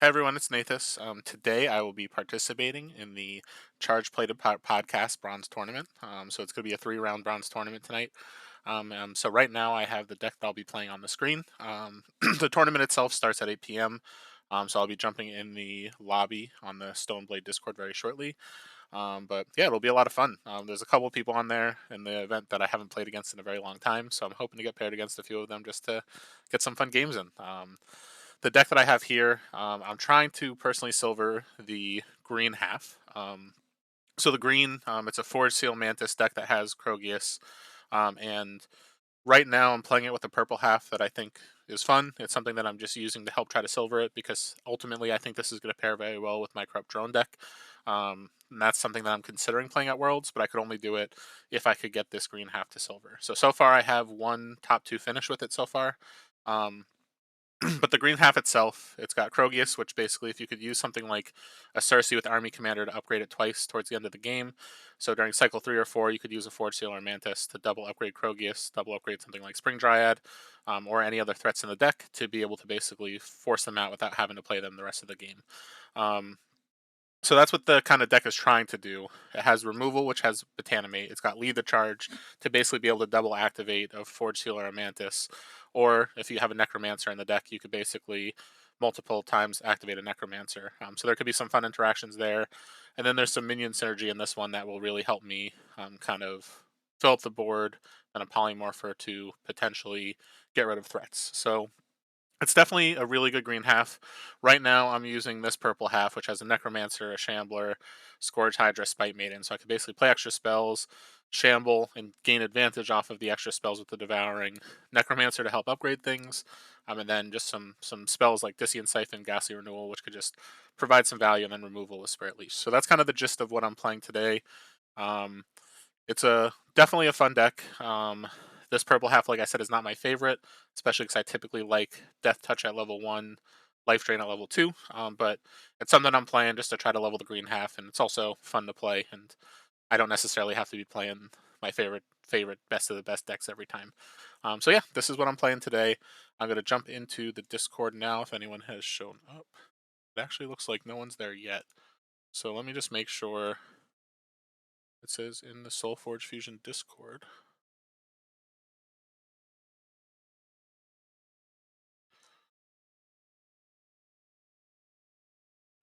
Hey everyone, it's Nathas. Today I will be participating in the Charge Plated Podcast Bronze Tournament. So it's going to be a 3-round Bronze Tournament tonight. So right now I have the deck that I'll be playing on the screen. The tournament itself starts at 8 p.m. So I'll be jumping in the lobby on the Stoneblade Discord very shortly. But yeah, it'll be a lot of fun. There's a couple of people on there in the event that I haven't played against in a very long time, so I'm hoping to get paired against a few of them just to get some fun games in. The deck that I have here, I'm trying to personally silver the green half. So the green, it's a Forge Seal Mantis deck that has Krogius, and right now I'm playing it with the purple half that I think is fun. It's something that I'm just using to help try to silver it because ultimately I think this is going to pair very well with my Corrupt Drone deck. And that's something that I'm considering playing at Worlds, but I could only do it if I could get this green half to silver. So far I have one top 2 finish with it so far. Um, but the green half itself, it's got Krogius, which basically, if you could use something like a Cersei with Army Commander to upgrade it twice towards the end of the game. So during cycle 3 or 4, you could use a Forge Seal or Mantis to double upgrade Krogius, double upgrade something like Spring Dryad, or any other threats in the deck to be able to basically force them out without having to play them the rest of the game. So that's what the kind of deck is trying to do. It has removal, which has Botanimate. It's got Lead the Charge to basically be able to double activate a Forge Seal or a Mantis. Or if you have a Necromancer in the deck, you could basically multiple times activate a Necromancer. So there could be some fun interactions there. And then there's some minion synergy in this one that will really help me kind of fill up the board and a Polymorpher to potentially get rid of threats. So it's definitely a really good green half. Right now, I'm using this purple half, which has a Necromancer, a Shambler, Scourge Hydra, Spite Maiden. So I can basically play extra spells, Shamble, and gain advantage off of the extra spells with the Devouring. Necromancer to help upgrade things, and then just some spells like Dissient Siphon, Ghastly Renewal, which could just provide some value, and then removal with Spirit Leash. So that's kind of the gist of what I'm playing today. Um, it's definitely a fun deck. This purple half, like I said, is not my favorite, especially because I typically like Death Touch at level 1, Life Drain at level 2. But it's something I'm playing just to try to level the green half, and it's also fun to play. And I don't necessarily have to be playing my favorite best of the best decks every time. So yeah, this is what I'm playing today. I'm gonna jump into the Discord now if anyone has shown up. It actually looks like no one's there yet. So let me just make sure. It says in the SolForge Fusion Discord.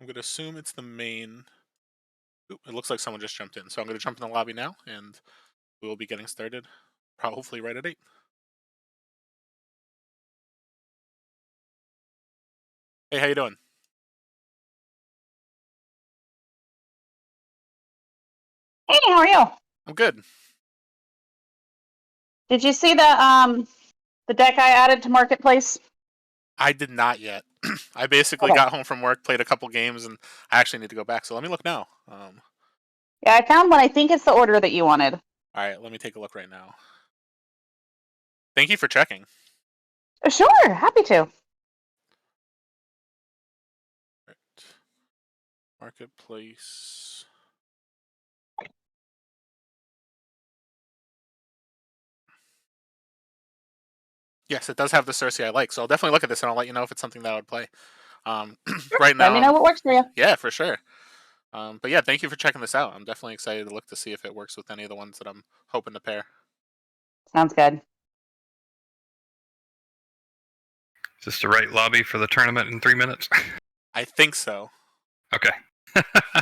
I'm going to assume it's the main. Oop, it looks like someone just jumped in. So I'm going to jump in the lobby now, and we will be getting started, hopefully right at 8. Hey, how you doing? Hey, how are you? I'm good. Did you see the deck I added to Marketplace? I did not yet. I basically Okay. got home from work, played a couple games, and I actually need to go back. So let me look now. Yeah, I found one. I think it's the order that you wanted. All right, let me take a look right now. Thank you for checking. Sure, happy to. Right. Marketplace. Yes, it does have the Cersei I like, so I'll definitely look at this and I'll let you know if it's something that I would play. Sure. Right Let now, me know what works for you. yeah, for sure. But yeah, thank you for checking this out. I'm definitely excited to look to see if it works with any of the ones that I'm hoping to pair. Sounds good. Is this the right lobby for the tournament in 3 minutes? I think so. Okay.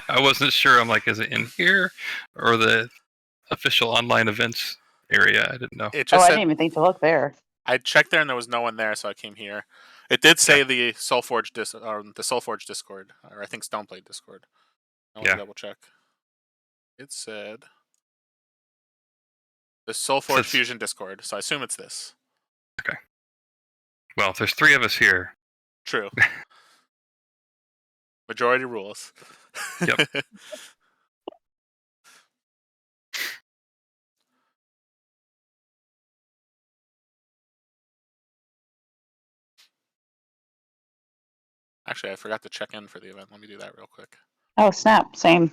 I wasn't sure. I'm like, is it in here or the official online events area? I didn't know. It Oh, just I said didn't even think to look there. I checked there and there was no one there, so I came here. It did Okay. say the SolForge Discord, or I think Stoneplate Discord. I want to Yeah. double check. It said the SolForge Says, Fusion Discord, so I assume it's this. okay. Well, there's 3 of us here. True. Majority rules. Yep. Actually, I forgot to check in for the event. Let me do that real quick. Oh, snap. Same.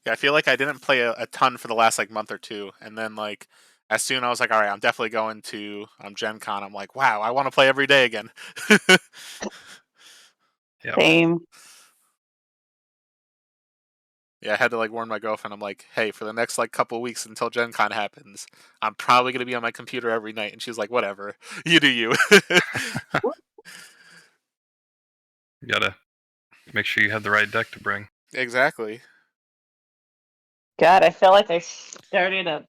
Yeah, I feel like I didn't play a ton for the last like month or two, and then like as soon I was like, all right, I'm definitely going to Gen Con. I'm like, wow, I want to play every day again. Yep. Same. Yeah, I had to like warn my girlfriend. I'm like, hey, for the next like couple weeks until Gen Con happens, I'm probably gonna be on my computer every night. And she's like, whatever, you do you. You gotta make sure you have the right deck to bring. Exactly. God, I feel like I started a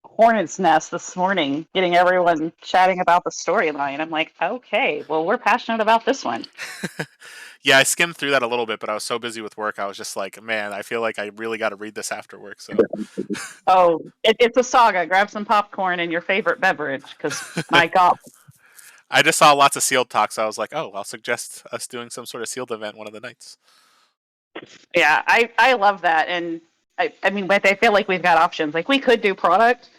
hornet's nest this morning, getting everyone chatting about the storyline. I'm like, okay, well, we're passionate about this one. Yeah, I skimmed through that a little bit, but I was so busy with work. I was just like, man, I feel like I really got to read this after work. So Oh, it's a saga. Grab some popcorn and your favorite beverage, because my God. I just saw lots of sealed talks. So I was like, oh, I'll suggest us doing some sort of sealed event one of the nights. Yeah, I love that. And I mean, but I feel like we've got options. Like, we could do product,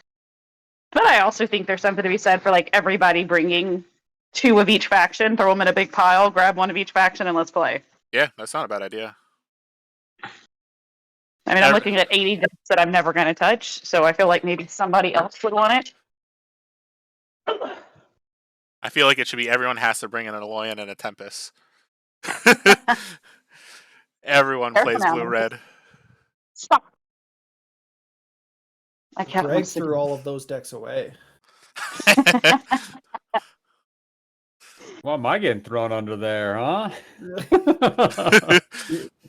but I also think there's something to be said for like everybody bringing two of each faction, throw them in a big pile, grab one of each faction, and let's play. Yeah, that's not a bad idea. I mean, I'm looking at 80 decks that I'm never going to touch, so I feel like maybe somebody else would want it. I feel like it should be everyone has to bring in an Aloyan and a Tempest. Everyone Careful plays now. blue red. Stop. I kept Greg most of threw all of those decks away. What am I getting thrown under there, huh?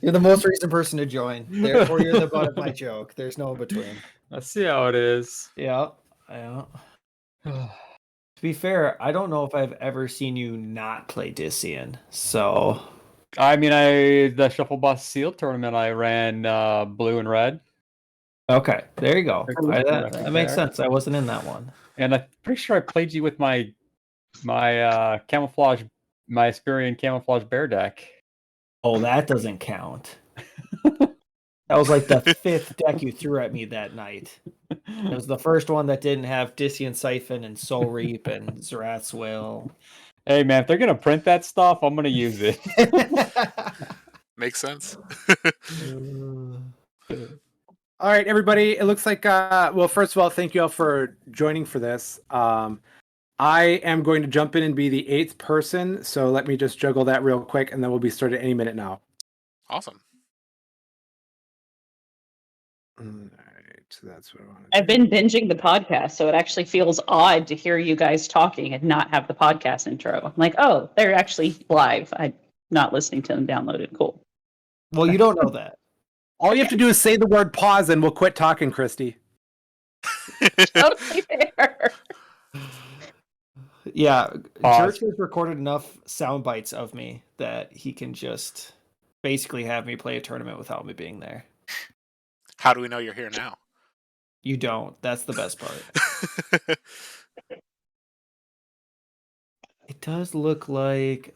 You're the most recent person to join. Therefore, you're the butt of my joke. There's no in between. Let's see how it is. Yeah. To be fair, I don't know if I've ever seen you not play Dissian. So I mean, the Shuffle Boss Seal tournament, I ran blue and red. okay, there you go. Terrific That makes there. sense. I wasn't in that one. And I'm pretty sure I played you with my camouflage, my Asperian camouflage bear deck. Oh, that doesn't count. That was like the fifth deck you threw at me that night. It was the first one that didn't have Dissian Siphon and Soul Reap and Zerath's Will. Hey man, if they're gonna print that stuff, I'm gonna use it. Makes sense. All right, everybody. It looks like, well, first of all, thank you all for joining for this. I am going to jump in and be the 8th person, so let me just juggle that real quick, and then we'll be started any minute now. Awesome. All right, so that's what I want I've been binging the podcast, so it actually feels odd to hear you guys talking and not have the podcast intro. I'm like, oh, they're actually live. I'm not listening to them downloaded. Cool. Well, you don't know that. All you have to do is say the word pause, and we'll quit talking, Christy. Totally fair. Yeah, Pause. Church has recorded enough sound bites of me that he can just basically have me play a tournament without me being there. How do we know you're here now? You don't. That's the best part. It does look like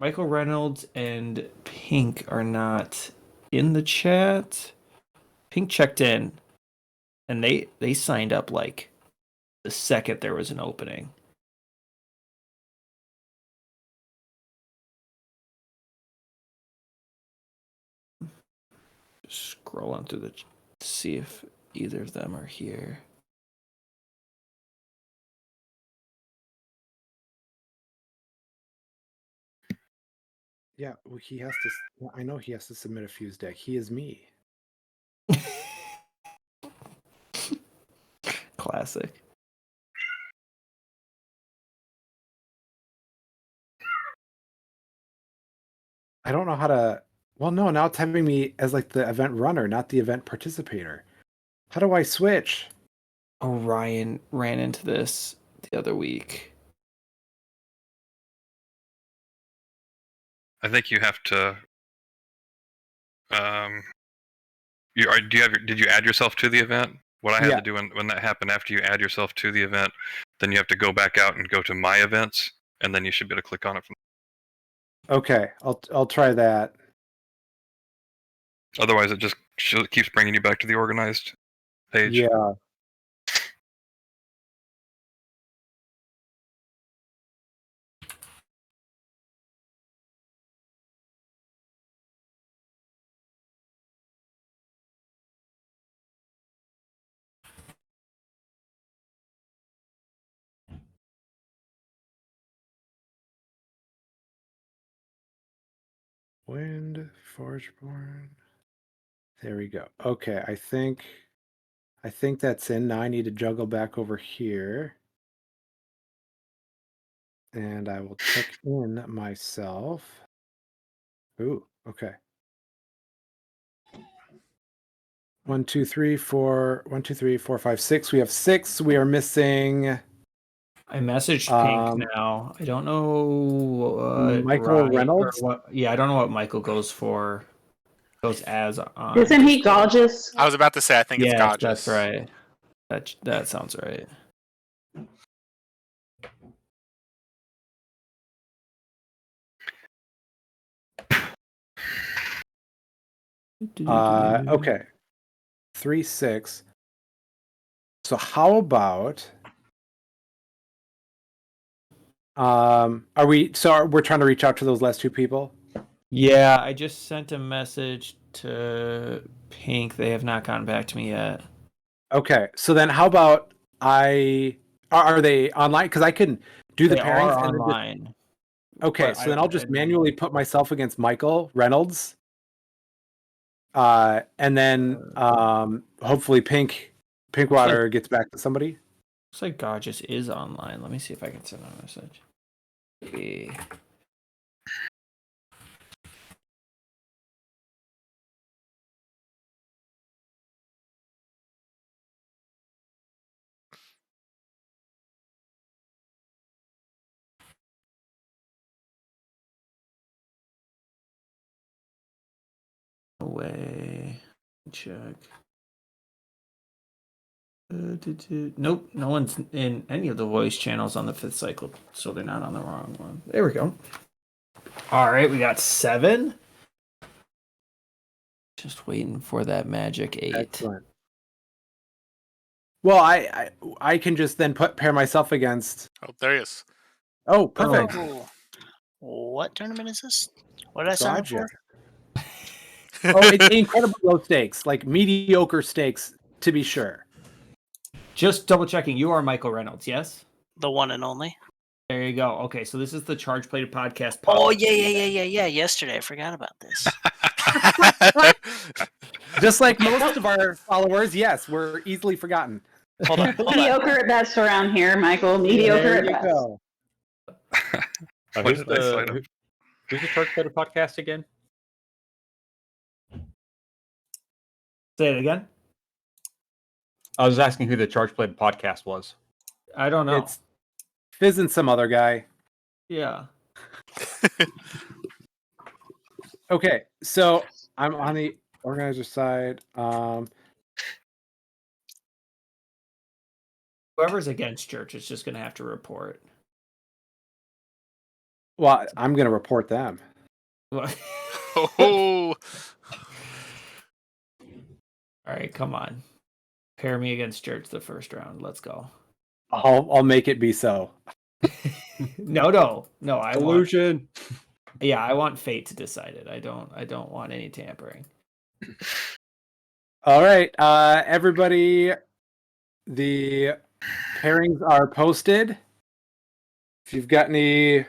Michael Reynolds and Pink are not in the chat. Pink checked in, and they signed up like the second there was an opening. Scrolling through to see if either of them are here. Yeah, well, he has to. Well, I know he has to submit a fuse deck. He is me. Classic. I don't know how to. Well, no, now it's having me as like the event runner, not the event participator. How do I switch? Orion ran into this the other week. I think you have to. Did you add yourself to the event? What I had Yeah. to do when that happened, after you add yourself to the event, then you have to go back out and go to my events, and then you should be able to click on it from. Okay, I'll try that. Otherwise, it just keeps bringing you back to the organized page. Yeah. Wind, Forgeborn. There we go. Okay, I think that's in. Now I need to juggle back over here. And I will check in myself. Ooh, okay. 1, 2, 3, 4. 1, 2, 3, 4, 5, 6. We have 6. We are missing I messaged Pink now. I don't know what Michael Reynolds. or what. Yeah, I don't know what Michael goes for. Goes as on. Isn't he Discord. gorgeous? I was about to say I think it's Yes, gorgeous. that's right. That sounds right. Okay. 3, 6. So how about we're trying to reach out to those last 2 people? Yeah, I just sent a message to Pink. They have not gotten back to me yet. Okay. So then how about are they online? Because I can do the They pairings are and then just, online. okay, but so then I'll just manually put myself against Michael Reynolds. And then hopefully Pinkwater gets back to somebody. Looks like Gorgeous is online. Let me see if I can send a message. Okay. Away. Check. Nope, no one's in any of the voice channels on the 5th cycle, so they're not on the wrong one. There we go. All right, we got 7. Just waiting for that magic 8. Excellent. Well, I can just then pair myself against. Oh, there he is. Oh, perfect. Oh, what tournament is this? What did I sign up for? Oh, it's incredibly low stakes, like mediocre stakes, to be sure. Just double checking. You are Michael Reynolds, yes? The one and only. There you go. Okay, so this is the Charge Plated Podcast. Oh yeah. Yesterday, I forgot about this. Just like most of our followers, yes, we're easily forgotten. Hold on. Mediocre at best around here, Michael. Mediocre There at you best. go. What did I sign up? Who's the Charge Player podcast again? Say it again. I was asking who the Charge Player podcast was. I don't know. It's Fizz and some other guy. Yeah. Okay, so I'm on the organizer side. Whoever's against Church is just going to have to report. Well, I'm going to report them. Oh. All right, come on. Pair me against Church the first round. Let's go. I'll make it be so. No. Illusion. I want fate to decide it. I don't want any tampering. All right, everybody, the pairings are posted. If you've got any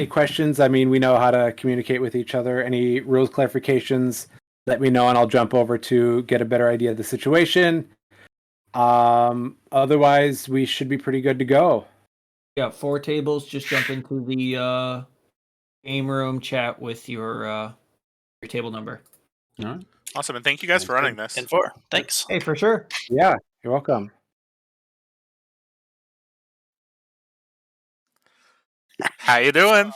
questions, I mean, we know how to communicate with each other. Any rules clarifications, let me know and I'll jump over to get a better idea of the situation. Otherwise, we should be pretty good to go. Yeah, 4 tables. Just jump into the game room, chat with your table number. All right. Awesome, and thank you guys for running this. And 4. Thanks. Hey, for sure. Yeah, you're welcome. How you doing?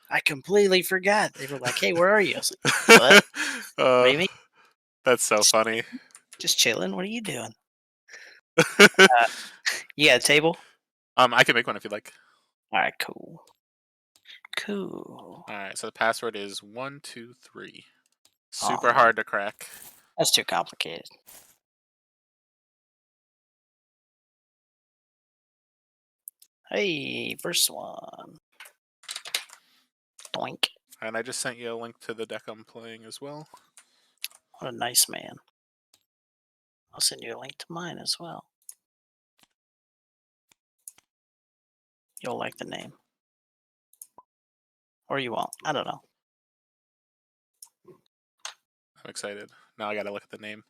I completely forgot. They were like, "Hey, where are you?" I was like, "What? What do you mean? That's so funny. Just chilling. What are you doing?" You got a table? I can make one if you'd like. All right, cool. Cool. All right, so the password is 123. Super Aw. hard to crack. That's too complicated. Hey, first one. Doink. And I just sent you a link to the deck I'm playing as well. What a nice man. I'll send you a link to mine as well. You'll like the name. Or you won't. I don't know. I'm excited. Now I got to look at the name.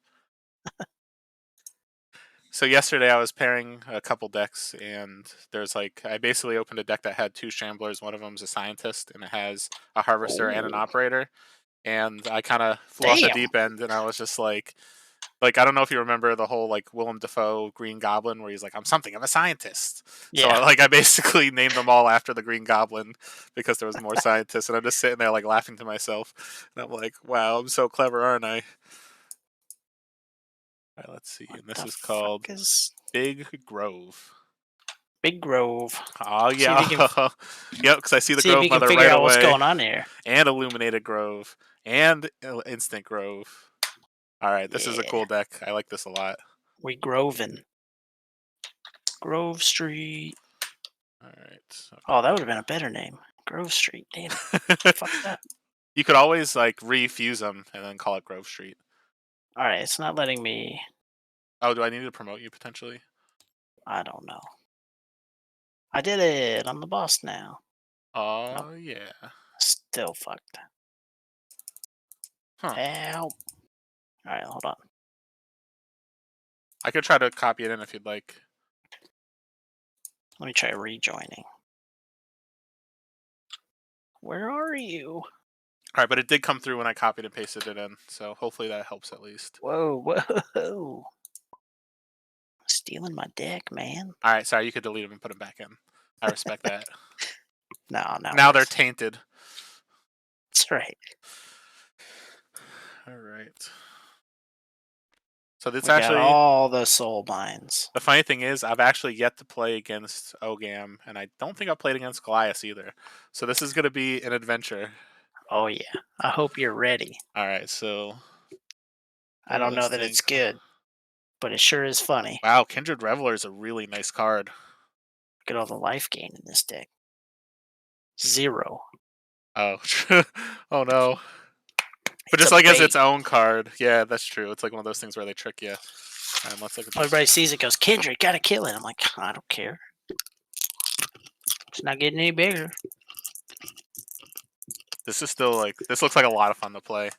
So yesterday I was pairing a couple decks, and there's I basically opened a deck that had 2 Shamblers. One of them's a Scientist, and it has a Harvester and an Oh. Operator. And I kind of flew off the Damn. deep end, and I was just like I don't know if you remember the whole Willem Dafoe Green Goblin where he's like, I'm something of a scientist. So Yeah. I basically named them all after the Green Goblin because there was more scientists, and I'm just sitting there laughing to myself, and I'm like, wow, I'm so clever, aren't I? All right, let's see, and this is called Big Grove. Big Grove. Oh See if yeah, you can- yep. Because I see the See if Grove you can Mother figure right out what's away, going on here. and Illuminated Grove, and Instant Grove. All right, this is a Yeah. cool deck. I like this a lot. We Grovin. Grove Street. All right. Oh, that would have been a better name. Grove Street. Damn it. Fuck that. You could always refuse them and then call it Grove Street. All right, it's not letting me. Oh, do I need to promote you potentially? I don't know. I did it. I'm the boss now. Oh yeah. Still fucked. Huh. Help. All right, hold on. I could try to copy it in if you'd like. Let me try rejoining. Where are you? All right, but it did come through when I copied and pasted it in, so hopefully that helps at least. Whoa, whoa. Stealing my deck, man. All right, sorry, you could delete them and put them back in. I respect that. No. Now they're tainted. That's right. All right. So this We actually, got all the soul mines. the funny thing is, I've actually yet to play against Ogam, and I don't think I've played against Goliath either. So this is going to be an adventure. Oh yeah. I hope you're ready. All right, so I don't know that it's good, but it sure is funny. Wow, Kindred Reveler is a really nice card. Look at all the life gain in this deck. 0. Oh, oh no. But It's just a as bait. its own card. Yeah, that's true. It's one of those things where they trick you. Let's look at this. Everybody sees it, goes, Kindred, gotta kill it. I'm like, I don't care. It's not getting any bigger. This is still this looks like a lot of fun to play.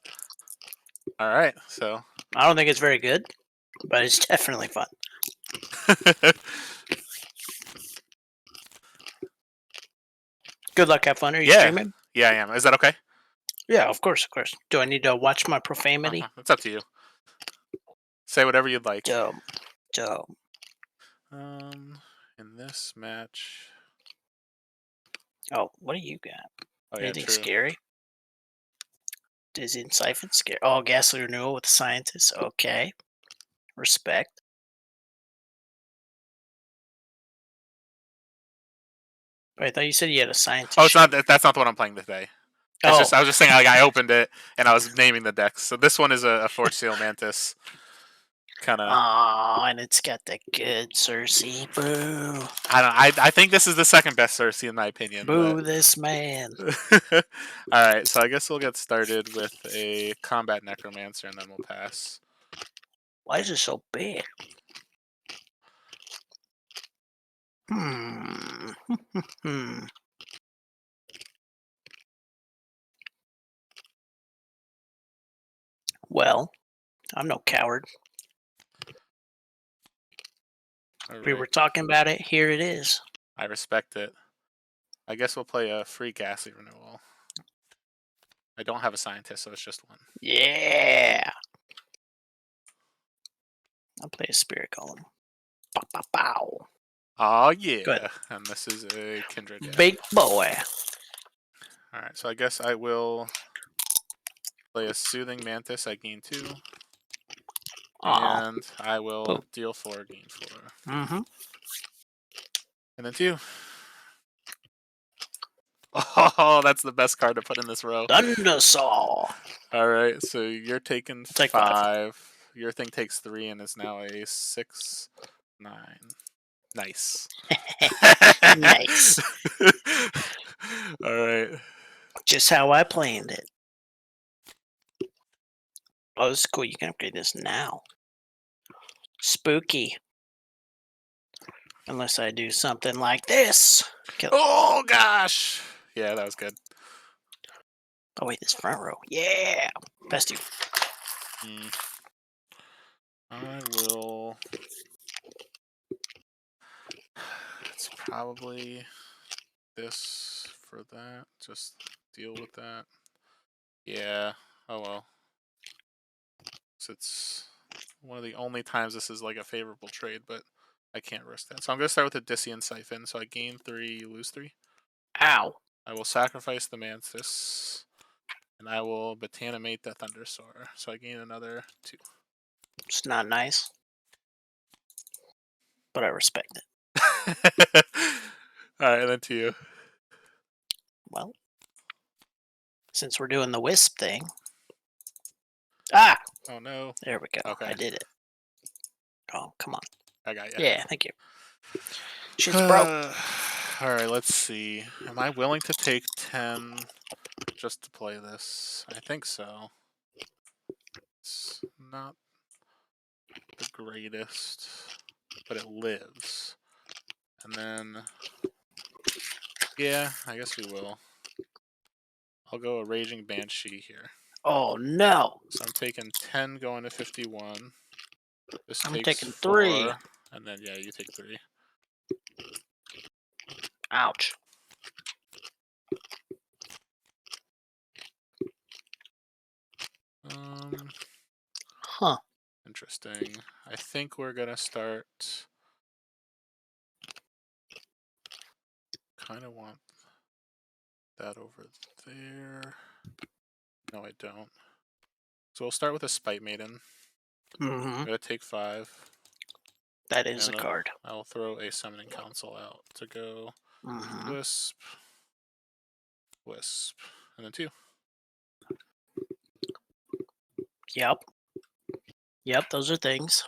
All right, so. I don't think it's very good, but it's definitely fun. Good luck, have fun. Are you streaming? Yeah, I am. Is that okay? Yeah, of course. Do I need to watch my profanity? It's up to you. Say whatever you'd like. Dope. In this match. Oh, what do you got? Oh, yeah, Anything true. scary? Is it Siphon scary? Oh, Ghastly Renewal with the Scientist. Okay. Respect. Wait, I thought you said you had a Scientist. Oh, it's not. That's not the one I'm playing today. I was just saying, I opened it and I was naming the decks. So this one is a Forge Seal Mantis. Kind of. Oh, and it's got the good Cersei. Boo. I think this is the second best Cersei in my opinion. Boo this man. All right, so I guess we'll get started with a Combat Necromancer and then we'll pass. Why is it so big? Well, I'm no coward. Right. We were talking about it. Here it is. I respect it. I guess we'll play a free Ghastly Renewal. I don't have a Scientist, so it's just one. Yeah. I'll play a Spirit Golem. Pow, pow, pow. Oh, yeah. Good. And this is a Kindred. Yeah. Big boy. Alright, so I guess I will play a Soothing Mantis. I gain 2. Aww. And I will deal 4, gain 4. Mm-hmm. And then 2. Oh, that's the best card to put in this row. Thundersaw. Alright, so you're taking Take 5. Your thing takes 3 and is now a 6, 9. Nice. Nice. Alright. Just how I planned it. Oh, this is cool. You can upgrade this now. Spooky. Unless I do something like this. Oh, gosh. Yeah, that was good. Oh, wait, this front row. Yeah. Best you. I will. It's probably this for that. Just deal with that. Yeah. Oh well. So it's one of the only times this is like a favorable trade, but I can't risk that. So I'm gonna start with a Dissian Siphon. So I gain 3, you lose 3. Ow. I will sacrifice the Mantis, and I will Botanimate the Thundersoar. So I gain another 2. It's not nice, but I respect it. Alright, and then to you. Well, since we're doing the wisp thing. Ah! Oh no. There we go. Okay. I did it. Oh, come on. I got you. Yeah, thank you. Shit's broke. Alright, let's see. Am I willing to take 10 just to play this? I think so. It's not the greatest, but it lives. And then, yeah, I guess we will. I'll go a Raging Banshee here. Oh, no. So I'm taking 10 going to 51. This I'm takes taking 4. 3. And then, yeah, you take 3. Ouch. Huh. Interesting. I think we're gonna start. Kind of want that over there. No, I don't. So we'll start with a Spite Maiden. Mm-hmm. I'm gonna take 5. That is a And card. I'll throw a Summoning Council out to go Mm-hmm. Wisp, Wisp, and then 2. Yep. Yep, those are things.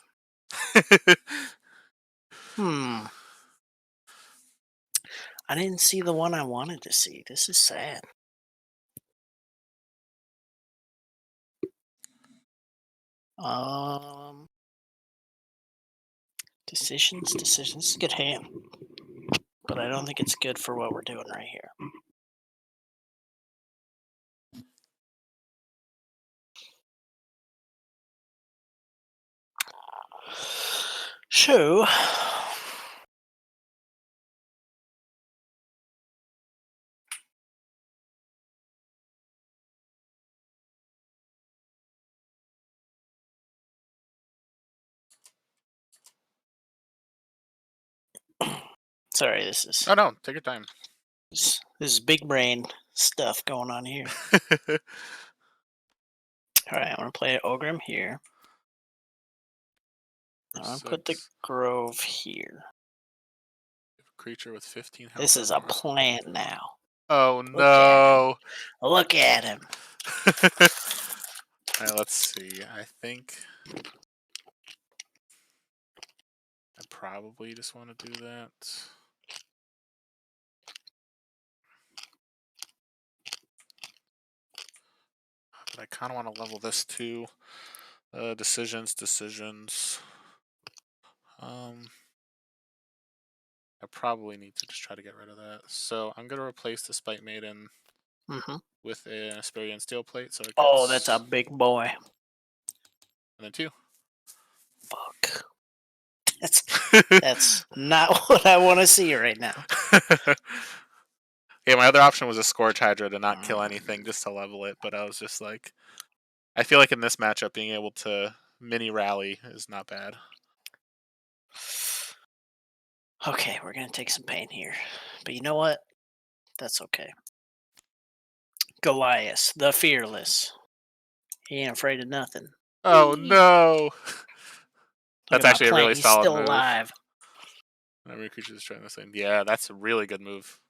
I didn't see the one I wanted to see. This is sad. Decisions. This is a good hand. But I don't think it's good for what we're doing right here. So, sorry, this is Oh no, take your time. this is big brain stuff going on here. All right, I'm gonna play Ogrim here. I'm gonna put the Grove here. Creature with 15 health. This is a plan now. Oh no! Look at him. Alright, let's see. I think I probably just want to do that. But I kind of want to level this too. Decisions. I probably need to just try to get rid of that. So I'm going to replace the Spite Maiden with an Asperian Steel Plate. So it gets, Oh, that's a big boy. And then 2. Fuck. That's not what I want to see right now. Yeah, my other option was a Scourge Hydra to not kill anything, just to level it. But I was just like, I feel like in this matchup, being able to mini rally is not bad. Okay, we're going to take some pain here. But you know what? That's okay. Goliath, the Fearless. He ain't afraid of nothing. Oh no! Look That's at my actually a plant. really He's solid still move. alive. Every creature is trying this thing. Yeah, that's a really good move.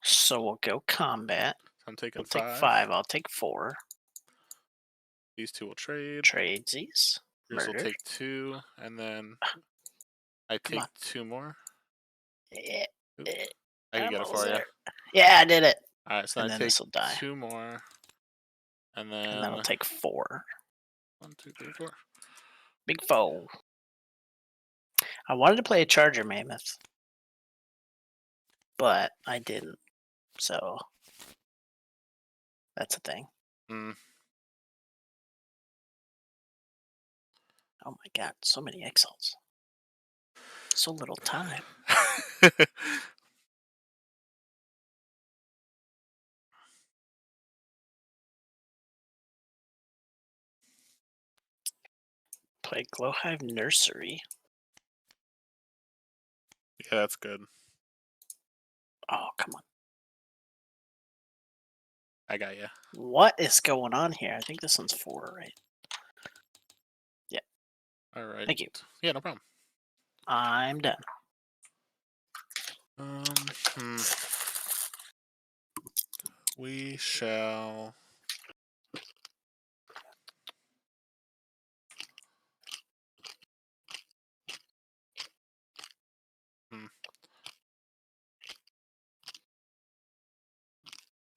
So we'll go combat. I'm taking We'll 5. take 5. I'll take 4. These 2 will trade. Tradesies. Yours will Murder. take 2, and then I take 2 more. Yeah. I can get it for you. Yeah, I did it. Alright, so And I then take this will die. 2 more. And then And that'll take 4. 1, 2, 3, 4. Big foe. I wanted to play a Charger Mammoth, but I didn't. So that's a thing. Oh my god, so many exiles. So little time. Play Glowhive Nursery. Yeah, that's good. Oh, come on. I got you. What is going on here? I think this one's 4, right? All right. Thank you. Yeah, no problem. I'm done. We shall.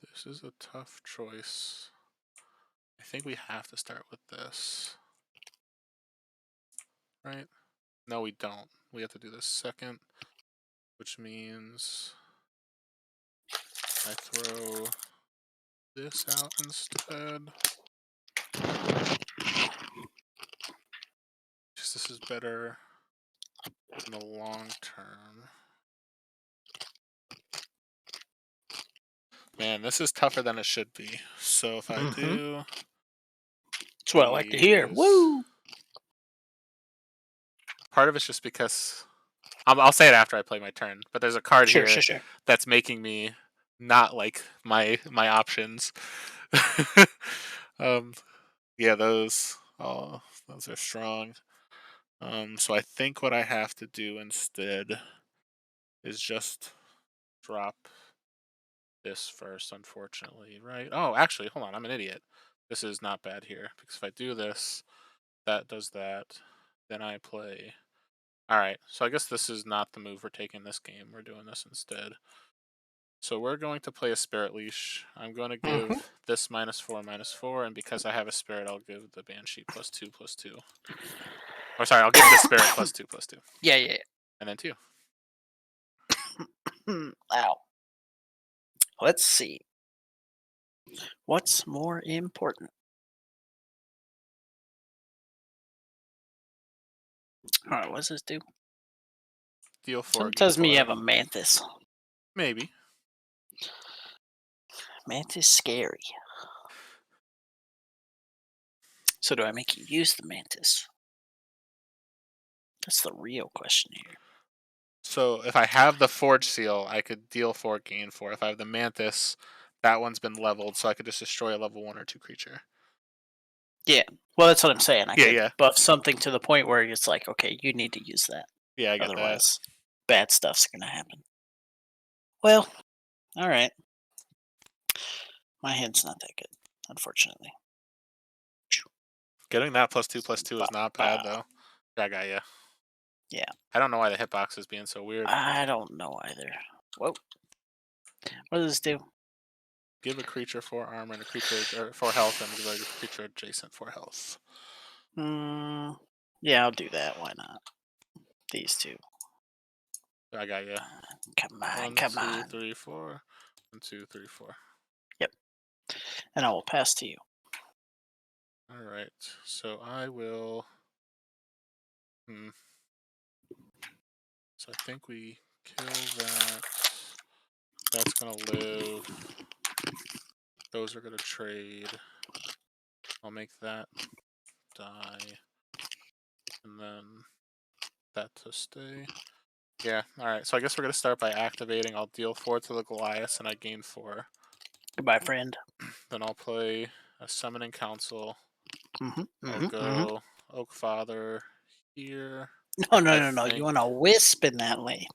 This is a tough choice. I think we have to start with this. Right? No, we don't. We have to do this second, which means I throw this out instead. Just this is better in the long term. Man, this is tougher than it should be. So if I do. That's what I like to hear. Woo! Part of it's just because I'll say it after I play my turn, but there's a card Sure, here sure, sure. that's making me not like my options. Yeah, those are strong. So I think what I have to do instead is just drop this first, unfortunately, right? Oh, actually, hold on, I'm an idiot. This is not bad here, because if I do this, that does that, then I play. Alright, so I guess this is not the move we're taking this game. We're doing this instead. So we're going to play a Spirit Leash. I'm going to give this -4/-4, and because I have a Spirit, I'll give the Banshee +2/+2. Or sorry, I'll give the Spirit +2/+2. Yeah. And then 2. Ow. Let's see. What's more important? Alright, what's this do? Deal 4. Something tells me you have a Mantis. Maybe. Mantis scary. So do I make you use the Mantis? That's the real question here. So if I have the Forge Seal, I could deal 4, gain 4. If I have the Mantis, that one's been leveled, so I could just destroy a level 1 or 2 creature. Yeah. Well, that's what I'm saying. I could Yeah. buff something to the point where it's like, okay, you need to use that. Yeah, I get Otherwise, bad stuff's going to happen. Well, all right. My hand's not that good, unfortunately. Getting that +2/+2 is not bad, though. I got ya. Yeah. I don't know why the hitbox is being so weird. I don't know either. Whoa. What does this do? Give a creature 4 armor and a creature 4 health, and give a creature adjacent 4 health. Yeah, I'll do that. Why not? These two. I got ya. Come on, 1, come 2, on. 3, 4. 1, 2, 3, 4. Yep. And I will pass to you. All right. So I will. So I think we kill that. That's gonna live. Those are gonna trade. I'll make that die. And then that to stay. Yeah, alright. So I guess we're gonna start by activating. I'll deal 4 to the Goliath and I gain 4. Goodbye, friend. Then I'll play a Summoning Council. I'll go Oak Father here. No. You want a wisp in that lane.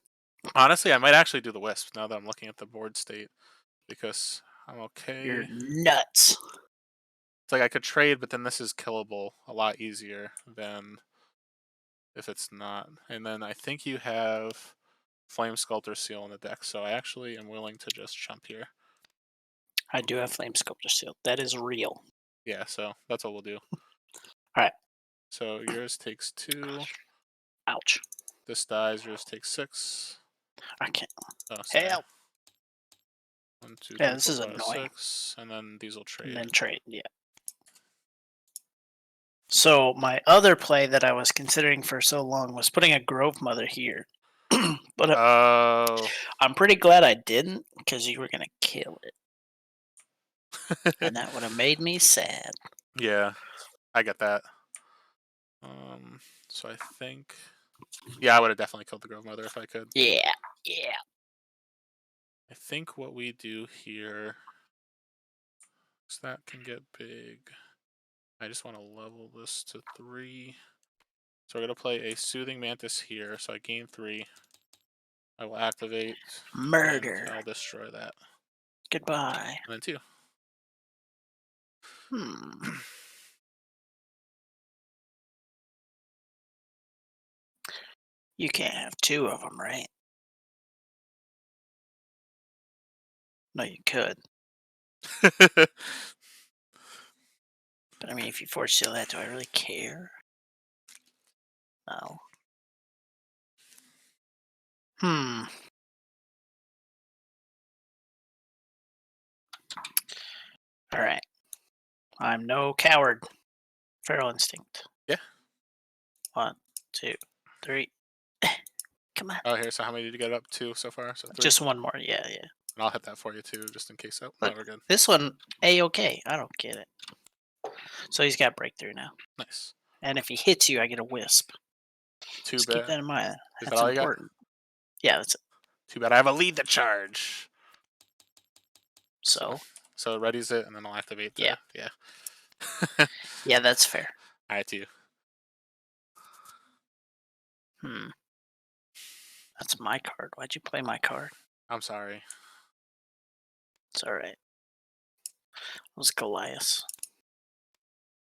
Honestly, I might actually do the Wisp now that I'm looking at the board state. Because I'm okay. You're nuts. It's like I could trade, but then this is killable a lot easier than if it's not. And then I think you have Flame Sculptor Seal in the deck, so I actually am willing to just chump here. I do have Flame Sculptor Seal. That is real. Yeah, so that's what we'll do. Alright. So yours takes 2. Ouch. This dies, yours takes 6. I can't. Oh, sorry. Help. 1, 2, 3, Yeah, 4, this is 5, annoying. 6. And then these will trade. And then trade, yeah. So my other play that I was considering for so long was putting a Grove Mother here. But Oh. I'm pretty glad I didn't, because you were going to kill it. And that would have made me sad. Yeah, I get that. So I think, yeah, I would have definitely killed the Grove Mother if I could. Yeah, yeah. I think what we do here, because that can get big. I just want to level this to 3. So we're gonna play a Soothing Mantis here. So I gain 3. I will activate. Murder. And I'll destroy that. Goodbye. And then 2. You can't have 2 of them, right? No, you could. But I mean, if you force seal that, do I really care? No. Alright. I'm no coward. Feral Instinct. Yeah. 1, 2, 3. Come on. Oh, here. So how many did you get up to so far? So 3. Just 1 more. Yeah, yeah. And I'll hit that for you too, just in case. Oh, no, Look, we're good. this one, A-okay. I don't get it. So he's got breakthrough now. Nice. And if he hits you, I get a wisp. Too Just bad. keep that in mind. Is That's that all you got? important. Yeah, that's it. Too bad I have a lead to charge. So it readies it, and then I'll activate the... Yeah. Yeah. yeah, that's fair. All right, to you. That's my card. Why'd you play my card? I'm sorry. It's alright. It was Goliath.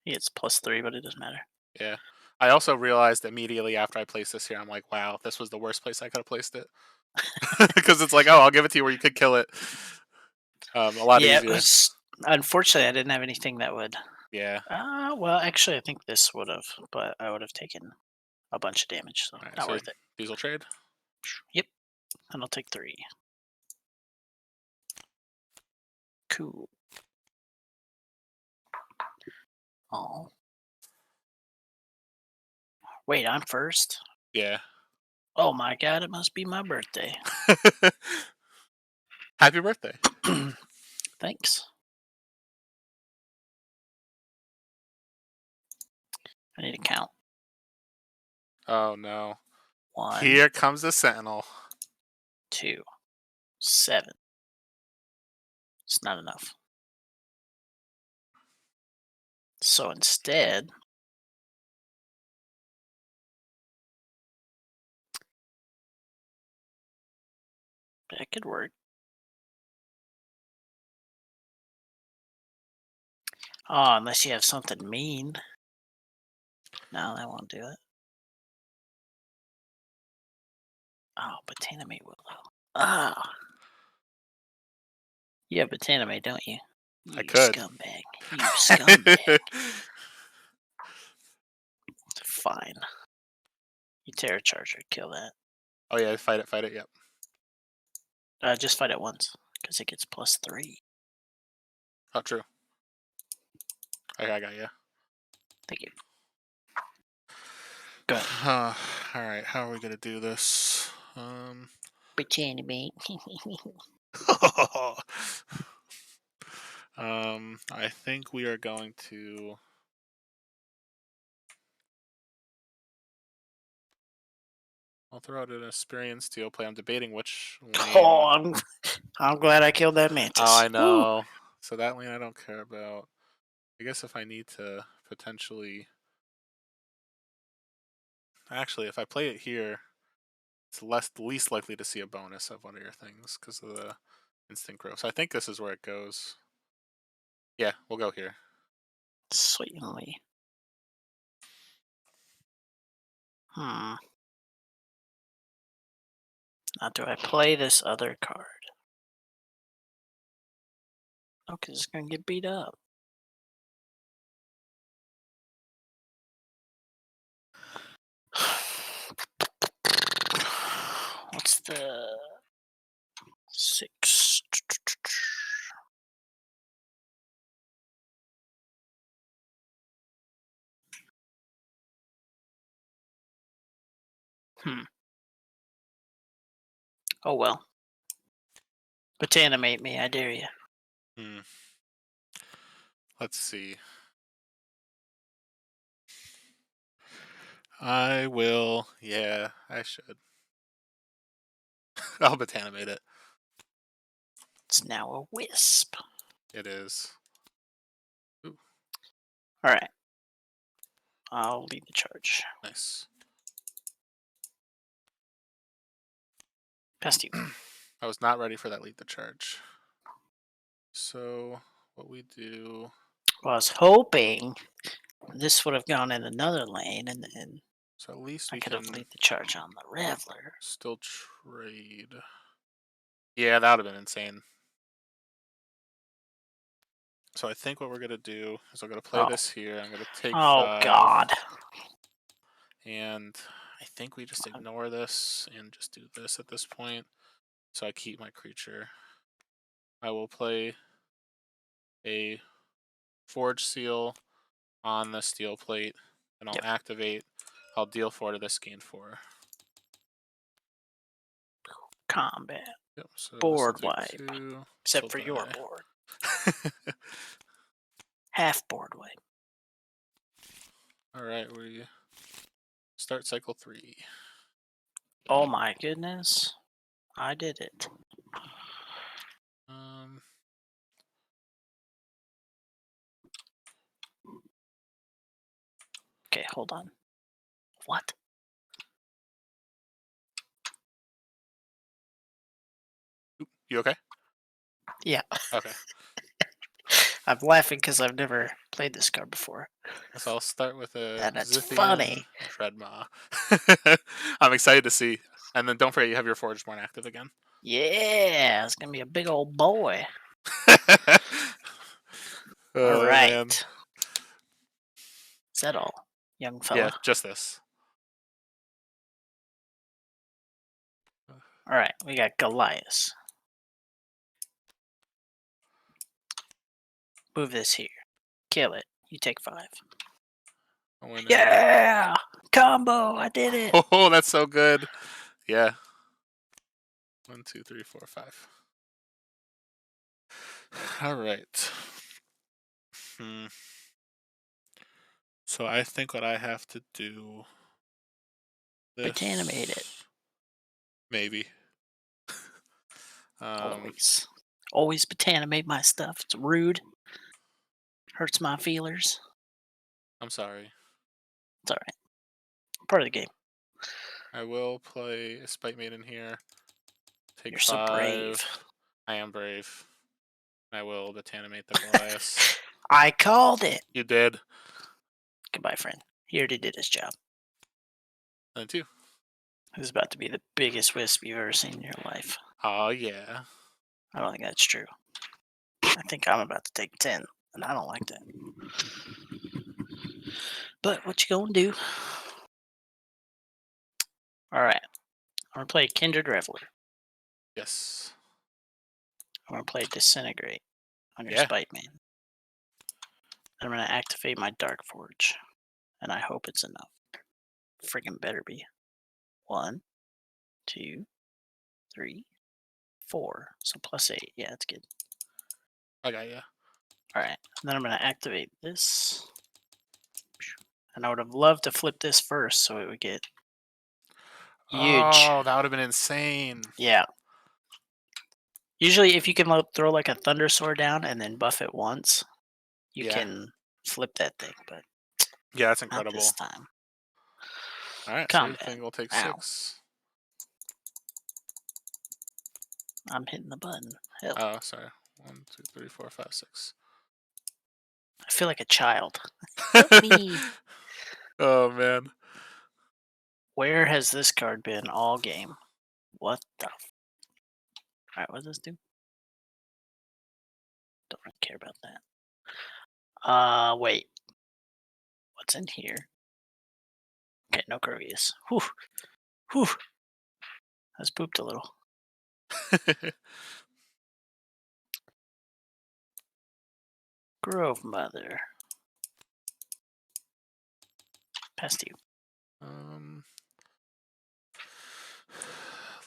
He gets +3, but it doesn't matter. Yeah. I also realized immediately after I placed this here, I'm like, wow, this was the worst place I could have placed it. Because it's like, oh, I'll give it to you where you could kill it. A lot Yeah, easier. it was. Unfortunately, I didn't have anything that would. Yeah. Well, actually, I think this would have, but I would have taken a bunch of damage, so All right, not so worth it. these will trade. Yep. And I'll take 3. Cool. Oh. Wait, I'm first? Yeah. Oh my god, it must be my birthday. Happy birthday. Thanks. I need to count. Oh no. 1, Here comes the Sentinel. 2, 7. It's not enough. So instead, that could work. Oh, unless you have something mean. No, that won't do it. Oh, Botanimate Willow. Ah. You have Botanimate, don't you? I You could. scumbag. You scumbag. Fine. You Terra Charger, kill that. Oh yeah, fight it, yep. Just fight it once, because it gets +3. Oh, true. Okay, I got you. Thank you. Go ahead. Alright, how are we gonna do this? Botanimate. I think we are going to... I'll throw out an experience steel play. I'm debating which lane. Oh, I'm glad I killed that mantis. Oh, I know. Woo. So that lane I don't care about. I guess if I need to potentially... Actually, if I play it here, it's least likely to see a bonus of one of your things because of the instant growth. So I think this is where it goes. Yeah, we'll go here. Sweetly. Now do I play this other card? Oh, because it's going to get beat up. What's the 6? Oh well. But animate me, I dare you. Hmm. Let's see. I will. Yeah, I should. I'll botanimate it. It's now a wisp. It is. Ooh, All right. I'll lead the charge. nice. Past you. I was not ready for that lead the charge. So what we do? Well, I was hoping this would have gone in another lane, and then So at least I we could have can lead the charge on the Reveler. still trade. Yeah, that would have been insane. So I think what we're gonna do is I'm gonna play Oh. this here. I'm gonna take Oh 5. God. And I think we just ignore this and just do this at this point. So I keep my creature. I will play a Forge Seal on the steel plate, and I'll Yep. activate. I'll deal 4 to this, gain 4. Combat. Yep, so Board this will wipe. take 2. Except This'll for your die. board. Half board wipe. Alright, we start cycle 3. Oh my goodness. I did it. Um, Okay, hold on. What? you okay? Yeah. Okay. I'm laughing because I've never played this card before. So I'll start with a And it's Zithian funny. Dreadmaw. I'm excited to see. And then don't forget you have your Forgeborn active again. Yeah, it's gonna be a big old boy. Oh, All right. man. Is that all, young Yeah, fella? just this. All right, we got Goliath. Move this here. Kill it. You take 5. I went in. Yeah! Combo! I did it! Oh, that's so good. Yeah. 1, 2, 3, 4, 5. All right. So I think what I have to do. Botanimate it. Maybe. Always. Always botanimate my stuff. It's rude. Hurts my feelers. I'm sorry. It's alright. Part of the game. I will play a Spite Maiden here. Take You're 5. so brave. I am brave. I will botanimate the Goliath. I called it! You did. Goodbye, friend. He already did his job. And 2. This is about to be the biggest wisp you've ever seen in your life. Oh, yeah. I don't think that's true. I think I'm about to take 10, and I don't like that. But what you gonna do? Alright. I'm gonna play Kindred Reveler. Yes. I'm gonna play Disintegrate on your Yeah. Spite Man. I'm gonna activate my Dark Forge. And I hope it's enough. Friggin' better be. 1, 2, 3, 4. So +8. Yeah, it's good. I got you. Alright. Then I'm gonna activate this. And I would have loved to flip this first so it would get huge. Oh, that would have been insane. Yeah. Usually if you can throw like a Thunder Sword down and then buff it once, you can flip that thing, but Yeah, that's not incredible. this time. All right, Combat. so I think we'll take Ow. 6. I'm hitting the button. Hell. Oh, sorry. 1, 2, 3, 4, 5, 6. I feel like a child. Help me. Oh, man. Where has this card been all game? What the? Alright, what does this do? Don't really care about that. Wait. What's in here? Okay, no Crovius. Whew. Whew. That's pooped a little. Grove Mother. Past you.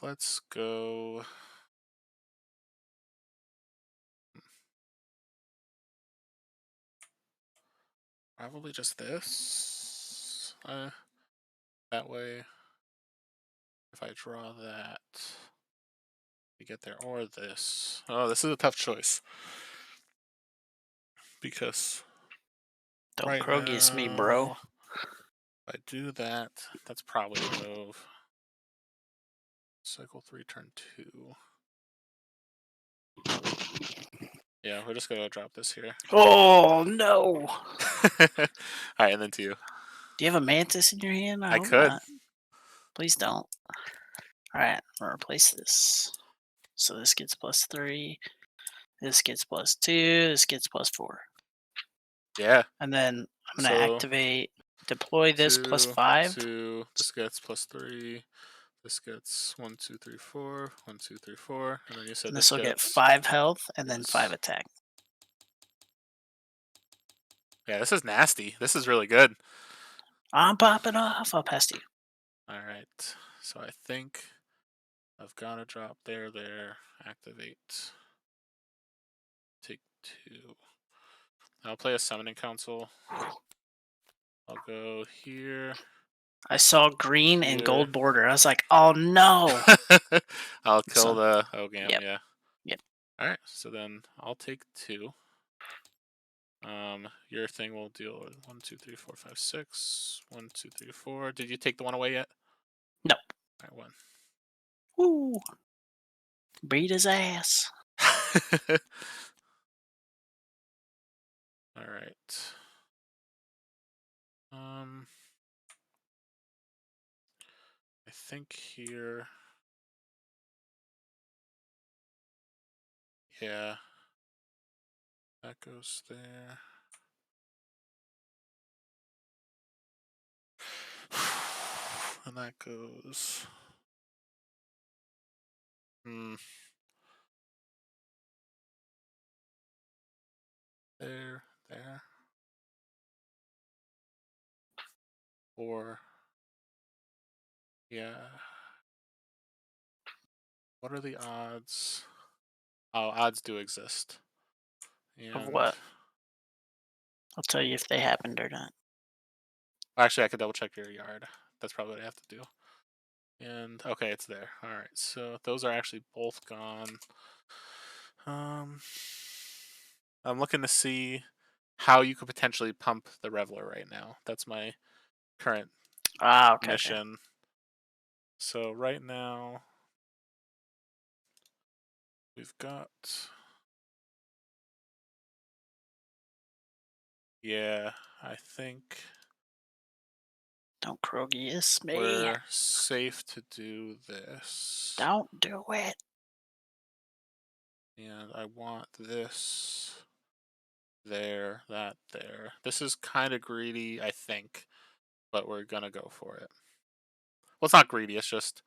let's go. Probably just this. That way, if I draw that, we get there, or this. Oh, this is a tough choice. Because Don't right Krogius me, bro. now, if I do that, that's probably the move. Cycle 3, turn 2. Yeah, we're just gonna drop this here. Oh no! Alright, and then to you. Do you have a Mantis in your hand? I hope could. not. Please don't. Alright, I'm gonna replace this. So this gets +3. This gets +2. This gets +4. Yeah. And then I'm gonna So, activate, deploy this 2, +5. 2. This gets +3. This gets 1, 2, 3, 4. 1, 2, 3, 4. And then you said And this this will get gets 5 health and then this. 5 attack. Yeah, this is nasty. This is really good. I'm popping off. I'll pass to you. Alright. So I think I've got to drop there, activate. Take 2. I'll play a summoning council. I'll go here. I saw green and Here. gold border. I was like, oh no. I'll kill So- the Ogam, Yep. yeah. Yep. Alright, so then I'll take 2. Your thing will deal with 1, 2, 3, 4, 5, 6. 1, 2, 3, 4. Did you take the one away yet? Nope. Alright, 1. Woo. Beat his ass. Alright. I think here. Yeah. That goes there. And that goes. There. Or. Yeah. What are the odds? Oh, odds do exist. And Of what? I'll tell you if they happened or not. actually, I could double check your yard. That's probably what I have to do. And okay, it's there. All right, so those are actually both gone. I'm looking to see how you could potentially pump the Reveler right now. That's my current Okay. mission. So right now, we've got. Yeah, I think Don't Krogius me. we're safe to do this. Don't do it. And I want this there, that there. This is kind of greedy, I think, but we're gonna go for it. Well, it's not greedy, it's just.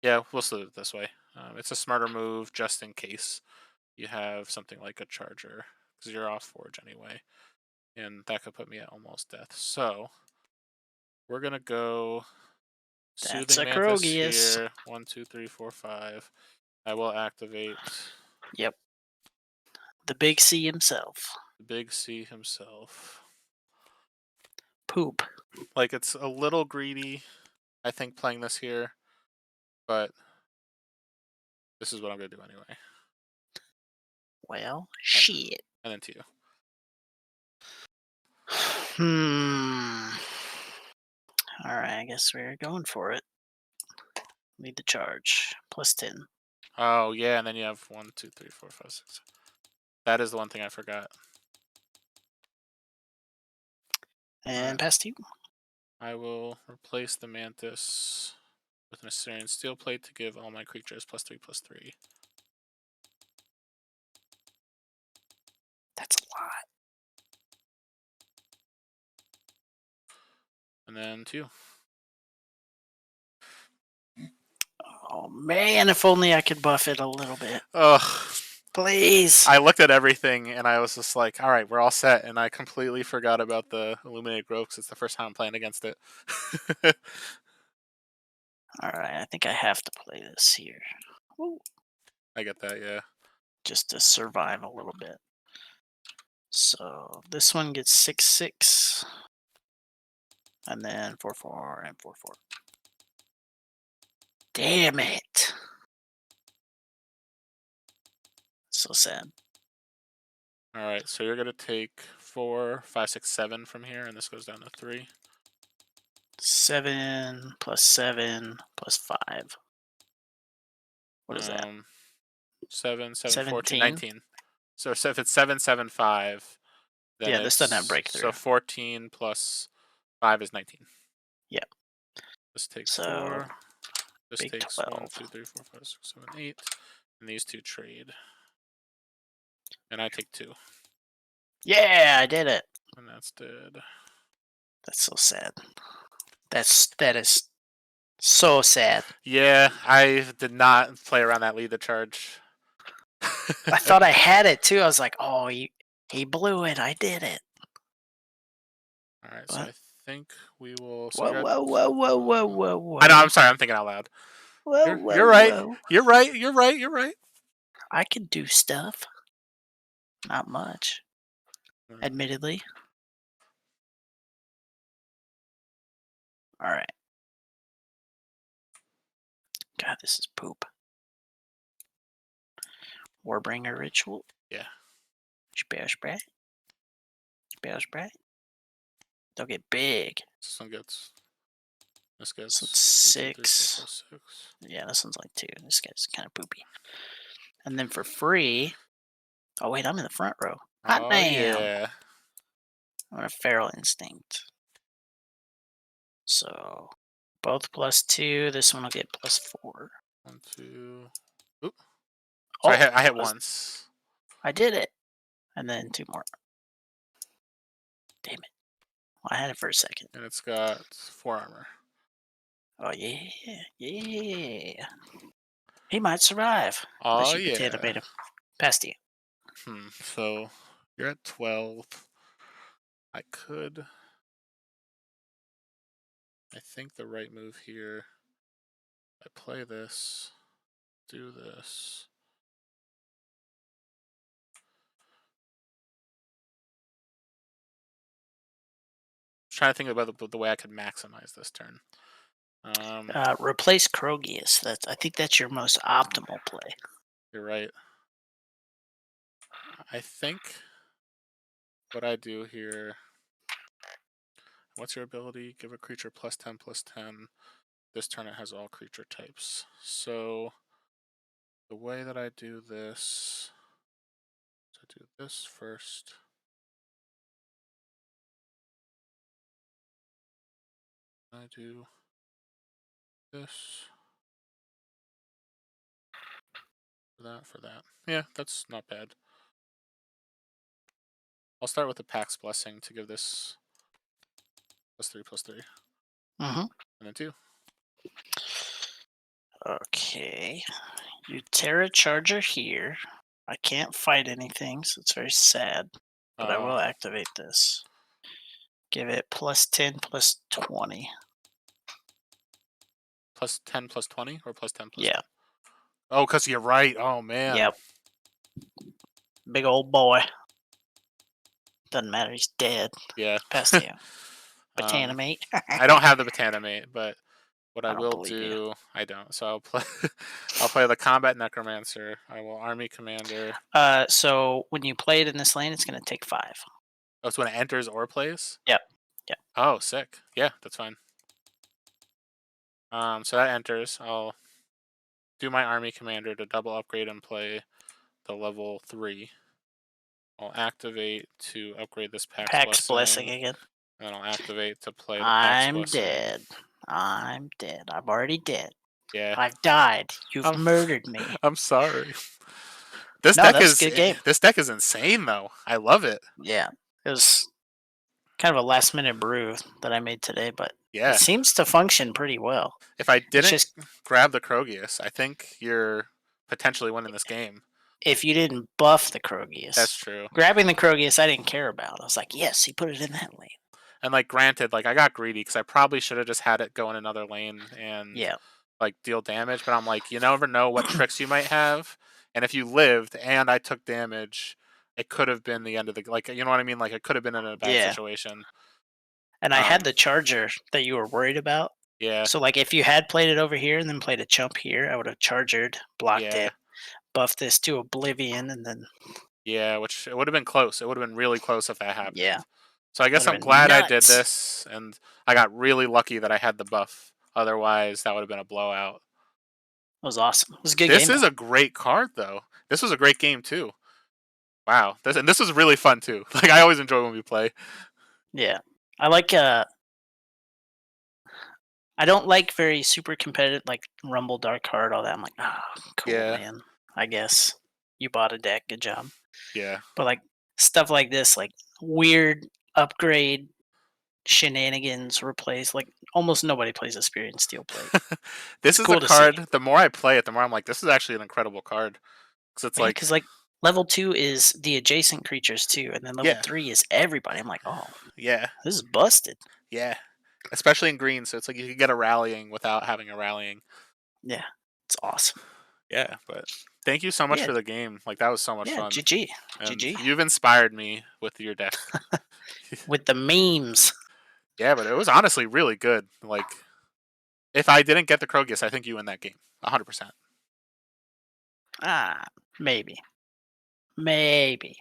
Yeah, we'll still do it this way. It's a smarter move just in case you have something like a charger, because you're off Forge anyway. And that could put me at almost death. So, we're gonna go That's Soothing a Mantis Krogius. here. 1, 2, 3, 4, 5. I will activate Yep. The big C himself. the big C himself. Poop. Like, it's a little greedy, I think, playing this here, but this is what I'm gonna do anyway. Well, shit. And then to you. Alright, I guess we're going for it. Lead the charge. +10. Oh, yeah, and then you have 1, 2, 3, 4, 5, 6. That is the one thing I forgot. And pass to you. I will replace the Mantis with an Assyrian Steel Plate to give all my creatures +3/+3. That's a lot. And then 2. Oh man, if only I could buff it a little bit. Ugh. Please. I looked at everything and I was just like, all right, we're all set. And I completely forgot about the Illuminated Grove because it's the first time I'm playing against it. All right, I think I have to play this here. Woo. I get that, yeah. Just to survive a little bit. So this one gets 6/6, and then 4/4 and 4/4. Damn it! So sad. All right, so you're gonna take 4, 5, 6, 7 from here, and this goes down to 3. 7 plus 7 plus 5. What is that? 7, 7, 14, 17? 19. So if it's 7, 7, 5, then Yeah, it's this doesn't have breakthrough. so 14 plus 5 is 19. Yeah. This takes So 4. This big takes 12. 1, 2, 3, 4, 5, 6, 7, 8. And these two trade. And I take 2. Yeah, I did it. And that's dead. That's so sad. That is so sad. Yeah, I did not play around that lead the charge. I thought I had it too. I was like, oh, he blew it. I did it. All right, so What? I think we will. So Whoa, you're at- whoa, whoa, whoa, whoa, whoa, whoa. I know. I'm sorry. I'm thinking out loud. Whoa, You're, whoa, you're right. whoa. You're right. You're right. You're right. I can do stuff. Not much, Mm. admittedly. All right. God, this is poop. Warbringer ritual. Yeah. Splash, splash. Splash, splash. They'll get big. This one gets. This gets. So it's 1, 2, 3, 4, 6. 5, 6. Yeah, this one's like 2. This guy's kind of poopy. And then for free. Oh wait, I'm in the front row. Hot Oh damn! yeah. I'm a feral instinct. So both +2. This one will get +4. 1, 2. Oop. Oh, So I hit once. I did it. And then 2 more. Damn it. Well, I had it for a second. And it's got 4 armor. Oh yeah, yeah. He might survive. Oh Unless you yeah. potato bait him. Past you. So you're at 12. I could. I think the right move here. I play this. Do this. Trying to think about the way I could maximize this turn. Replace Krogius. I think that's your most optimal play. You're right. I think what I do here. What's your ability? Give a creature +10/+10. This turn it has all creature types. So the way that I do this, so I do this first. I do this. For that. Yeah, that's not bad. I'll start with the Pax Blessing to give this +3/+3. Mm-hmm. And then 2. Okay. You Terra Charger here. I can't fight anything, so it's very sad. But I will activate this. Give it +10/+20. +10/+20 or +10/+20? Yeah. Oh, because you're right. Oh, man. Yep. Big old boy. Doesn't matter. He's dead. Yeah. Past you. Botanimate. I don't have the Botanimate, but what I don't will believe you. do, I don't. So I'll play. I'll play the Combat Necromancer. I will Army Commander. So when you play it in this lane, it's going to take 5. Oh, it's when it enters or plays? Yep. Yep. Oh, sick. Yeah, that's fine. So that enters. I'll do my Army Commander to double upgrade and play the level 3. I'll activate to upgrade this Pax Blessing again. And I'll activate to play the Pax I'm Blessing. dead. I'm dead. I'm already dead. Yeah. I've died. You've murdered me. I'm sorry. This No, deck that's is a good game. This deck is insane though. I love it. Yeah. It was kind of a last minute brew that I made today, but Yeah. it seems to function pretty well. If I didn't grab the Krogius, I think you're potentially winning this game. If you didn't buff the Krogius. That's true. Grabbing the Krogius, I didn't care about. I was like, yes, he put it in that lane. And like, granted, like I got greedy because I probably should have just had it go in another lane and like deal damage, but I'm like, you never know what tricks you might have, and if you lived and I took damage, it could have been the end of the like. You know what I mean? Like it could have been in a bad Yeah. situation. And I had the charger that you were worried about. Yeah. So like if you had played it over here and then played a chump here, I would have chargered, blocked Yeah. it, buffed this to oblivion, and then Yeah, which it would have been close. It would have been really close if that happened. yeah. So I guess Would I'm have been glad I did nuts. this, and I got really lucky that I had the buff. Otherwise, that would have been a blowout. It was awesome. It was a good This game. is a great card, though. This was a great game too. Wow, this was really fun too. Like I always enjoy when we play. Yeah. I like I don't like very super competitive like Rumble Dark Card, all that. I'm like, cool, Yeah. man. I guess you bought a deck, good job. Yeah. But like stuff like this, like weird upgrade shenanigans replace, like almost nobody plays a Spirit and Steel Plate. This is cool a to see. card. The more I play it, the more I'm like, this is actually an incredible card. Because it's Yeah, like, because like level 2 is the adjacent creatures too, and then level Yeah. 3 is everybody. I'm like, oh, yeah, this is busted. yeah. Especially in green, so it's like you could get a rallying without having a rallying. Yeah, it's awesome. Yeah, but thank you so much Yeah. for the game. Like that was so much Yeah, fun. GG. And GG. you've inspired me with your deck. With the memes. Yeah, but it was honestly really good. Like, if I didn't get the Krogus, I think you win that game, 100%. Maybe. Maybe.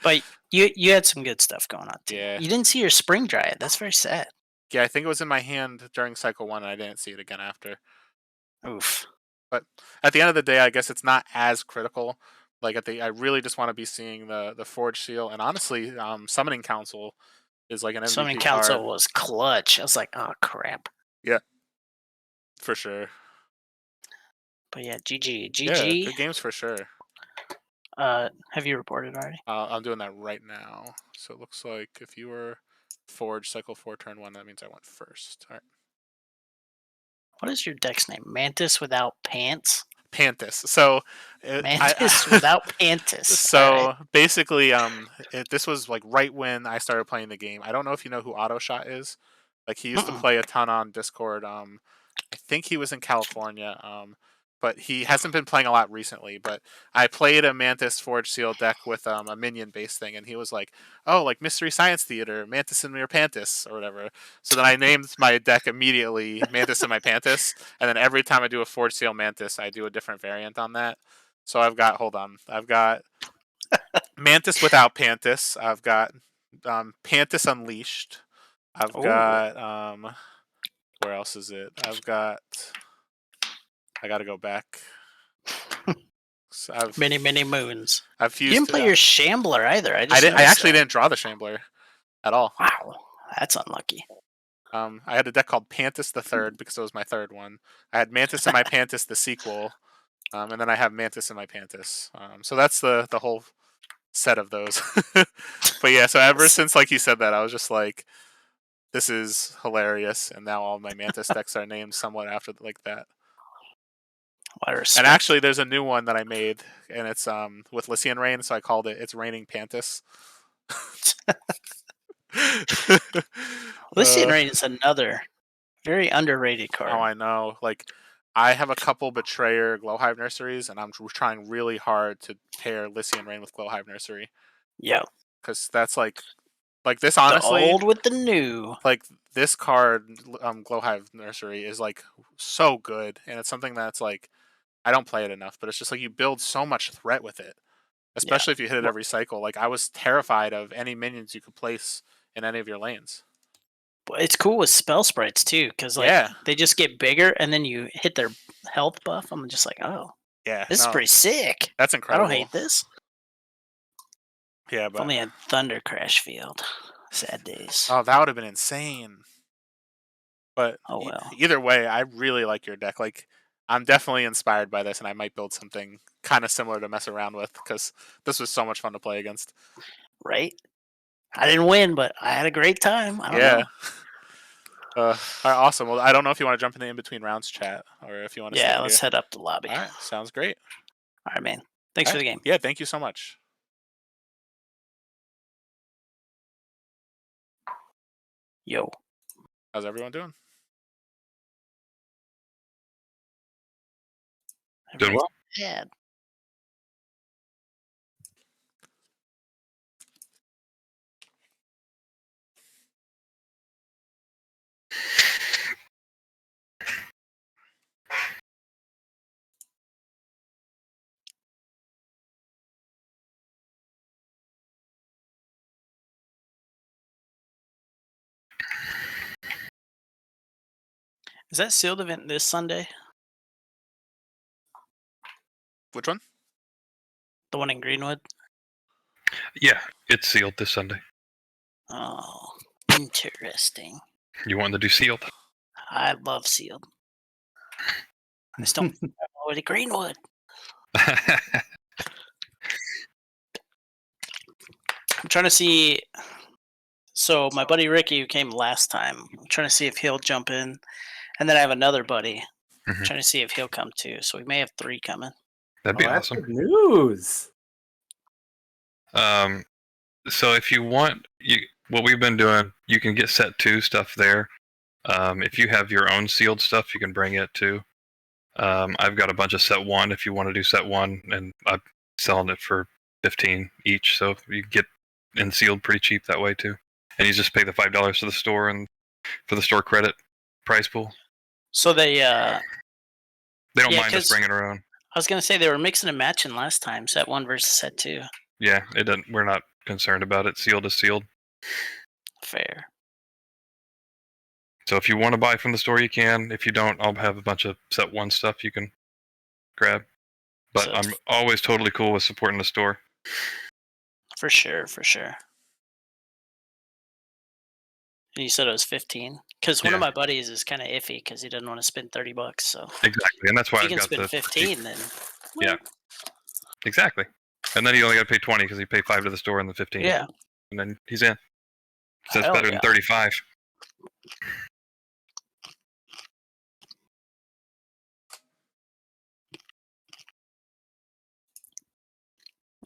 But you had some good stuff going on too. Yeah. You didn't see your Spring Dryad. That's very sad. Yeah, I think it was in my hand during cycle 1, and I didn't see it again after. Oof. But at the end of the day, I guess it's not as critical. Like I really just want to be seeing the Forge Seal, and honestly, Summoning Council is like an MVP Summoning card. Council was clutch. I was like, oh crap. Yeah, for sure. But yeah, GG. Yeah, GG. good games for sure. Have you reported already? I'm doing that right now. So it looks like if you were Forge cycle 4 turn 1, that means I went first. All right. What is your deck's name? Mantis without pants? Pantis. So Mantis without Pantis. So right. basically, this was like right when I started playing the game. I don't know if you know who Autoshot is. Like he used to play a ton on Discord. I think he was in California. But he hasn't been playing a lot recently. But I played a Mantis Forge Seal deck with a minion based thing, and he was like, "Oh, like Mystery Science Theater, Mantis and your Pantis or whatever." So then I named my deck immediately Mantis and my Pantis, and then every time I do a Forge Seal Mantis, I do a different variant on that. So I've got Mantis without Pantis. I've got Pantis Unleashed. I've got where else is it? I gotta go back. So many moons. I've fused. You didn't play your Shambler either. I actually didn't draw the Shambler at all. Wow, that's unlucky. I had a deck called Pantis the Third because it was my third one. I had Mantis in my Pantis the sequel, and then I have Mantis in my Pantis. So that's the whole set of those. But yeah, so ever since like you said that, I was just like, this is hilarious, and now all my Mantis decks are named somewhat after like that. And actually, there's a new one that I made, and it's with Lycian Rain, so I called it "It's Raining Pantis." Lycian Rain is another very underrated card. Oh, I know. Like, I have a couple Betrayer Glowhive Nurseries, and I'm trying really hard to pair Lycian Rain with Glowhive Nursery. Yeah. Because that's like this, honestly. The old with the new. Like, this card, Glowhive Nursery, is, like, so good. And it's something that's, like, I don't play it enough, but it's just, like, you build so much threat with it. Especially if you hit it every cycle. Like, I was terrified of any minions you could place in any of your lanes. It's cool with spell sprites too, because like they just get bigger, and then you hit their health buff. I'm just like, oh, yeah, this is pretty sick. That's incredible. I don't hate this. Yeah, but if only had Thunder Crash Field. Sad days. Oh, that would have been insane. But oh well. Either way, I really like your deck. Like, I'm definitely inspired by this, and I might build something kind of similar to mess around with because this was so much fun to play against. Right. I didn't win, but I had a great time. I don't know. All right, awesome. Well, I don't know if you want to jump in the in-between rounds chat or if you want to stay let's head up the lobby. All right, sounds great. All right, man. Thanks for the game. Yeah, thank you so much. Yo. How's everyone doing? Doing well. Bad. Is that sealed event this Sunday? Which one? The one in Greenwood? Yeah, it's sealed this Sunday. Oh, interesting. You want to do sealed? I love sealed. I just don't go to Greenwood. I'm trying to see. So my buddy Ricky, who came last time, I'm trying to see if he'll jump in, and then I have another buddy. Mhm. Trying to see if he'll come too. So we may have 3 coming. That'd be That's awesome. good news. So if you want, what we've been doing, you can get set 2 stuff there. If you have your own sealed stuff, you can bring it too. I've got a bunch of set 1 if you want to do set 1, and I'm selling it for 15 each, so you get in sealed pretty cheap that way too. And you just pay the $5 to the store and for the store credit price pool. So they don't yeah, mind us 'cause bringing our own. I was gonna say they were mixing and matching last time, set 1 versus set 2. Yeah, it doesn't. We're not concerned about it. Sealed is sealed. Fair. So if you want to buy from the store, you can. If you don't, I'll have a bunch of set 1 stuff you can grab. But So I'm always totally cool with supporting the store. for sure. And you said it was 15? Because one of Yeah. my buddies is kind of iffy because he doesn't want to spend $30. So Exactly, and that's if why you I've can got spend the 15, then Yeah. Exactly. And then you only got to pay 20 because you pay 5 to the store and the 15. yeah. And then he's in. So it's Hell better yeah. than 35.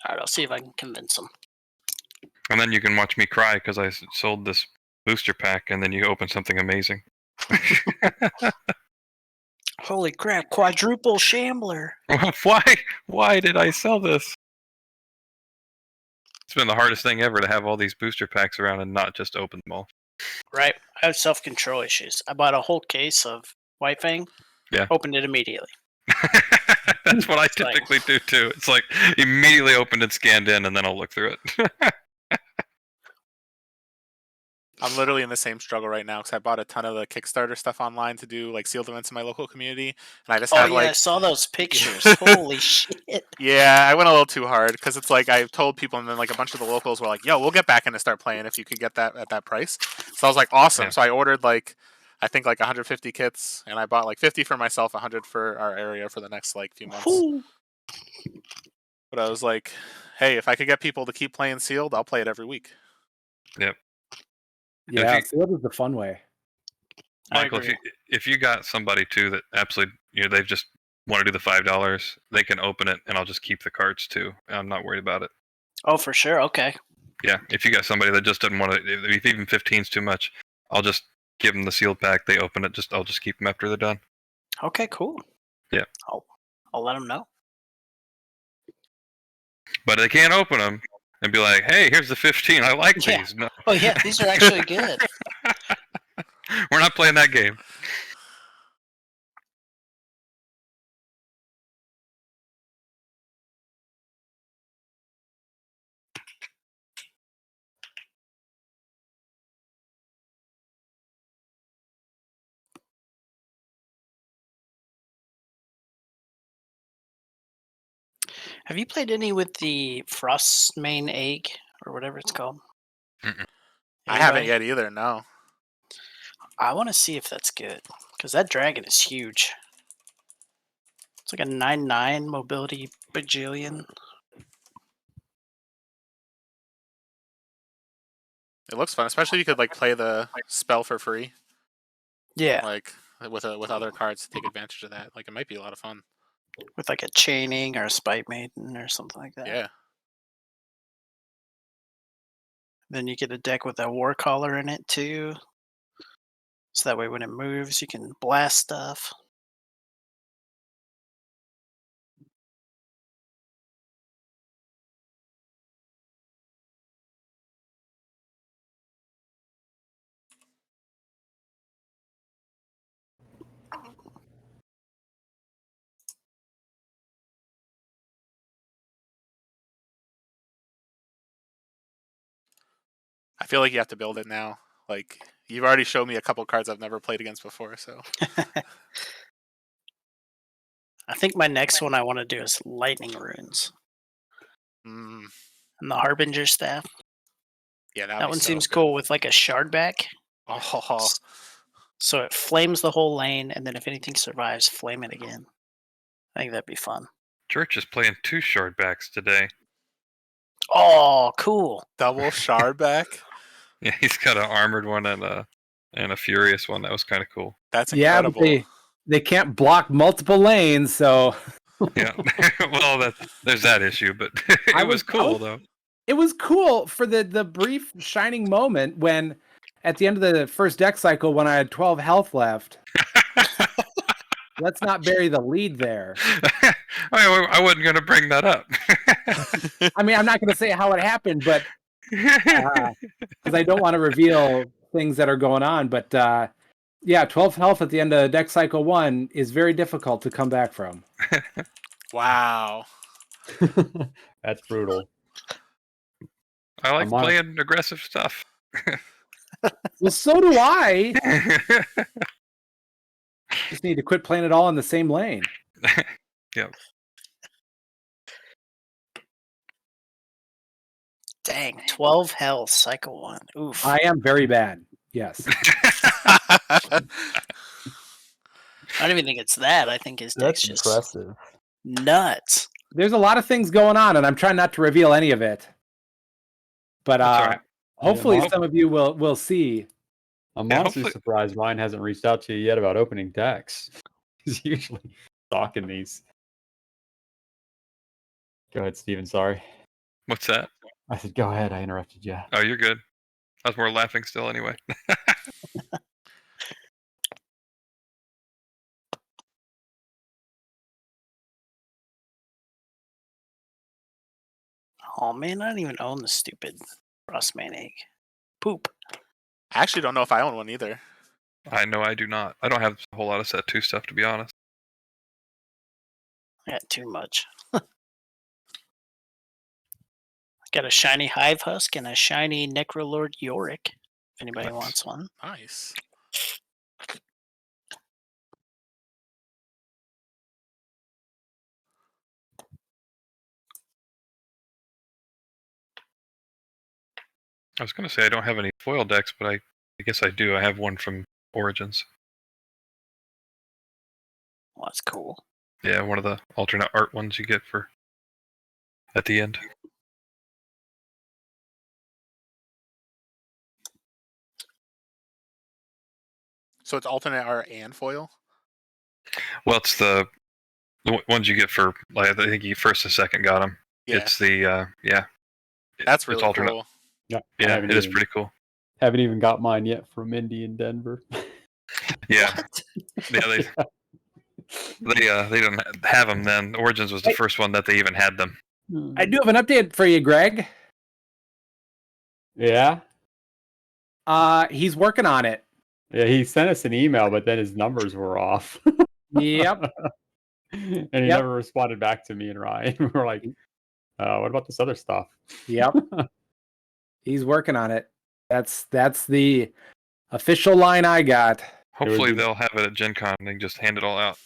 All right, I'll see if I can convince him. And then you can watch me cry because I sold this booster pack and then you open something amazing. Holy crap! Quadruple Shambler. Why did I sell this? It's been the hardest thing ever to have all these booster packs around and not just open them all. Right. I have self-control issues. I bought a whole case of White Fang. Yeah. Opened it immediately. That's what I It's like- typically do too. It's like immediately opened and scanned in and then I'll look through it. I'm literally in the same struggle right now because I bought a ton of the Kickstarter stuff online to do like sealed events in my local community, and I just Oh have yeah, I like saw those pictures. Holy shit! yeah, I went a little too hard because it's like I told people, and then like a bunch of the locals were like, "Yo, we'll get back in and start playing if you could get that at that price." So I was like, "Awesome!" Yeah. So I ordered like I think like 150 kits, and I bought like 50 for myself, 100 for our area for the next like few months. Whew. But I was like, "Hey, if I could get people to keep playing sealed, I'll play it every week." Yep. Yeah, sealed is the fun way. Michael, agree. if you got somebody too that absolutely they just want to do the $5, they can open it and I'll just keep the cards too. I'm not worried about it. Oh, for sure. Okay. Yeah, if you got somebody that just doesn't want to, if even 15's too much, I'll just give them the sealed pack. They open it. I'll just keep them after they're done. Okay. Cool. Yeah. I'll let them know. But they can't open them and be like, "Hey, here's the 15. I like Yeah. these." No, Oh yeah, these are actually good. we're not playing that game. Have you played any with the Frost main egg or whatever it's called? Mm-mm. I haven't Anybody? yet either. No. I want to see if that's good because that dragon is huge. It's like a 9/9 mobility bajillion. It looks fun, especially if you could like play the spell for free, Yeah, like with other cards to take advantage of that. Like it might be a lot of fun. with like a chaining or a spite maiden or something like that. Yeah. Then you get a deck with a war collar in it too. So that way when it moves you can blast stuff. I feel like you have to build it now. Like, you've already showed me a couple cards I've never played against before, so. I think my next one I want to do is lightning runes. Mm, And the Harbinger staff. yeah, That one so seems good. cool with like a shard back. Oh, So it flames the whole lane, and then if anything survives, flame it again. I think that'd be fun. Church is playing 2 shard backs today. Oh, cool. double shard back? Yeah, he's got an armored one and a furious one. That was kind of cool. That's Yeah, but incredible. they can't block multiple lanes, so Yeah. Well, there's that issue, but it was cool though. it was cool for the brief shining moment when at the end of the first deck cycle when I had 12 health left. Let's not bury the lead there. I wasn't going to bring that up. I mean, I'm not going to say how it happened, but because I don't want to reveal things that are going on. But yeah, 12 health at the end of deck cycle 1 is very difficult to come back from. Wow. That's brutal. I like I'm on- playing aggressive stuff. Well, so do I. Just need to quit playing it all in the same lane. Yep. Dang, 12 health, cycle 1. Oof. I am very bad. Yes. I don't even think it's that. I think his deck's That's just impressive. nuts. There's a lot of things going on, and I'm trying not to reveal any of it. But That's all right. hopefully Yeah, some of you will see. I'm Yeah, honestly hopefully- surprised Ryan hasn't reached out to you yet about opening decks. He's usually stalking these. Go ahead, Steven. Sorry. What's that? I said, go ahead. I interrupted you. Oh, you're good. I was more laughing still anyway. Oh man, I don't even own the stupid Frostman egg. Poop. I actually don't know if I own one either. I know I do not. I don't have a whole lot of set 2 stuff, to be honest. I got too much. I got a shiny Hive Husk and a shiny Necrolord Yorick. If anybody Nice. wants one. Nice. I was going to say I don't have any foil decks, but I guess I do. I have one from Origins. Well, that's cool. Yeah, one of the alternate art ones you get for at the end. So it's alternate art and foil? Well, it's the ones you get for, like, I think you first and second got them. Yeah. It's the That's it's really alternate. cool. Yeah, Yeah, it is pretty cool. Haven't even got mine yet from Indy in Denver. Yeah, yeah. They didn't have them then. Origins was the first one that they even had them. I do have an update for you, Greg. Yeah. He's working on it. Yeah, he sent us an email, but then his numbers were off. Yep. And he never responded back to me and Ryan. We were like, what about this other stuff? Yep. He's working on it. That's the official line I got. Hopefully they'll have it at Gen Con and they can just hand it all out.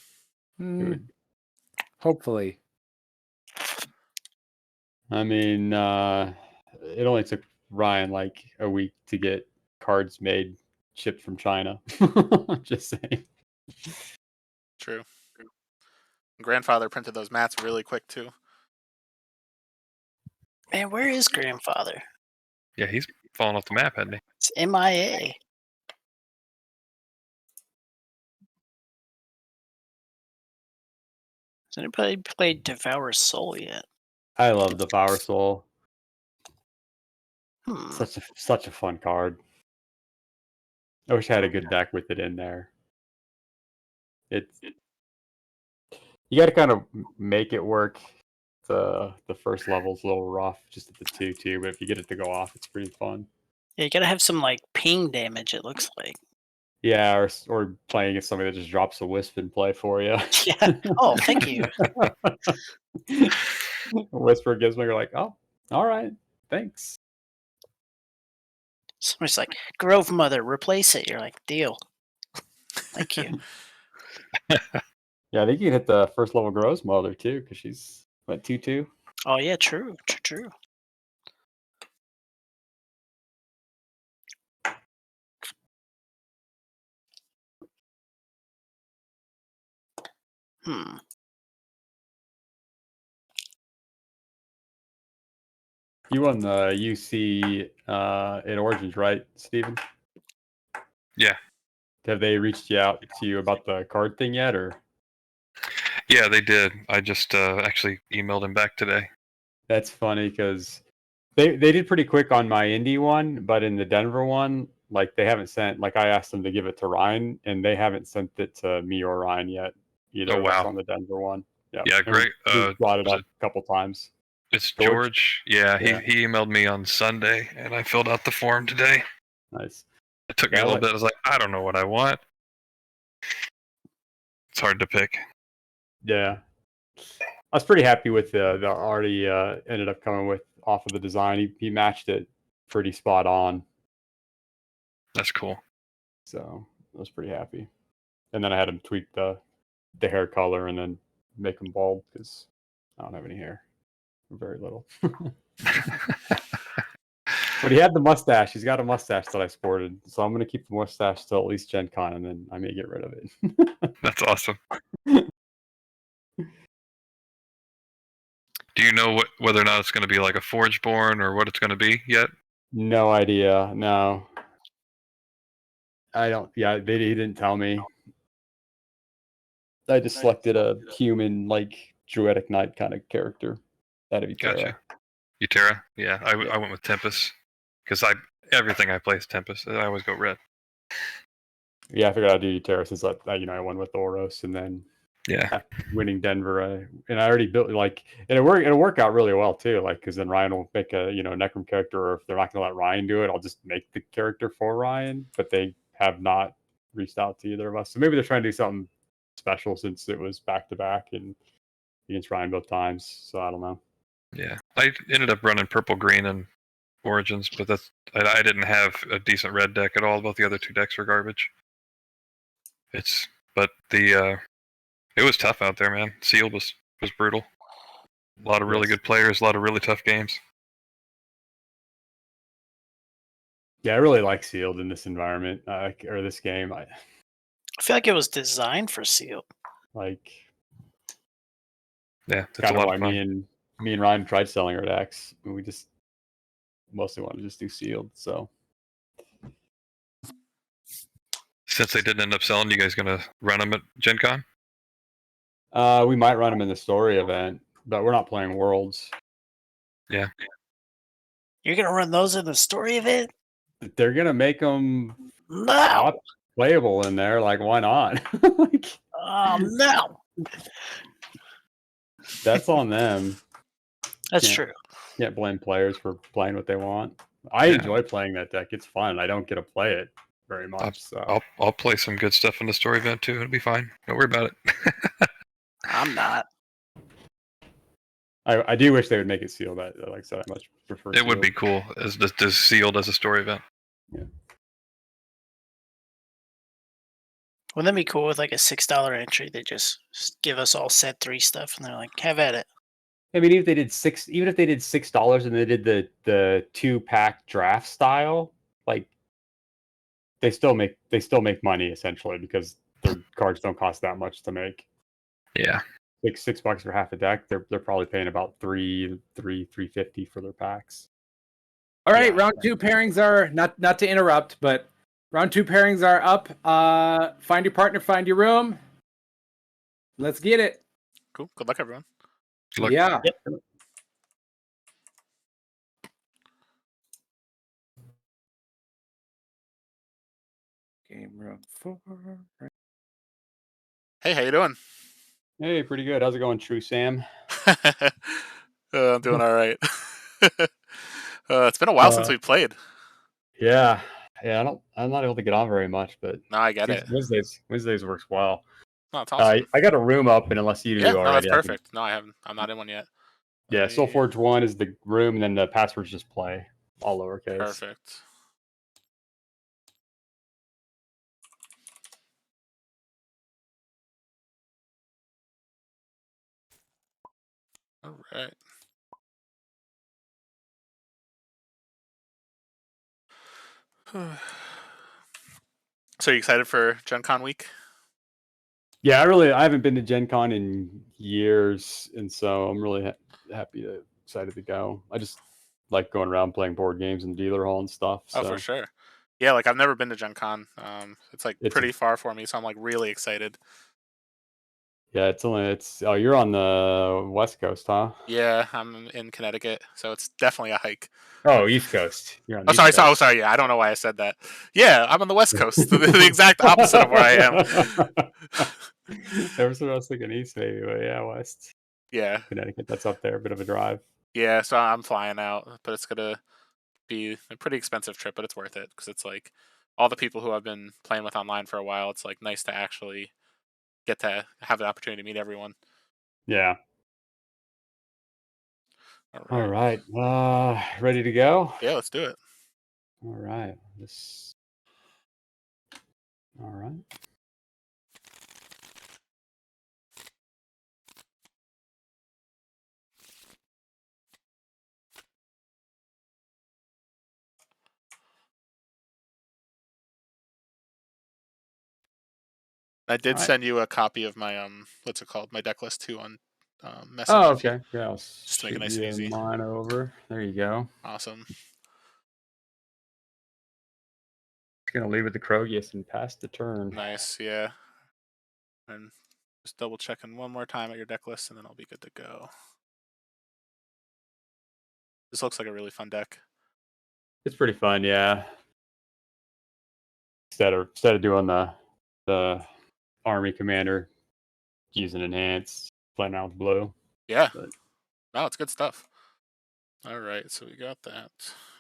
Hopefully. I mean, it only took Ryan like a week to get cards made, shipped from China. Just saying. True. Grandfather printed those mats really quick too. Man, where is Grandfather? Yeah, he's fallen off the map, hadn't he? It's MIA. Has anybody played Devour Soul yet? I love the Power Soul. Hmm. Such a fun card. I wish I had a good deck with it in there. You got to kind of make it work. The first level's a little rough, just at the 2/2, but if you get it to go off, it's pretty fun. Yeah, you gotta have some like ping damage. It looks like. Yeah, or playing against somebody that just drops a wisp in play for you. Yeah. Oh, thank you. Whisper gives me, you're like, oh, all right, thanks. Somebody's like, Grove Mother, replace it. You're like, deal. Thank you. Yeah, I think you hit the first level Gross Mother too, because she's what 2/2. Oh yeah, true. Hmm. You won the UC in Origins, right, Steven? Yeah. Have they reached out to you about the card thing yet, or? Yeah, they did. I just actually emailed him back today. That's funny because they did pretty quick on my indie one, but in the Denver one, like they haven't sent. Like I asked them to give it to Ryan, and they haven't sent it to me or Ryan yet. Either Oh of us wow. on the Denver one. Yeah, Yeah, and great. we brought it Was up it? a couple times. It's George? George. Yeah, Yeah. he emailed me on Sunday, and I filled out the form today. Nice. It took me Yeah, a little bit. I was like, I don't know what I want. It's hard to pick. Yeah, I was pretty happy with the art he ended up coming with off of the design. He matched it pretty spot on, That's cool. so I was pretty happy. And then I had him tweak the hair color and then make him bald because I don't have any hair, very little. But he had the mustache. He's got a mustache that I sported, so I'm gonna keep the mustache till at least Gen Con, and then I may get rid of it. That's awesome. Do you know whether or not it's going to be like a Forgeborn or what it's going to be yet? No idea. No, I don't. Yeah, he didn't tell me. I just selected a human, like druidic knight kind of character out of Terra. Gotcha. Utera? Yeah, I went with Tempest because everything I play is Tempest. I always go red. Yeah, I figured I'd do Terra since I won with Oros, and then Yeah, winning Denver, and I already built and it'll work out really well too. Like because then Ryan will make a Necrom character, or if they're not going to let Ryan do it, I'll just make the character for Ryan. But they have not reached out to either of us, so maybe they're trying to do something special since it was back to back and against Ryan both times. So I don't know. yeah. I ended up running purple green and Origins, but I didn't have a decent red deck at all. Both the other two decks were garbage. But it was tough out there, man. Sealed was brutal. A lot of really good players, a lot of really tough games. Yeah, I really like Sealed in this environment, or this game. I feel like it was designed for Sealed. Like, yeah, it's kind of why me and Ryan tried selling our decks. We just mostly want to just do Sealed. So, since they didn't end up selling, you guys gonna run them at Gen Con? We might run them in the story event, but we're not playing Worlds. Yeah. You're gonna run those in the story event? They're gonna make them no playable in there. Like, why not? No. That's on them. That's true. Can't blame players for playing what they want. I enjoy playing that deck. It's fun. I don't get to play it very much. So I'll play some good stuff in the story event too. It'll be fine. Don't worry about it. I'm not. I do wish they would make it sealed. Like I said, I much prefer. It would be cool as sealed as a story event. Yeah. Wouldn't that be cool with like a $6 entry? They just give us all set 3 stuff, and they're like, "Have at it." I mean, even if they did $6 and they did the 2-pack draft style, like they still make money essentially because their cards don't cost that much to make. Yeah, like $6 for half a deck. They're probably paying about $350 for their packs. All right, round 2 pairings are not to interrupt, but round 2 pairings are up. Find your partner, find your room. Let's get it. Cool. Good luck, everyone. Good luck. Yeah. Yep. Game room 4. Hey, how you doing? Hey, pretty good. How's it going, True Sam? I'm doing all right. It's been a while since we played. Yeah. I'm not able to get on very much, but no, I get it. Wednesdays works well. No, it's awesome. I got a room up, and unless you do already, no, that's perfect. No, I haven't. I'm not in one yet. Yeah, SolForge 1 is the room, and then the passwords just play all lowercase. Perfect. All right. So, are you excited for Gen Con week? Yeah, I haven't been to Gen Con in years, and so I'm really excited to go. I just like going around playing board games in the dealer hall and stuff. Oh, for So sure. Yeah, like I've never been to Gen Con. It's like it's pretty far for me, so I'm like really excited. oh, you're on the West Coast, huh? Yeah, I'm in Connecticut, so it's definitely a hike. Oh, East Coast. You're on Oh, the East sorry. Oh, Coast. sorry. Yeah, I don't know why I said that. Yeah, I'm on the West Coast, the exact opposite of where I am. Ever since I was thinking East, maybe, but yeah, West Yeah, Connecticut. That's up there, a bit of a drive. yeah. So I'm flying out, but it's gonna be a pretty expensive trip, but it's worth it because it's like all the people who I've been playing with online for a while. It's like nice to actually get to have the opportunity to meet everyone. Yeah. All All right. right. Ready to go? Yeah, let's do it. All right. All right. I All did right. send you a copy of my what's it called? My deck list too on Oh, Messenger if you okay. Yeah, I'll just to make it shoot nice and you easy. mine over. There you go. Awesome. Just gonna leave it to Krogius and pass the turn. Nice, yeah. And just double checking one more time at your deck list and then I'll be good to go. This looks like a really fun deck. It's pretty fun, yeah. Instead of doing the army commander using enhance, playing out with blue. Yeah. But No, it's good stuff. All right, so we got that.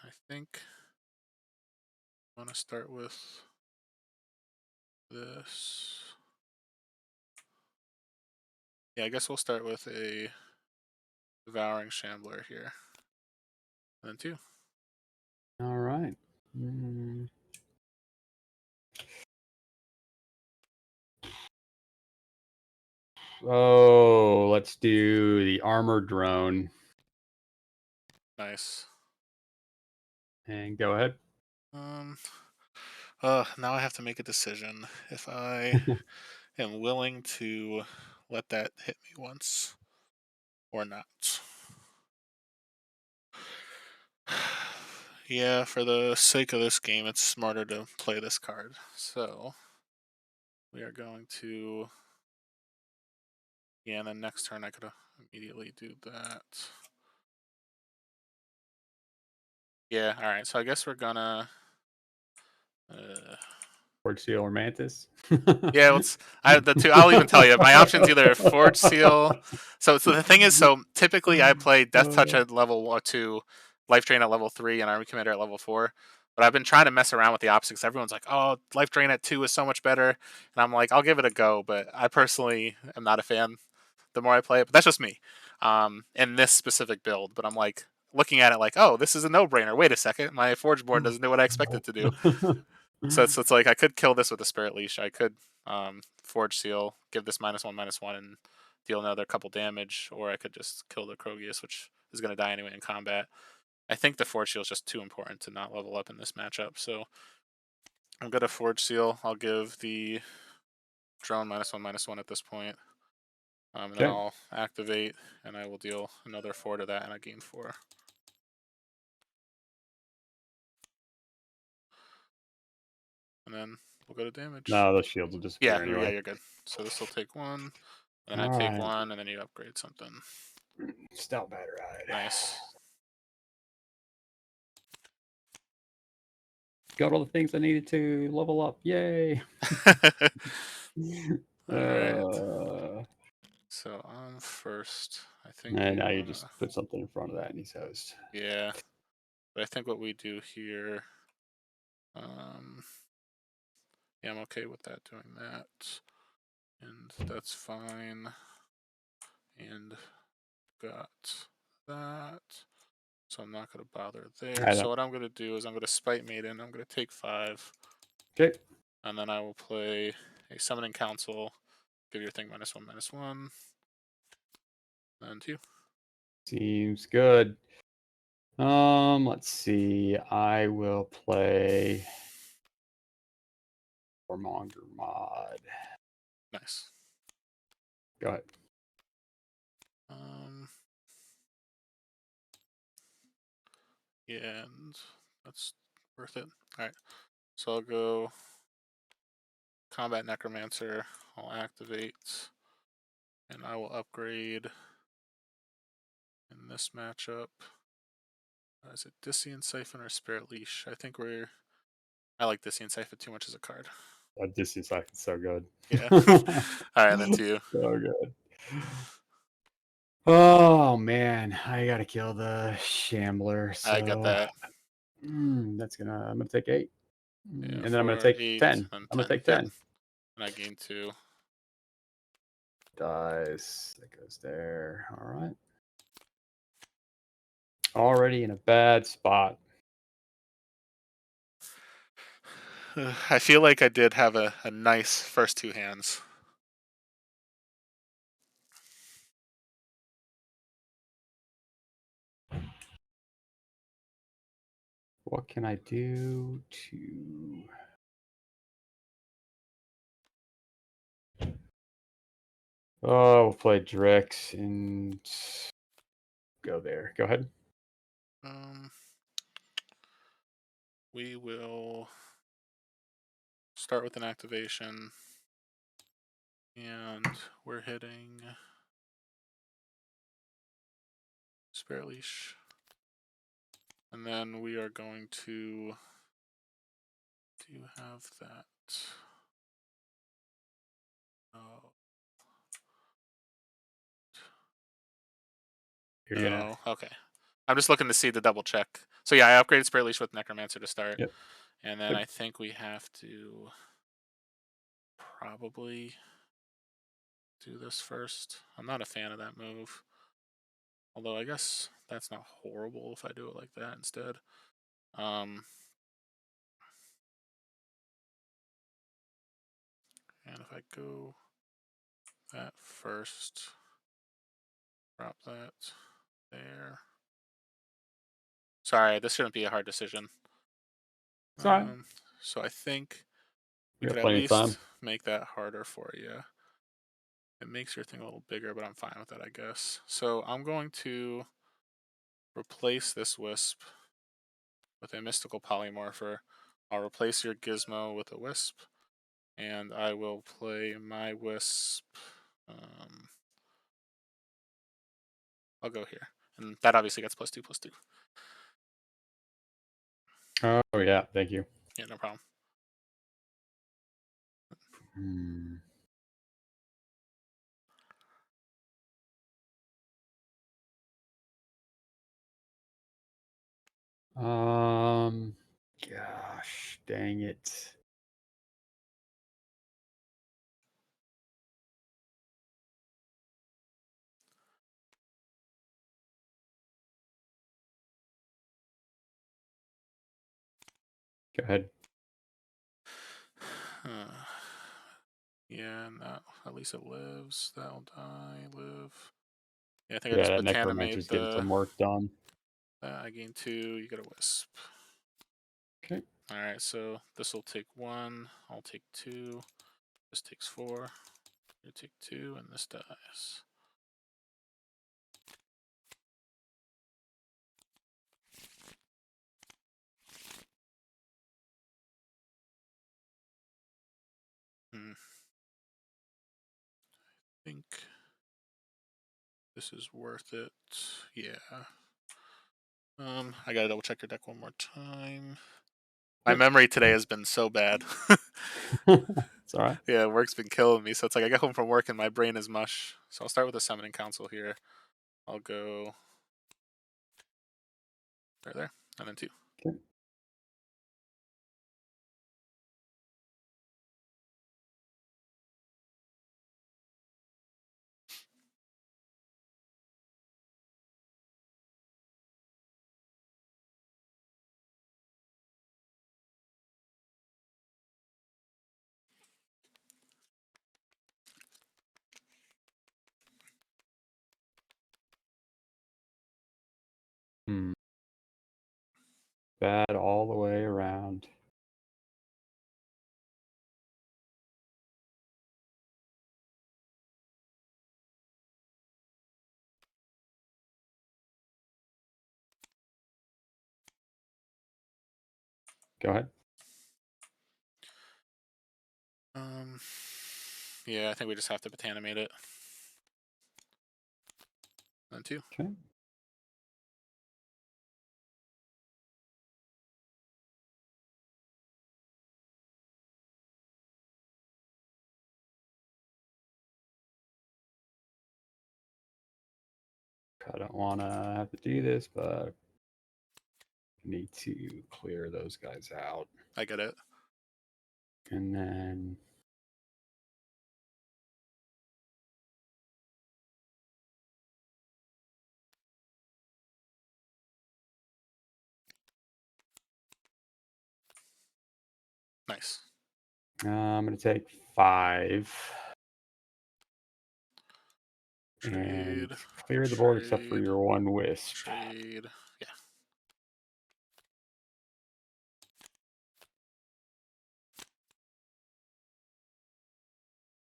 I think I want to start with this. Yeah, I guess we'll start with a Devouring Shambler here. And then 2. all right. Oh, let's do the armored drone. Nice. And go ahead. Now I have to make a decision if I am willing to let that hit me once or not. Yeah, for the sake of this game, it's smarter to play this card. So we are going to. Yeah, and then next turn I could immediately do that. Yeah, alright, so I guess we're gonna. Forge Seal or Mantis. Yeah, I have the 2. I'll even tell you. My option's either Forge Seal. So the thing is, so typically I play Death Touch at level 2, Life Drain at level 3, and Army Commander at level 4. But I've been trying to mess around with the opposites. Everyone's like, "Oh, Life Drain at 2 is so much better," and I'm like, "I'll give it a go." But I personally am not a fan. The more I play it, but that's just me. In this specific build, but I'm like looking at it like, "Oh, this is a no-brainer." Wait a second, my Forge board doesn't do what I expect it to do. So it's like I could kill this with a Spirit Leash. I could Forge Seal, give this -1/-1, and deal another couple damage, or I could just kill the Krogius, which is going to die anyway in combat. I think the Forge Seal is just too important to not level up in this matchup, so I'm going to Forge Seal. I'll give the drone -1/-1 at this point. And then I'll activate, and I will deal another 4 to that, and I gain 4. And then we'll go to damage. No, those shields will disappear Yeah, anyway. you're good. So this will take 1, and then I All take right. 1, and then you upgrade something. Stout Bad Ride. Nice. Got all the things I needed to level up. Yay! All right. So first, I think And we now you want just to. put something in front of that, and he's host. Yeah, but I think what we do here. Yeah, I'm okay with that. Doing that, and that's fine. And got that. So I'm not going to bother there. So what I'm going to do is I'm going to Spite Maiden. I'm going to take 5. Okay. And then I will play a Summoning Council. Give your thing -1/-1. And 2. Seems good. Let's see. I will play Warmonger mod. Nice. Go ahead. Yeah, and that's worth it. All right, so I'll go Combat Necromancer. I'll activate, and I will upgrade in this matchup. Is it Discian Siphon or Spirit Leash? I like Discian Siphon too much as a card. Disney Siphon's so good. Yeah. All right, and then to you. So good. Oh man, I gotta kill the Shambler. So I got that. I'm gonna take 8. Yeah, And then I'm gonna 4, take 8, 10. and I'm gonna 10. take Yep. 10. And I gain 2. Dice. That goes there. All right. Already in a bad spot. I feel like I did have a nice first 2 hands. What can I do to... Oh, we'll play Drex and go there. Go ahead. We will start with an activation, and we're hitting Spirit Leash, and then we are going to have that. Oh. You're gonna... Oh, okay. I'm just looking to see the double check. So yeah, I upgraded Spirit Leash with Necromancer to start. Yep. And then Yep. I think we have to probably do this first. I'm not a fan of that move. Although I guess that's not horrible if I do it like that instead. And if I go that first, drop that there. Sorry, this shouldn't be a hard decision. Sorry. So I think we You could got at plenty of time. least make that harder for you. It makes your thing a little bigger, but I'm fine with that, I guess. So I'm going to replace this Wisp with a Mystical Polymorpher. I'll replace your Gizmo with a Wisp, and I will play my Wisp. I'll go here, and that obviously gets +2/+2. Oh yeah, thank you. Yeah, no problem. Gosh, dang it. Go ahead. Yeah, and that, at least it lives. That'll die, live. Yeah, I think I Yeah, just that Botana made Necromancer's getting some work done. I gain 2, you get a Wisp. Okay. Alright, so this will take 1, I'll take 2, this takes 4, you take 2, and this dies. I think this is worth it. Yeah. I gotta double check your deck one more time. My memory today has been so bad. It's all right. Yeah, work's been killing me. So it's like I get home from work and my brain is mush. So I'll start with the Summoning Council here. I'll go there, and then 2. Okay. bad all the way around. Go ahead. Yeah, I think we just have to animate it. Then 2. Okay. I don't want to have to do this, but I need to clear those guys out. I get it. And then Nice. I'm going to take 5 and Trade. clear the board except for Trade. your 1 wisp. Trade. Yeah.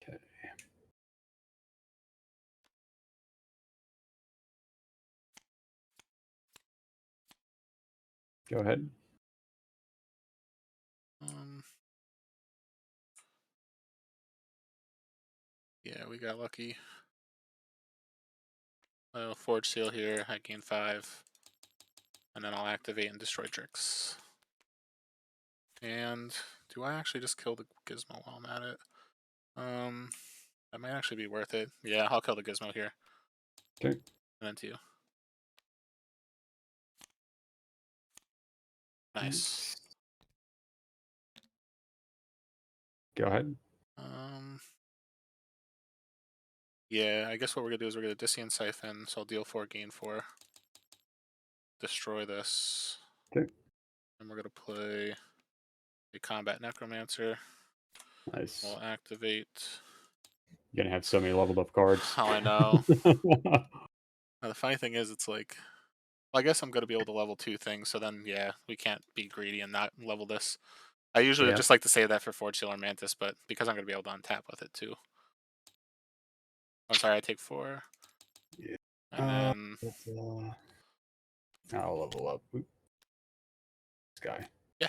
Okay. Go ahead. Yeah, we got lucky. I'll forge seal here. I gain 5. And then I'll activate and destroy tricks. And do I actually just kill the gizmo while I'm at it? That might actually be worth it. Yeah, I'll kill the gizmo here. Okay. And then 2. Nice. Go ahead. Yeah, I guess what we're gonna do is we're gonna Discian Siphon, so I'll deal 4, gain 4. Destroy this. Okay. And we're gonna play a Combat Necromancer. Nice. We'll activate. You're going to have so many leveled up cards. Oh, I know. Now, the funny thing is, it's like, well, I guess I'm gonna be able to level 2 things, so then yeah, we can't be greedy and not level this. I usually Yeah. just like to say that for Forge Seal or Mantis, but because I'm gonna be able to untap with it too. I'm sorry, I take 4. Yeah. And then I'll level up. Oop. This guy. yeah.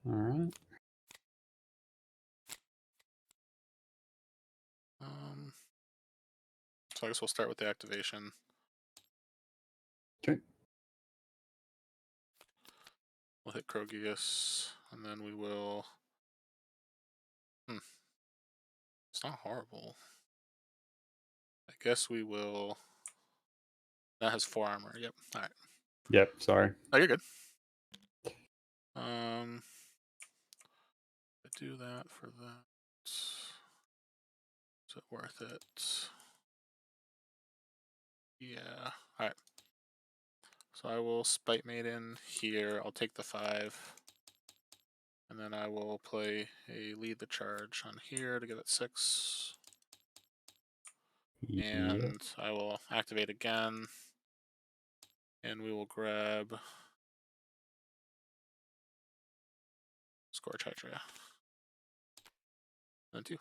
All right. So I guess we'll start with the activation. Okay. We'll hit Krogius, and then we will. It's not horrible. I guess we will. That has 4 armor. Yep. All right. Yep. Sorry. Oh, you're good. I do that for that. Is it worth it? Yeah. All right. So I will Spite Maiden here. I'll take the 5. And then I will play a Lead the Charge on here to give it 6. Yep. And I will activate again. And we will grab Scorch Hydra. Then 2.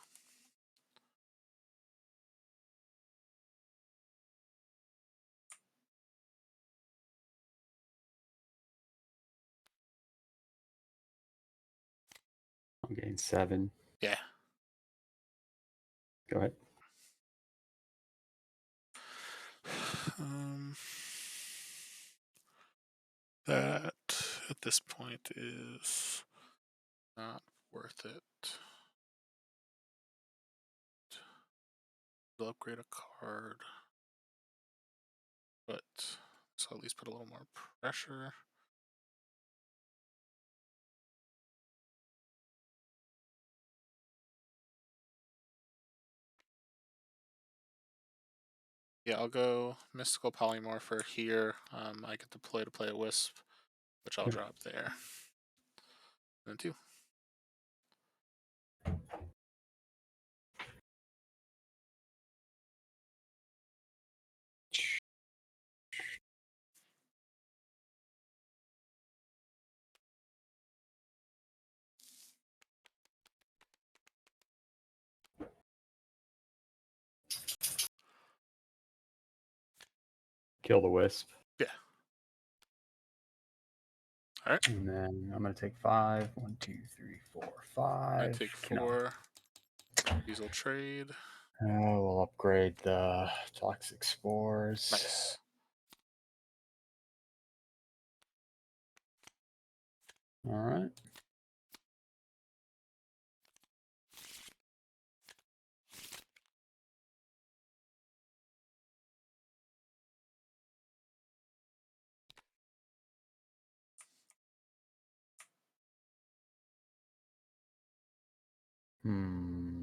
I'm getting 7. Yeah. Go ahead. That at this point is not worth it. We'll upgrade a card, but so at least put a little more pressure. Yeah, I'll go Mystical Polymorpher here. I get to play a Wisp, which I'll Okay. drop there. Then 2. kill the wisp. Yeah. All right. And then I'm gonna take 5. 1, 2, 3, 4, 5. I take 4. These will trade. We'll upgrade the toxic spores. Nice. All right. Hmm.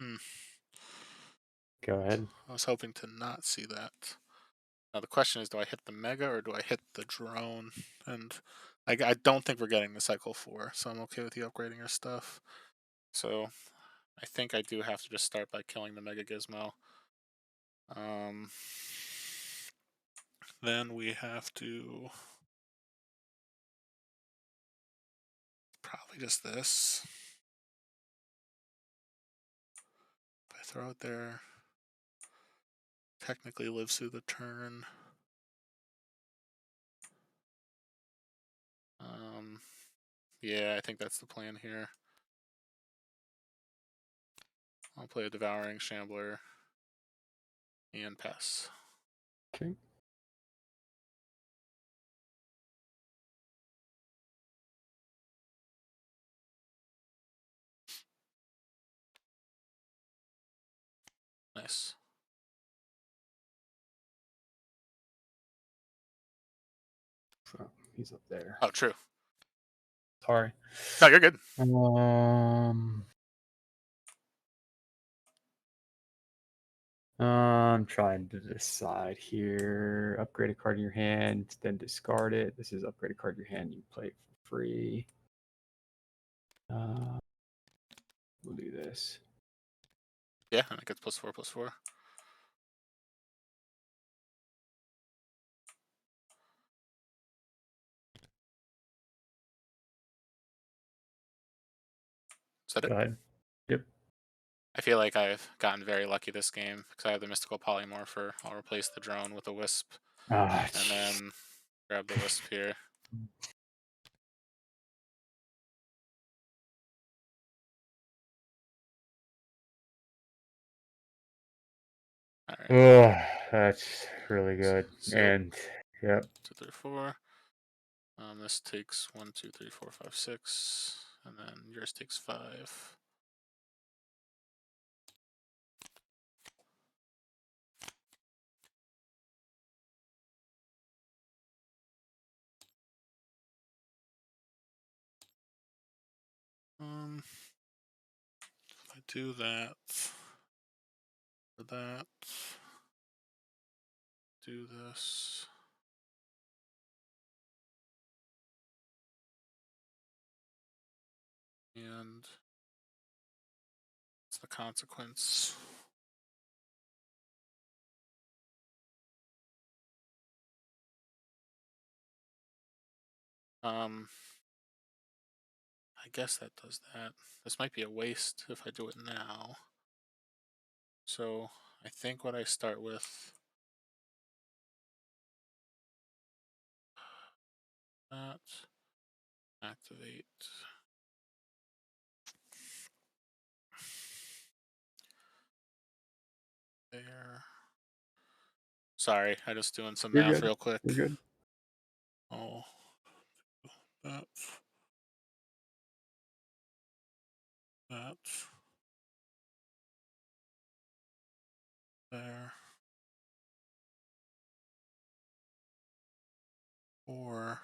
Hmm. Go ahead. I was hoping to not see that. Now the question is, do I hit the mega or do I hit the drone? And I don't think we're getting the cycle 4, so I'm okay with you upgrading your stuff. So I think I do have to just start by killing the mega gizmo. Then we have to probably just this. If I throw it there, technically lives through the turn. Yeah, I think that's the plan here. I'll play a Devouring Shambler and pass. Okay. Nice. So he's up there. Oh, true. Sorry. No, you're good. I'm trying to decide here. Upgrade a card in your hand, then discard it. This is upgrade a card in your hand. You play it for free. We'll do this. Yeah, and it gets +4/+4. Is that it? Go ahead. Yep. I feel like I've gotten very lucky this game because I have the Mystical Polymorpher. I'll replace the drone with a Wisp and then grab the Wisp here. All right. Oh, that's really good. So, And yep. 2, 3, 4. This takes 1, 2, 3, 4, 5, 6, and then yours takes 5. If I do that, for that, do this. And it's the consequence. I guess that does that. This might be a waste if I do it now. So I think what I start with, that, activate. There. Sorry, I just doing some You're math good. real quick. You're good. Oh, that, that, there. Or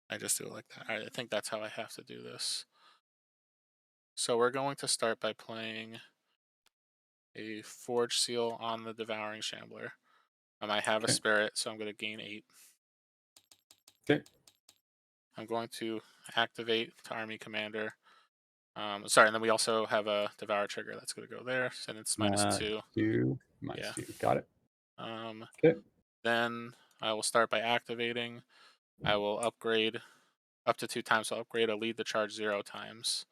I just do it like that. I think that's how I have to do this. So we're going to start by playing a Forge Seal on the Devouring Shambler. I have a Okay. Spirit, so I'm going to gain 8. Okay. I'm going to activate to Army Commander. Sorry, and then we also have a Devour trigger that's going to go there, and it's -2. 2, Yeah. -2. Got it. Um, Okay. Then I will start by activating. I will upgrade up to 2 times. So I'll upgrade a Lead the Charge 0 times,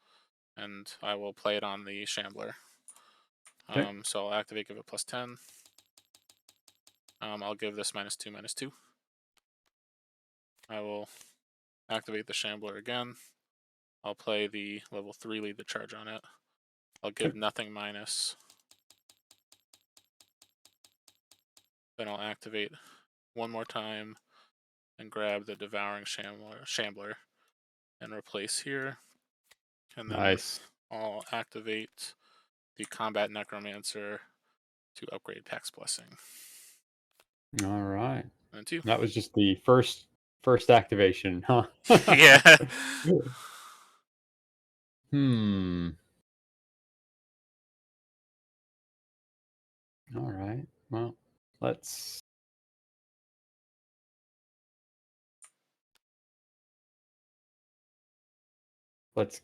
and I will play it on the Shambler. Okay. So I'll activate, give it +10. I'll give this -2, -2. I will activate the Shambler again. I'll play the level 3 Lead the Charge on it. I'll give nothing minus. Then I'll activate one more time and grab the Devouring Shambler and replace here. And then Nice. I'll activate the Combat Necromancer to upgrade Pax Blessing. All right. And 2. That was just the first activation, huh? Yeah. Hmm. All right. Well, let's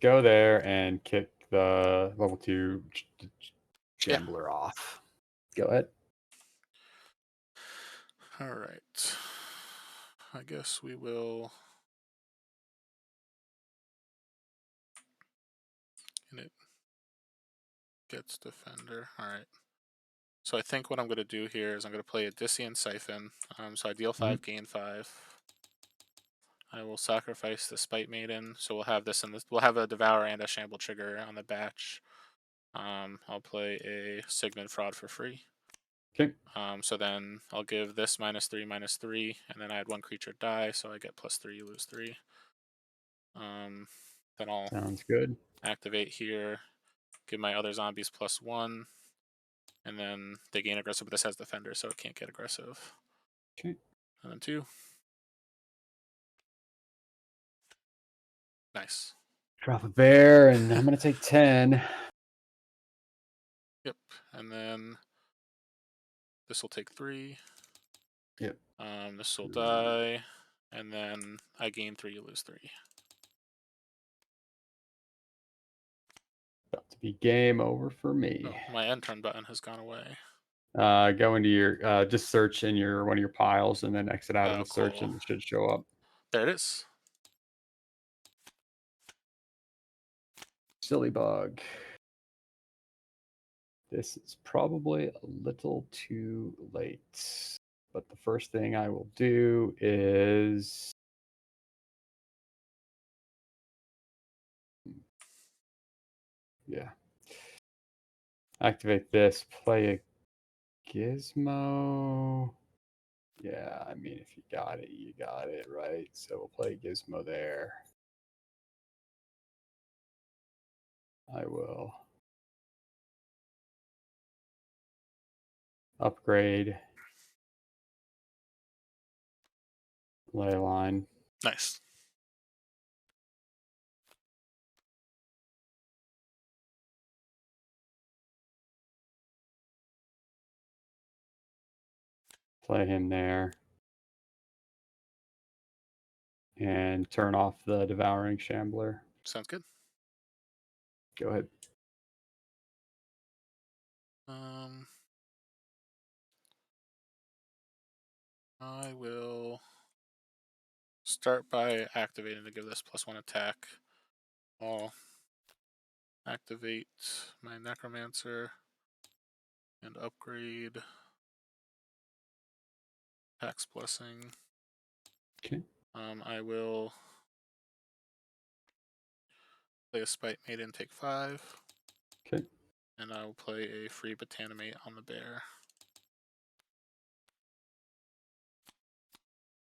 go there and kick the level 2 Shambler off. Go ahead. All right. I guess we will. And it gets Defender. All right. So I think what I'm going to do here is I'm going to play a Dissient Siphon. So I deal 5, gain 5. I will sacrifice the Spite Maiden. So we'll have this in this. We'll have a Devour and a Shamble trigger on the batch. I'll play a Sigmund Fraud for free. Okay. So then I'll give this -3, -3, and then I had 1 creature die, so I get +3, you lose 3. Then I'll Sounds good. activate here, give my other zombies +1, and then they gain aggressive, but this has Defender, so it can't get aggressive. Okay. And then 2. Nice. Drop a bear, and I'm gonna take 10. Yep. And then this will take 3. Yep. This will die, and then I gain 3, you lose 3. About to be game over for me. Oh, my end turn button has gone away. Go into your just search in one of your piles, and then exit out of Oh, the search, cool. and it should show up. There it is. Silly bug. This is probably a little too late. But the first thing I will do is activate this, play a Gizmo. Yeah, I mean, if you got it, you got it, right? So we'll play Gizmo there. I will upgrade Leyline. Nice. Play him there. And turn off the Devouring Shambler. Sounds good. Go ahead. I will start by activating to give this +1 attack. I'll activate my Necromancer and upgrade Pax Blessing. Okay. I will play a Spite Maiden, take 5. Okay. And I will play a free Botanimate on the bear.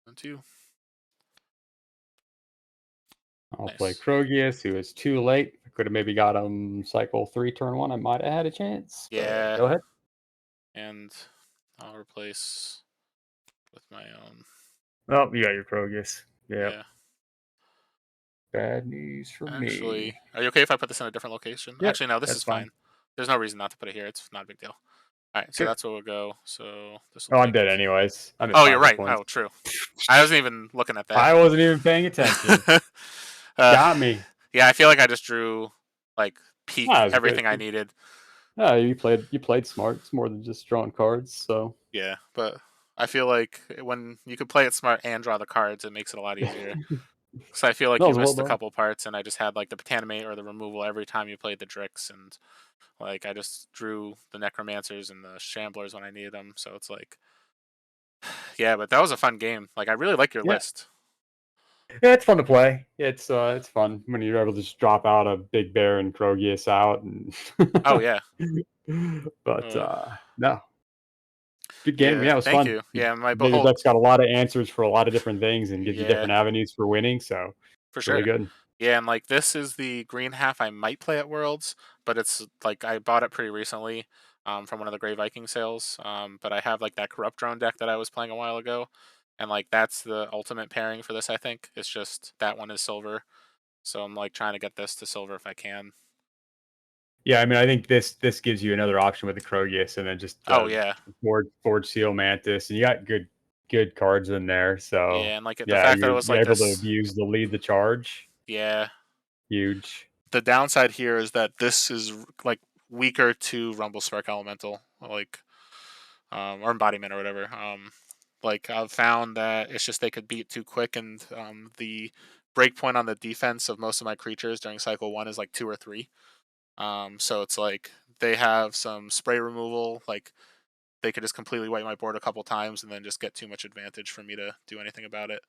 And 2. I'll Nice. play Krogius, who is too late. I could have maybe got him cycle 3, turn 1. I might have had a chance. Yeah. Go ahead. And I'll replace with my own. Oh, you got your Krogius. Yep. Yeah. Bad news for Actually, me. are you okay if I put this in a different location? Yep, Actually, no, this that's is fine. fine. There's no reason not to put it here. It's not a big deal. All right, so Good. that's where we'll go. So this will Oh, I'm take. dead anyways. I'm at Oh, 5 you're hit right. points. Oh, true. I wasn't even looking at that. I wasn't even paying attention. uh, Got me. yeah, I feel like I just drew like Ah, peak it was everything good. I needed. You played smart. It's more than just drawing cards. So Yeah, but I feel like when you could play it smart and draw the cards, it makes it a lot easier. Because I feel like that you was well missed a done. couple parts, and I just had like the Botanimate or the removal every time you played the Drix, and like I just drew the Necromancers and the Shamblers when I needed them. So it's like, yeah, but that was a fun game. Like I really like your Yeah. list. Yeah, it's fun to play. It's fun when you're able to just drop out a Big Bear and Krogius out and Oh yeah, but no. Good game. yeah. Yeah, it was Thank fun. you. Yeah, my Your Behold. deck's got a lot of answers for a lot of different things and gives you Yeah, different avenues for winning, so for it's really sure. good. Yeah, and like this is the green half I might play at Worlds, but it's like I bought it pretty recently from one of the Grey Viking sales. But I have like that Corrupt Drone deck that I was playing a while ago, and like that's the ultimate pairing for this. I think it's just that one is silver, so I'm like trying to get this to silver if I can. Yeah, I mean, I think this gives you another option with the Krogius and then just Oh yeah, Forge Seal Mantis, and you got good cards in there. So yeah, and like the yeah, fact that it you're was you're like able to this. abuse the lead the charge. Yeah, Huge. the downside here is that this is like weaker to Rumble Spark Elemental, like or embodiment or whatever. Like I've found that it's just they could beat too quick, and the breakpoint on the defense of most of my creatures during cycle 1 is like 2 or 3. So it's like they have some spray removal, like they could just completely wipe my board a couple times and then just get too much advantage for me to do anything about it.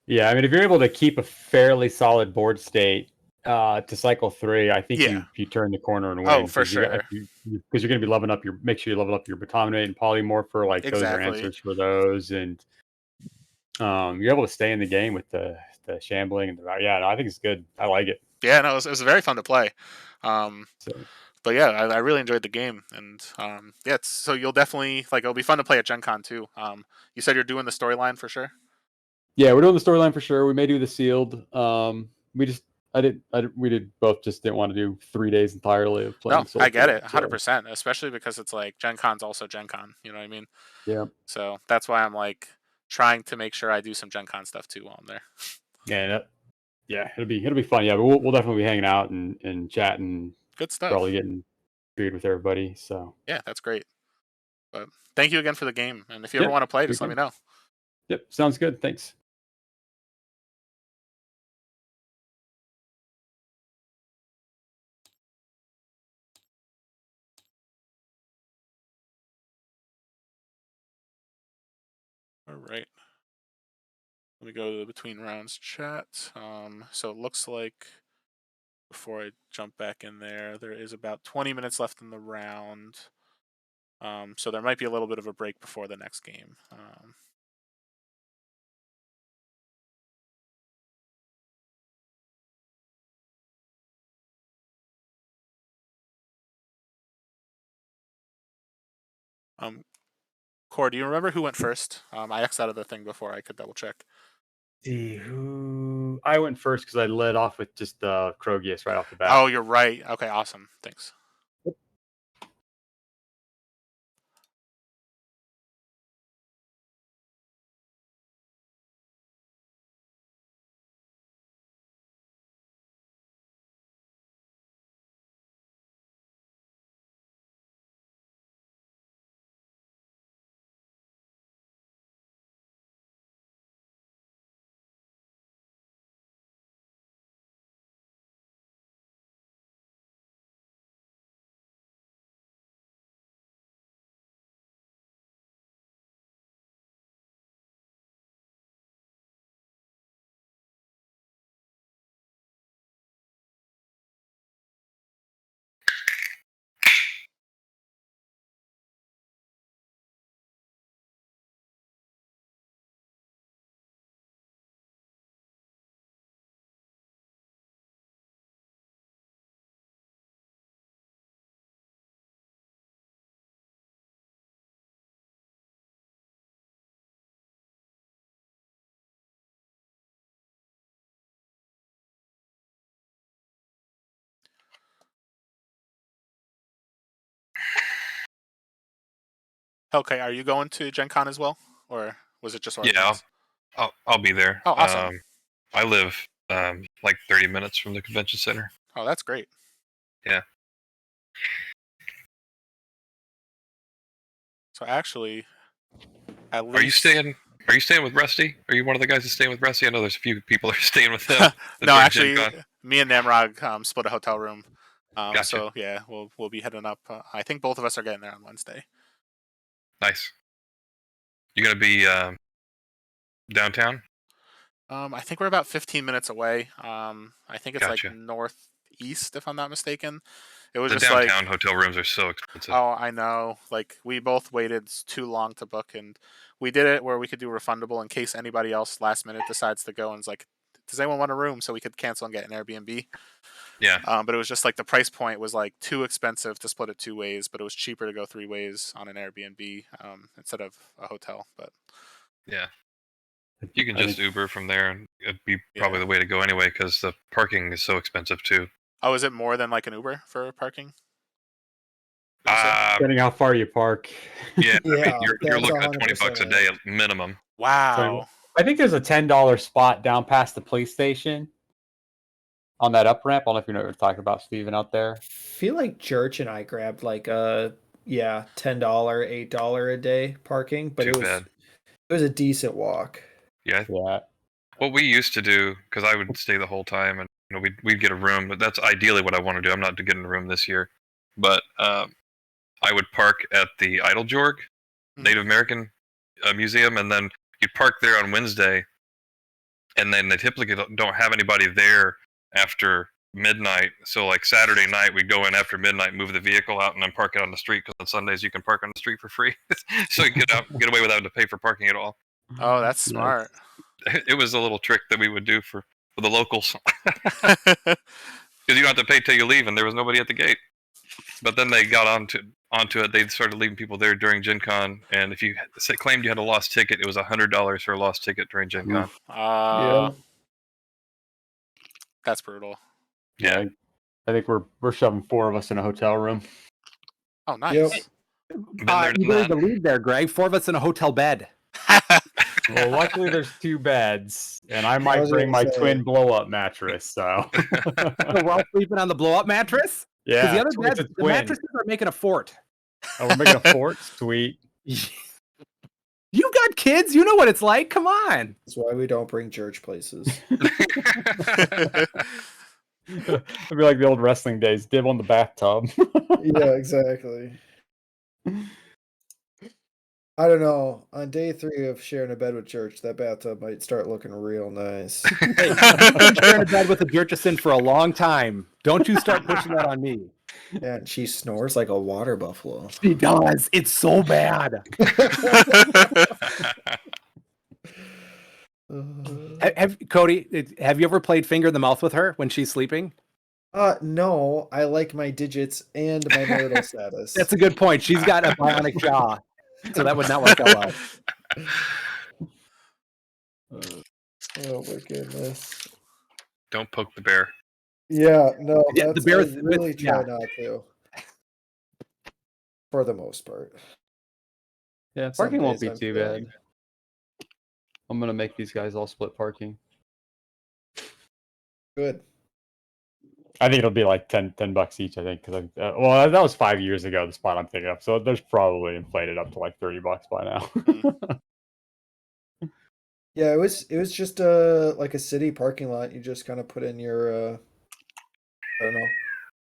Yeah, I mean, if you're able to keep a fairly solid board state to cycle 3, I think Yeah. you turn the corner and Oh, win for because sure. you're going to be leveling up your make sure you level up your Batomate and Polymorpher, like those are Exactly. answers for those, and you're able to stay in the game with the shambling and yeah, no, I think it's good. I like it. Yeah, no, it was very fun to play. Um, So but yeah, I really enjoyed the game, and yeah, so you'll definitely like it'll be fun to play at Gen Con too. You said you're doing the storyline for sure. yeah, we're doing the storyline for sure. We may do the sealed. We just we did both just didn't want to do 3 days entirely of No, playing I get SolForge. it, So 100%. Especially because it's like Gen Con's also Gen Con. You know what I mean? yeah, So that's why I'm like trying to make sure I do some Gen Con stuff too while I'm there. yeah, yeah, it'll be fun. Yeah, but we'll definitely be hanging out and chatting, Good stuff. probably getting food with everybody. So Yeah, that's great. But thank you again for the game, and if you ever yep, want to play, we just let me can. know. Yep, sounds good. Thanks. All right. Let me go to the between rounds chat. So it looks like before I jump back in there, there is about 20 minutes left in the round. So there might be a little bit of a break before the next game. Um, Core, do you remember who went first? I X'd out of the thing before I could double check. See who I went first because I led off with just Krogius right off the bat. Oh, you're right. Okay, awesome. Thanks. Okay, are you going to Gen Con as well, or was it just Origins? Yeah, I'll be there. Oh, awesome. I live like 30 minutes from the convention center. Oh, that's great. Yeah. So actually, at least Are you staying with Rusty? Are you one of the guys that's staying with Rusty? I know there's a few people that are staying with him. No, during actually, Gen Con. me and Namrog split a hotel room. Gotcha. So yeah, we'll be heading up. I think both of us are getting there on Wednesday. Nice. You gonna be downtown? I think we're about 15 minutes away. I think it's Gotcha. like northeast, if I'm not mistaken. It was The just like, downtown hotel rooms are so expensive. oh, I know. Like we both waited too long to book, and we did it where we could do refundable in case anybody else last minute decides to go and is like, does anyone want a room? So we could cancel and get an Airbnb. Yeah. But it was just like the price point was like too expensive to split it 2 ways, but it was cheaper to go 3 ways on an Airbnb instead of a hotel. But Yeah. You can I just think- Uber from there, and it'd be probably the way to go anyway, because the parking is so expensive too. oh, is it more than like an Uber for parking? Would you say? Depending how far you park. Yeah, I mean, Yeah, you're that's looking at $20 a 100% day at minimum. Wow. I think there's a $10 spot down past the police station on that up ramp. I don't know if you know what we're talking about, Steven, out there. Feel like Church and I grabbed like $10, $8 a day parking, but Too it bad. was a decent walk. Yeah. Yeah. What we used to do, because I would stay the whole time, and we'd get a room, but that's ideally what I want to do. I'm not getting a room this year, but I would park at the Idle Jorg Native American Museum, and then you park there on Wednesday, and then they typically don't have anybody there after midnight. So like Saturday night, we'd go in after midnight, move the vehicle out, and then park it on the street, because on Sundays you can park on the street for free. So you get away without having to pay for parking at all. Oh, that's smart. It was a little trick that we would do for the locals, because you don't have to pay till you leave, and there was nobody at the gate. But then they got onto it. They started leaving people there during Gen Con, and if you claimed you had a lost ticket, it was $100 for a lost ticket during Gen Con. Yeah. That's brutal. Yeah. I think we're shoving 4 of us in a hotel room. Oh, nice. Yep. Been there, You done really that. believe there, Greg. 4 of us in a hotel bed. Well, luckily there's 2 beds, and I might was bring gonna my say- twin blow-up mattress. So So we're all sleeping on the blow-up mattress? Because yeah, the other it's beds, a the twin. mattresses are making a fort. Oh, we're making a fort. Sweet. You got kids. You know what it's like. Come on. That's why we don't bring church places. It'd be like the old wrestling days. Dib on the bathtub. Yeah, exactly. I don't know. On day 3 of sharing a bed with church, that bathtub might start looking real nice. Hey, I've been sharing a bed with a Jurchison for a long time. Don't you start pushing that on me. Yeah, and she snores like a water buffalo. She does. It's so bad. Have Cody? Have you ever played finger in the mouth with her when she's sleeping? No, I like my digits and my marital status. That's a good point. She's got a bionic jaw, so that would not work out well. Oh my goodness. Don't poke the bear. Yeah, no, Yeah, the that's, bear I with- really try yeah. not to. For the most part. Yeah, Some parking won't days be I'm too feeling- bad. I'm gonna make these guys all split parking. Good. I think it'll be like $10 each. I think because well, that was 5 years ago. The spot I'm thinking of, so there's probably inflated up to like $30 by now. Yeah, it was just like a city parking lot. You just kind of put in your I don't know.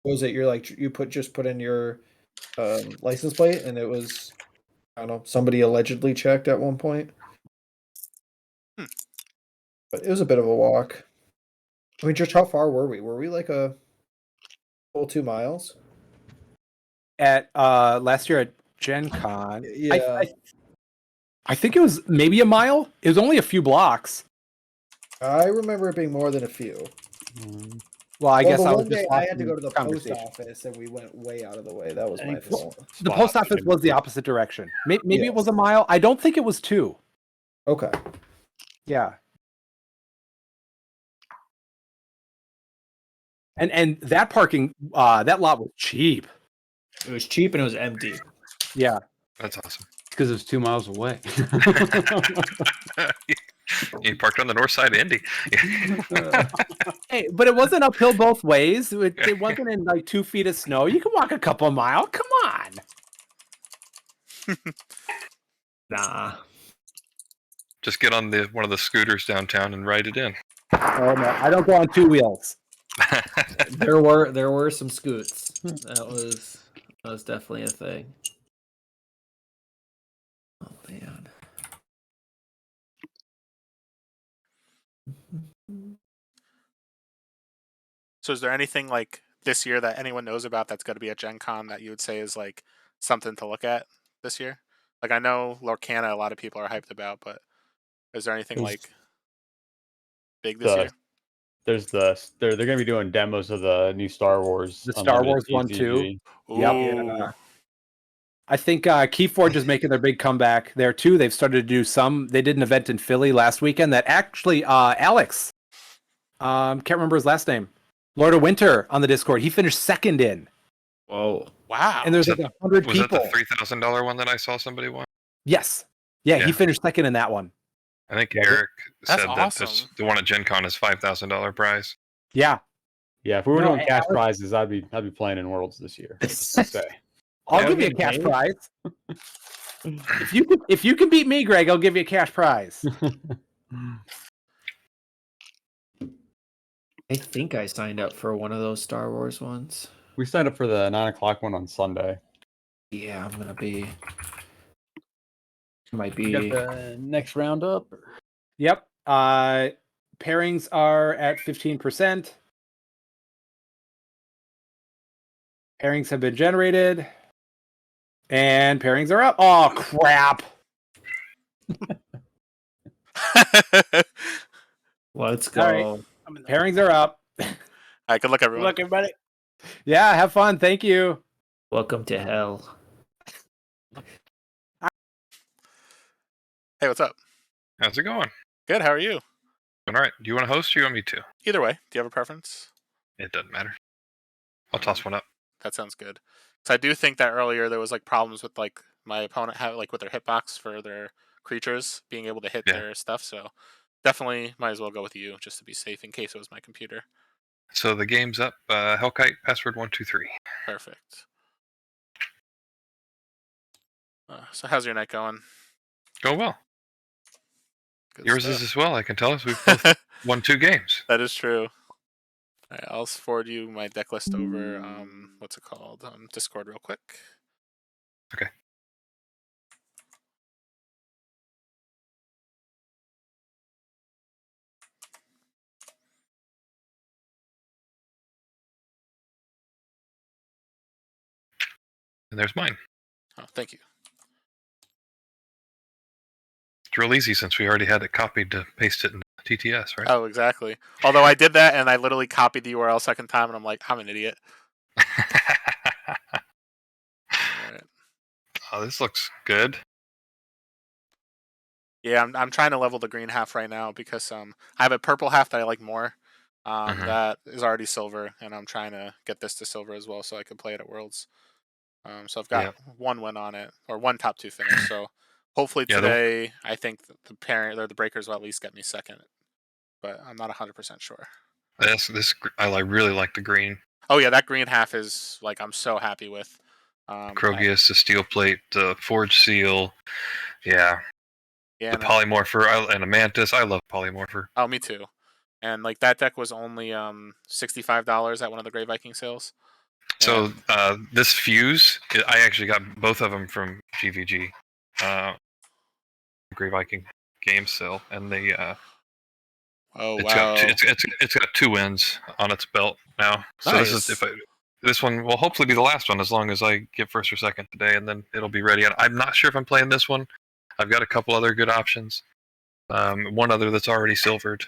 What was it? You're like you just put in your license plate, and it was, I don't know, somebody allegedly checked at one point. But it was a bit of a walk. I mean, just how far were we? Were we like a full 2 miles? At last year at Gen Con, Yeah. I think it was maybe a mile. It was only a few blocks. I remember it being more than a few. Well, I guess the I was one just day I lost had to in go to the post conversation. office, and we went way out of the way. That was my think fault. The post office was the opposite direction. Maybe it was a mile. I don't think it was 2. Okay. Yeah. And that parking, that lot was cheap. It was cheap and it was empty. Yeah. That's awesome. because it's 2 miles away. You parked on the north side of Indy. Hey, but it wasn't uphill both ways. It wasn't in like 2 feet of snow. You can walk a couple of miles. Come on. Nah. Just get on one of the scooters downtown and ride it in. Oh no, I don't go on 2 wheels. There were some scoots. That was definitely a thing. Oh man. So is there anything like this year that anyone knows about that's going to be at Gen Con that you would say is like something to look at this year? Like I know Lorcana, a lot of people are hyped about, but is there anything There's like big this year? they're going to be doing demos of the new Star Wars The Star Unlimited Wars one too. TCG. Yep. Ooh. I think Keyforge is making their big comeback there too. They've started to do some. They did an event in Philly last weekend that actually Alex, can't remember his last name, Lord of Winter on the Discord. He finished second in, Whoa. Wow. and there's like 100 Was that people. the $3,000 one that I saw somebody won? Yes, yeah, he Yeah. finished second in that one. I think Yeah, Eric that's said that awesome. the one at Gen Con is $5,000 prize. Yeah, Yeah, if we were No, doing cash Alex- prizes, I'd be playing in Worlds this year. Just to say. I'll Yeah, give you a getting cash paid. prize. If you can beat me, Greg, I'll give you a cash prize. I think I signed up for one of those Star Wars ones. We signed up for the 9 o'clock one on Sunday. Yeah, I'm gonna be. Might We got be. the next round up. Yep. Pairings are at 15%. Pairings have been generated. And pairings are up. Oh, crap. Let's go. All right. I'm in the Pairings are up. Good luck, Good everyone. luck, everybody. Yeah, have fun. Thank you. Welcome to hell. Hey, what's up? How's it going? Good. How are you? All right. Do you want to host or you want me to? Either way, do you have a preference? It doesn't matter. I'll toss one up. That sounds good. So I do think that earlier there was like problems with like my opponent have like with their hitbox for their creatures being able to hit Yeah. their stuff. So definitely might as well go with you just to be safe in case it was my computer. So the game's up. Hellkite, password 123. Perfect. So how's your night going? Go well. Good Yours stuff. is as well, I can tell us. We've both won 2 games. That is true. All right, I'll forward you my deck list over what's it called? Discord real quick. Okay. And there's mine. Oh, thank you. It's real easy since we already had it copied to paste it in TTS, right? Oh, exactly. Although I did that and I literally copied the URL second time and I'm like, I'm an idiot. All right. Oh, this looks good. Yeah, I'm trying to level the green half right now because I have a purple half that I like more. That is already silver, and I'm trying to get this to silver as well so I can play it at Worlds. So I've got one win on it, or one top 2 finish. So hopefully today, I think the parent or the breakers will at least get me second, but I'm not 100% sure. I really like the green. Oh yeah, that green half is like I'm so happy with. Krogius, the steel plate, the forge seal. Yeah. Yeah, the polymorpher and a mantis. I love polymorpher. Oh, me too. And like that deck was only $65 at one of the Grey Viking sales. So this fuse, I actually got both of them from GVG, Grey Viking game sale, and they oh it's wow, got it's got 2 wins on its belt now. So nice. This one will hopefully be the last one as long as I get first or second today, and then it'll be ready. And I'm not sure if I'm playing this one. I've got a couple other good options. One other that's already silvered.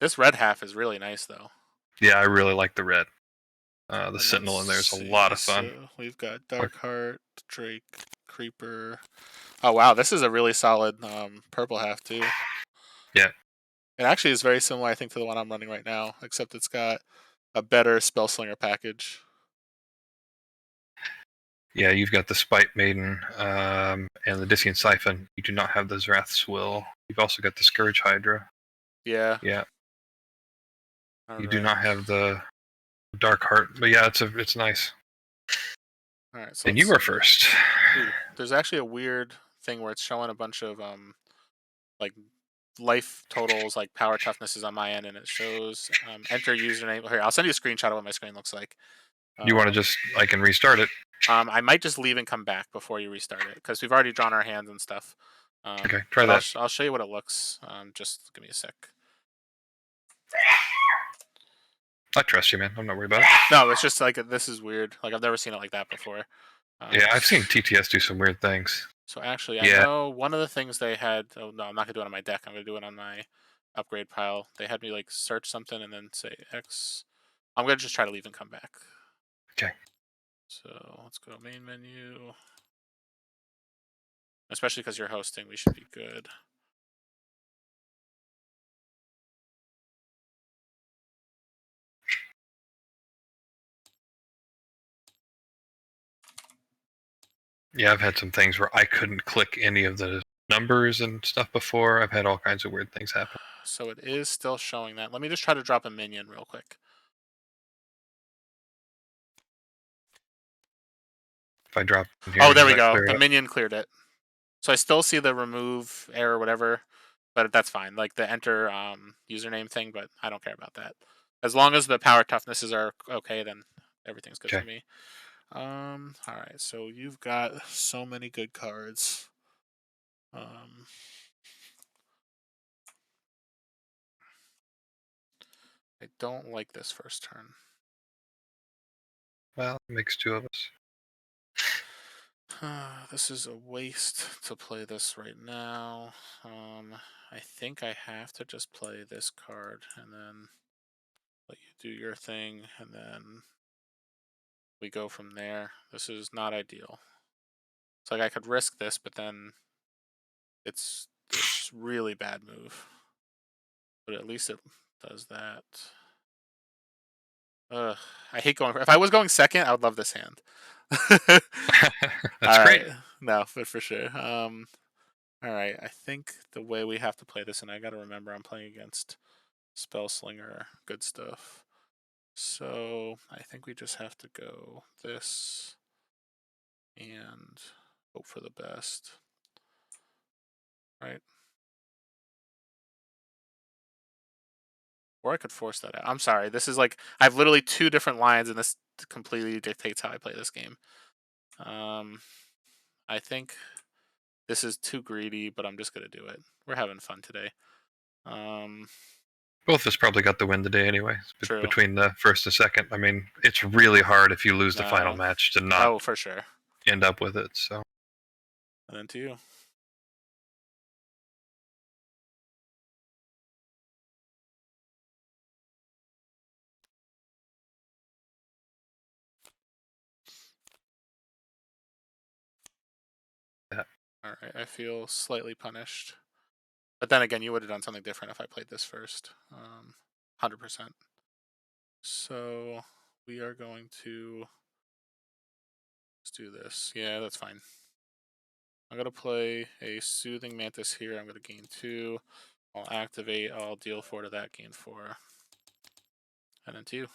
This red half is really nice though. Yeah, I really like the red. The Sentinel in there is a lot of fun. So we've got Darkheart, Drake, Creeper. Oh wow, this is a really solid purple half too. Yeah. It actually is very similar, I think, to the one I'm running right now, except it's got a better Spellslinger package. Yeah, you've got the Spite Maiden and the Disian Siphon. You do not have the Zrath's Will. You've also got the Scourge Hydra. Yeah. Yeah. All You right. do not have the Dark Heart, but yeah, it's nice. All right. So Then let's you are see. first. Ooh, there's actually a weird thing where it's showing a bunch of like life totals, like power toughnesses on my end, and it shows enter username. Here, I'll send you a screenshot of what my screen looks like. You want to just, I can restart it. I might just leave and come back before you restart it because we've already drawn our hands and stuff. Okay, try but that. I'll show you what it looks. Just give me a sec. I trust you, man. I'm not worried about it. No, it's just like this is weird. Like I've never seen it like that before. Yeah, I've seen TTS do some weird things. So actually, Yeah. I know one of the things they had. Oh no, I'm not gonna do it on my deck. I'm gonna do it on my upgrade pile. They had me like search something and then say X. I'm gonna just try to leave and come back. Okay. So let's go main menu. Especially because you're hosting, we should be good. Yeah, I've had some things where I couldn't click any of the numbers and stuff before. I've had all kinds of weird things happen. So it is still showing that. Let me just try to drop a minion real quick. If I drop in here, Oh, there does we that go. clear it The up? minion cleared it. So I still see the remove error, whatever, but that's fine. Like the enter username thing, but I don't care about that. As long as the power toughnesses are okay, then everything's good for me. All right. So you've got so many good cards. I don't like this first turn. Well, it makes two of us. This is a waste to play this right now. I think I have to just play this card and then let you do your thing, and then we go from there. This is not ideal. It's like I could risk this, but then it's this really bad move. But at least it does that. I hate going. If I was going second, I would love this hand. That's great. No, but for sure. All right. I think the way we have to play this, and I got to remember I'm playing against Spellslinger, good stuff. So I think we just have to go this and hope for the best. Right. Or I could force that out. I'm sorry. This is like I have literally two different lines, and this completely dictates how I play this game. I think this is too greedy, but I'm just gonna do it. We're having fun today. Both of us probably got the win today anyway. True. Between the first and second. I mean, it's really hard if you lose the final match to not for sure end up with it. So. And then to you. Yeah. All right, I feel slightly punished. But then again, you would have done something different if I played this first. 100%. So we are going to let's do this. Yeah, that's fine. I'm going to play a Soothing Mantis here. I'm going to gain 2. I'll activate. I'll deal 4 to that, gain 4. And then to you.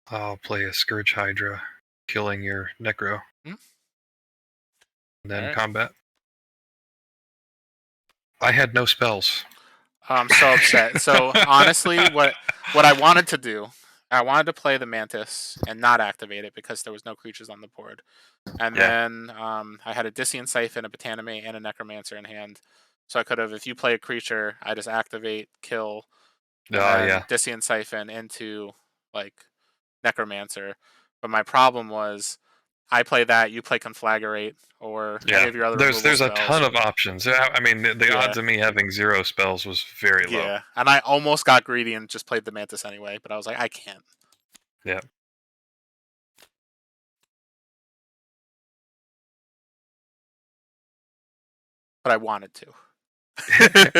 I'll play a Scourge Hydra, killing your Necro. And then combat. I had no spells. I'm so upset. So honestly, what I wanted to do, I wanted to play the Mantis and not activate it because there was no creatures on the board. And then I had a Disian Siphon, a Botanime, and a Necromancer in hand. So I could have, if you play a creature, I just activate, kill, and then Disian Siphon into like Necromancer. But my problem was I play that, you play Conflagrate, or any of your other there's a ton of options. I mean, the odds of me having 0 spells was very low. Yeah, and I almost got greedy and just played the Mantis anyway, but I was like, I can't. Yeah. But I wanted to.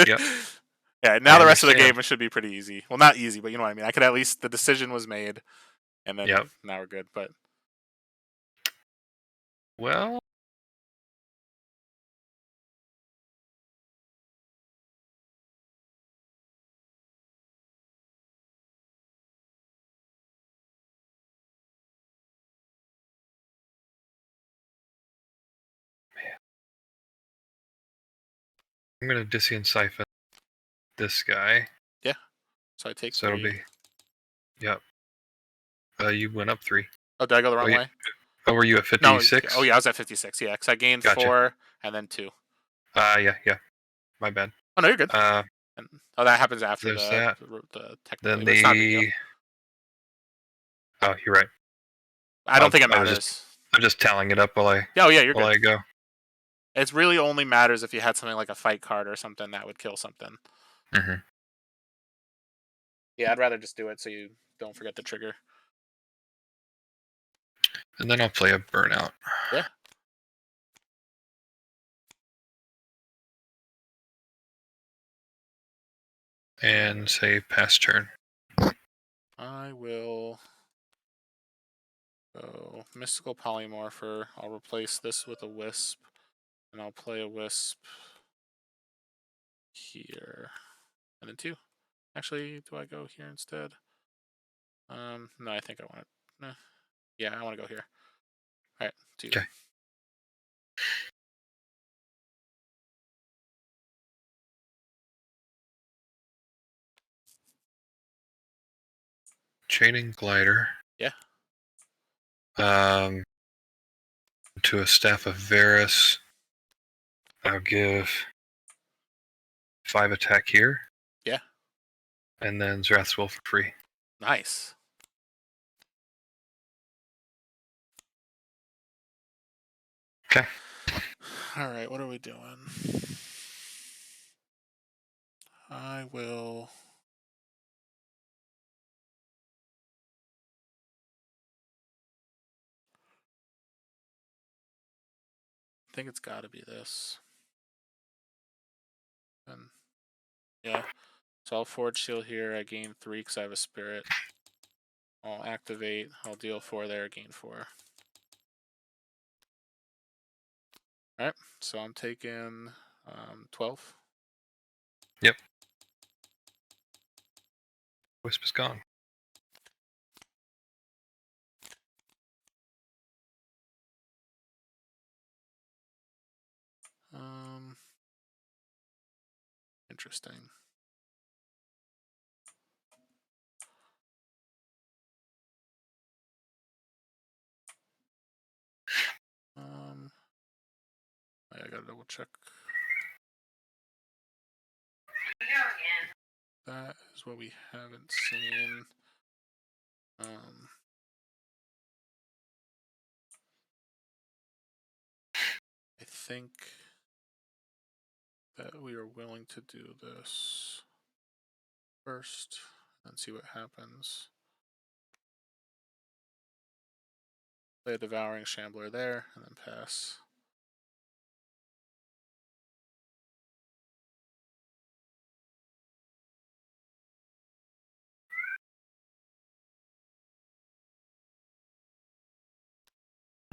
Yep. Yeah, now I the rest of the understand. game should be pretty easy. Well, not easy, but you know what I mean. I could at least, the decision was made, and then Yep. now we're good. But Well, I'm gonna Dissian Siphon this guy. yeah, so I take So it'll 3. be. Yep. You went up 3. Oh, did I go the wrong way? Oh, were you at No. 56? Oh, yeah, I was at 56. Yeah, because I gained Gotcha. 4 and then 2. Yeah. My bad. Oh no, you're good. Uh, And, that happens after there's the that. technically, Then but it's not a big deal. Oh, you're right. I don't think it I was matters. I'm just tallying it up while I Oh yeah, you're while good. I go. It really only matters if you had something like a fight card or something that would kill something. Mm-hmm. Yeah, I'd rather just do it so you don't forget the trigger. And then I'll play a burnout. Yeah. And say pass turn. I will go Mystical Polymorpher. I'll replace this with a Wisp, and I'll play a Wisp here. And then 2. Actually, do I go here instead? No, I think I want to. Yeah, I want to go here. All right, 2. Okay. Chaining Glider. Yeah. To a Staff of Varus. I'll give 5 attack here. Yeah. And then Zrathswell for free. Nice. Okay. All right, what are we doing? I will. I think it's got to be this. And yeah, so I'll Forge Seal here. I gain 3 because I have a Spirit. I'll activate. I'll deal 4 there. Gain 4. All right, so I'm taking 12. Yep. Wisp is gone. Interesting. I gotta double check. That is what we haven't seen. I think that we are willing to do this first and see what happens. Play a Devouring Shambler there and then pass.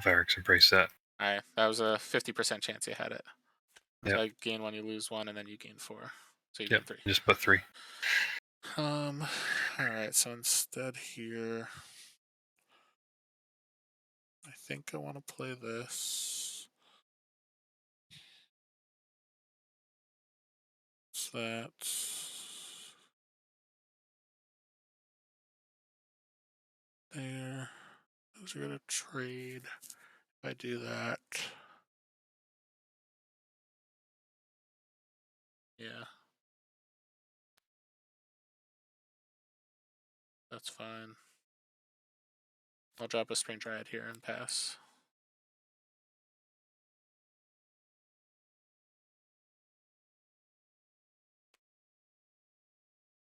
Varix embrace that. Alright, that was a 50% chance you had it. Yep. So I gain 1, you lose 1, and then you gain 4. So you Yep. gain 3. Just put 3. Alright, so instead here, I think I want to play this. So that's there. Those are going to trade. If I do that, yeah, that's fine. I'll drop a Spring Dryad here and pass.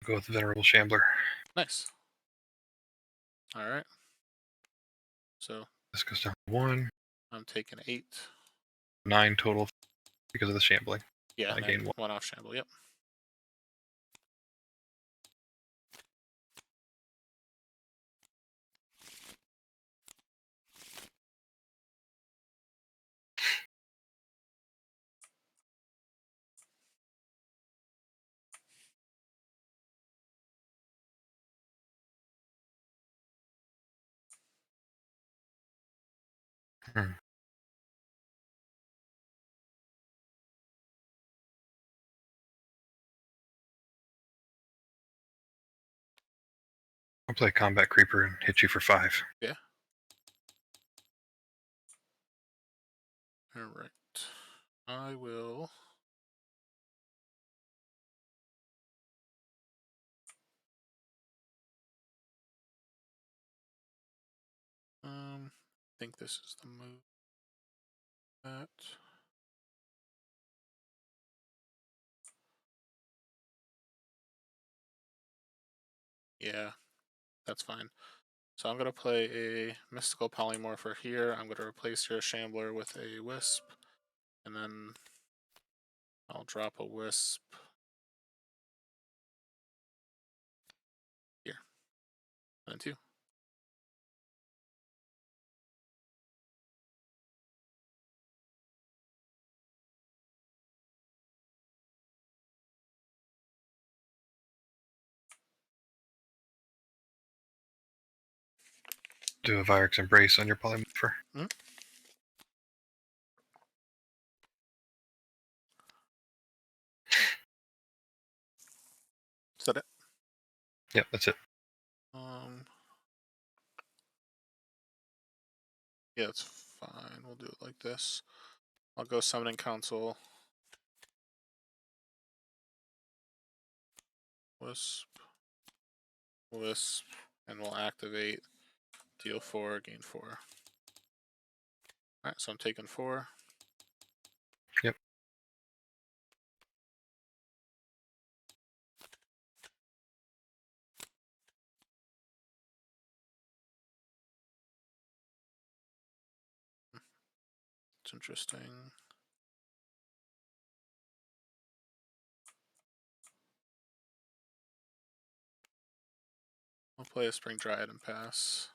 Go with the Venerable Shambler. Nice. All right. So This goes down to 1. I'm taking 8. 9 total because of the shambling. Yeah, I and gain then 1. 1 off shamble. Yep. Hmm. I'll play Combat Creeper and hit you for 5. Yeah. All right. I will. I think this is the move. That. Yeah, that's fine. So I'm going to play a Mystical Polymorpher here. I'm going to replace your Shambler with a Wisp. And then I'll drop a Wisp here. And then 2. Do a Virix Embrace on your Polymorpher. Mm-hmm. Is that it? Yep, that's it. Yeah, it's fine. We'll do it like this. I'll go Summoning Council. Wisp. Wisp. And we'll activate. Deal 4, gain 4. Alright, so I'm taking 4. Yep. It's interesting. I'll play a Spring Dryad and pass.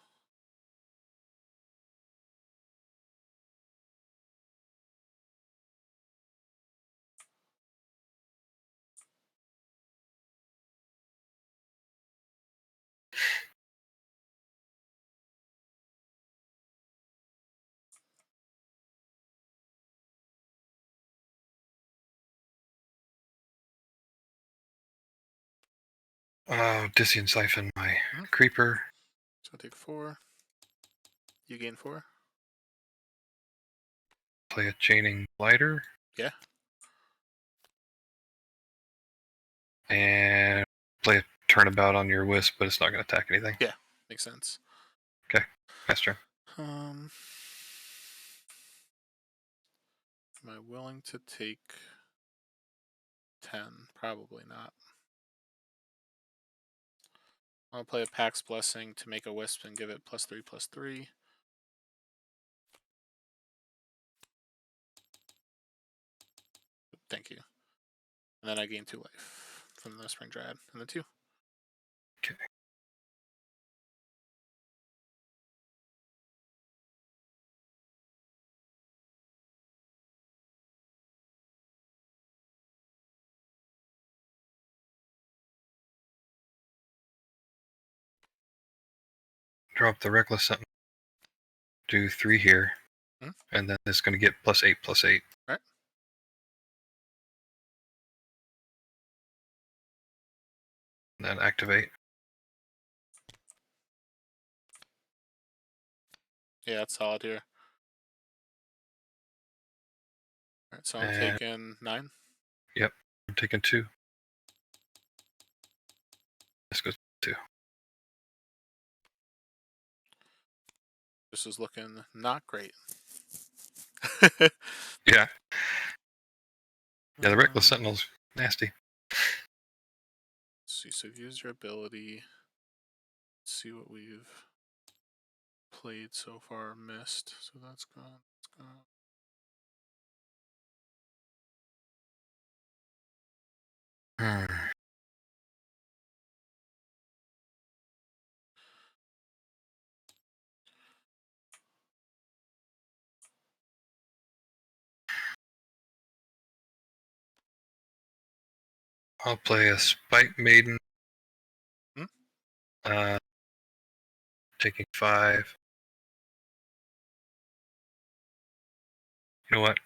Dissian Siphon my Creeper. So I'll take 4. You gain 4. Play a Chaining Blighter. Yeah. And play a Turnabout on your Wisp, but it's not going to attack anything. Yeah, makes sense. Okay, pass turn. Am I willing to take 10? Probably not. I'll play a Pax Blessing to make a Wisp and give it +3/+3. Thank you. And then I gain 2 life from the Spring Dryad. And then 2. Okay. Drop the Reckless Sentinel. Do 3 here. And then it's going to get +8/+8. Right. And then activate. Yeah, that's solid here. Alright, so I'm taking 9. Yep, I'm taking 2. This goes 2. This is looking not great. Yeah. Yeah, the Reckless Sentinel's nasty. Let's see, so use your ability. Let's see what we've played so far missed, so that's gone. That's gone. I'll play a Spike Maiden. Hmm? Taking 5. You know what?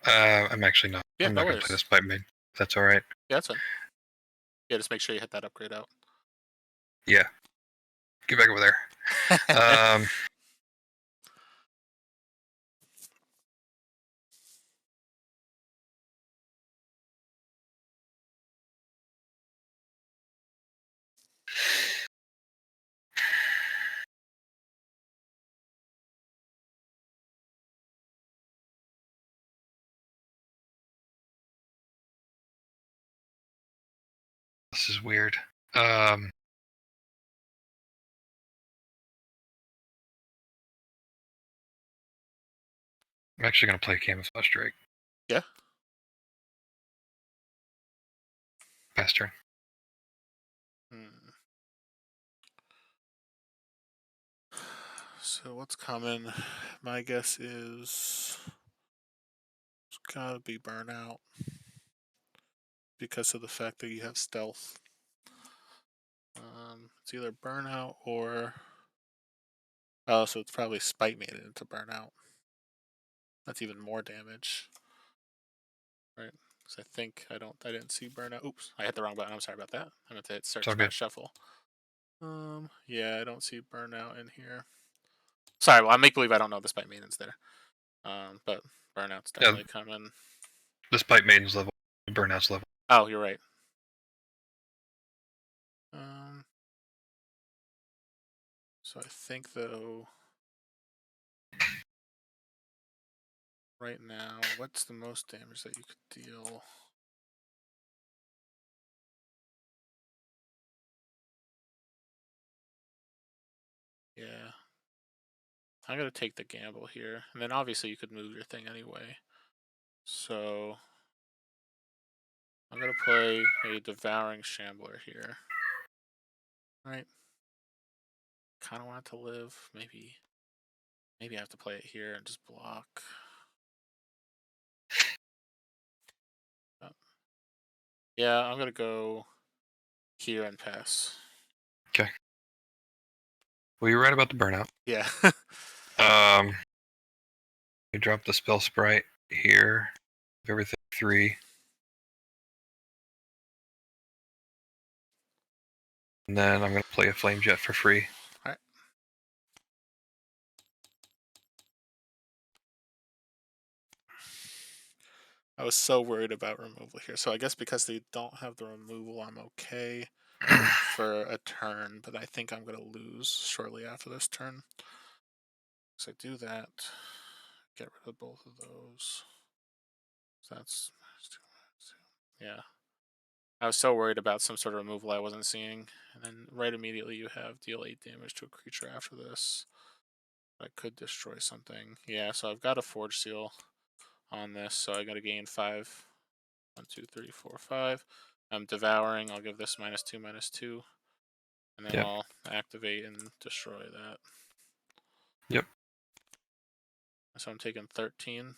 I'm actually not. Yeah, I'm no not going to play the worries. Spike Maiden. If that's all right. Yeah, that's fine. Yeah, just make sure you hit that upgrade out. Yeah. Get back over there. This is weird. I'm actually going to play Camouflage Drake. Yeah. Pass turn. So what's coming? My guess is it's gotta be Burnout because of the fact that you have stealth. It's either Burnout or so it's probably Spite made it into Burnout. That's even more damage, right? Because I think I didn't see Burnout. Oops, I hit the wrong button. I'm sorry about that. I meant to hit search, not shuffle. Yeah, I don't see Burnout in here. Sorry, well, I make believe I don't know the Spite Maiden's there. But Burnout's definitely coming. The Spite Maiden's level, the Burnout's level. Oh, you're right. So I think though, right now, what's the most damage that you could deal? Yeah. I'm gonna take the gamble here. And then obviously you could move your thing anyway. So I'm gonna play a Devouring Shambler here. Right. Kinda want it to live. Maybe I have to play it here and just block. Oh. Yeah, I'm gonna go here and pass. Okay. Well, you're right about the Burnout. Yeah. You drop the Spell Sprite here. Everything 3. And then I'm going to play a Flame Jet for free. Alright. I was so worried about removal here. So I guess because they don't have the removal, I'm okay for a turn, but I think I'm going to lose shortly after this turn. So I do that, get rid of both of those. So that's, yeah. I was so worried about some sort of removal I wasn't seeing. And then right immediately you have deal 8 damage to a creature after this. I could destroy something. Yeah, so I've got a Forge Seal on this, so I got to gain 5. 1, 2, 3, 4, 5. I'm devouring. I'll give this -2, -2. And then I'll activate and destroy that. Yep. So I'm taking 13,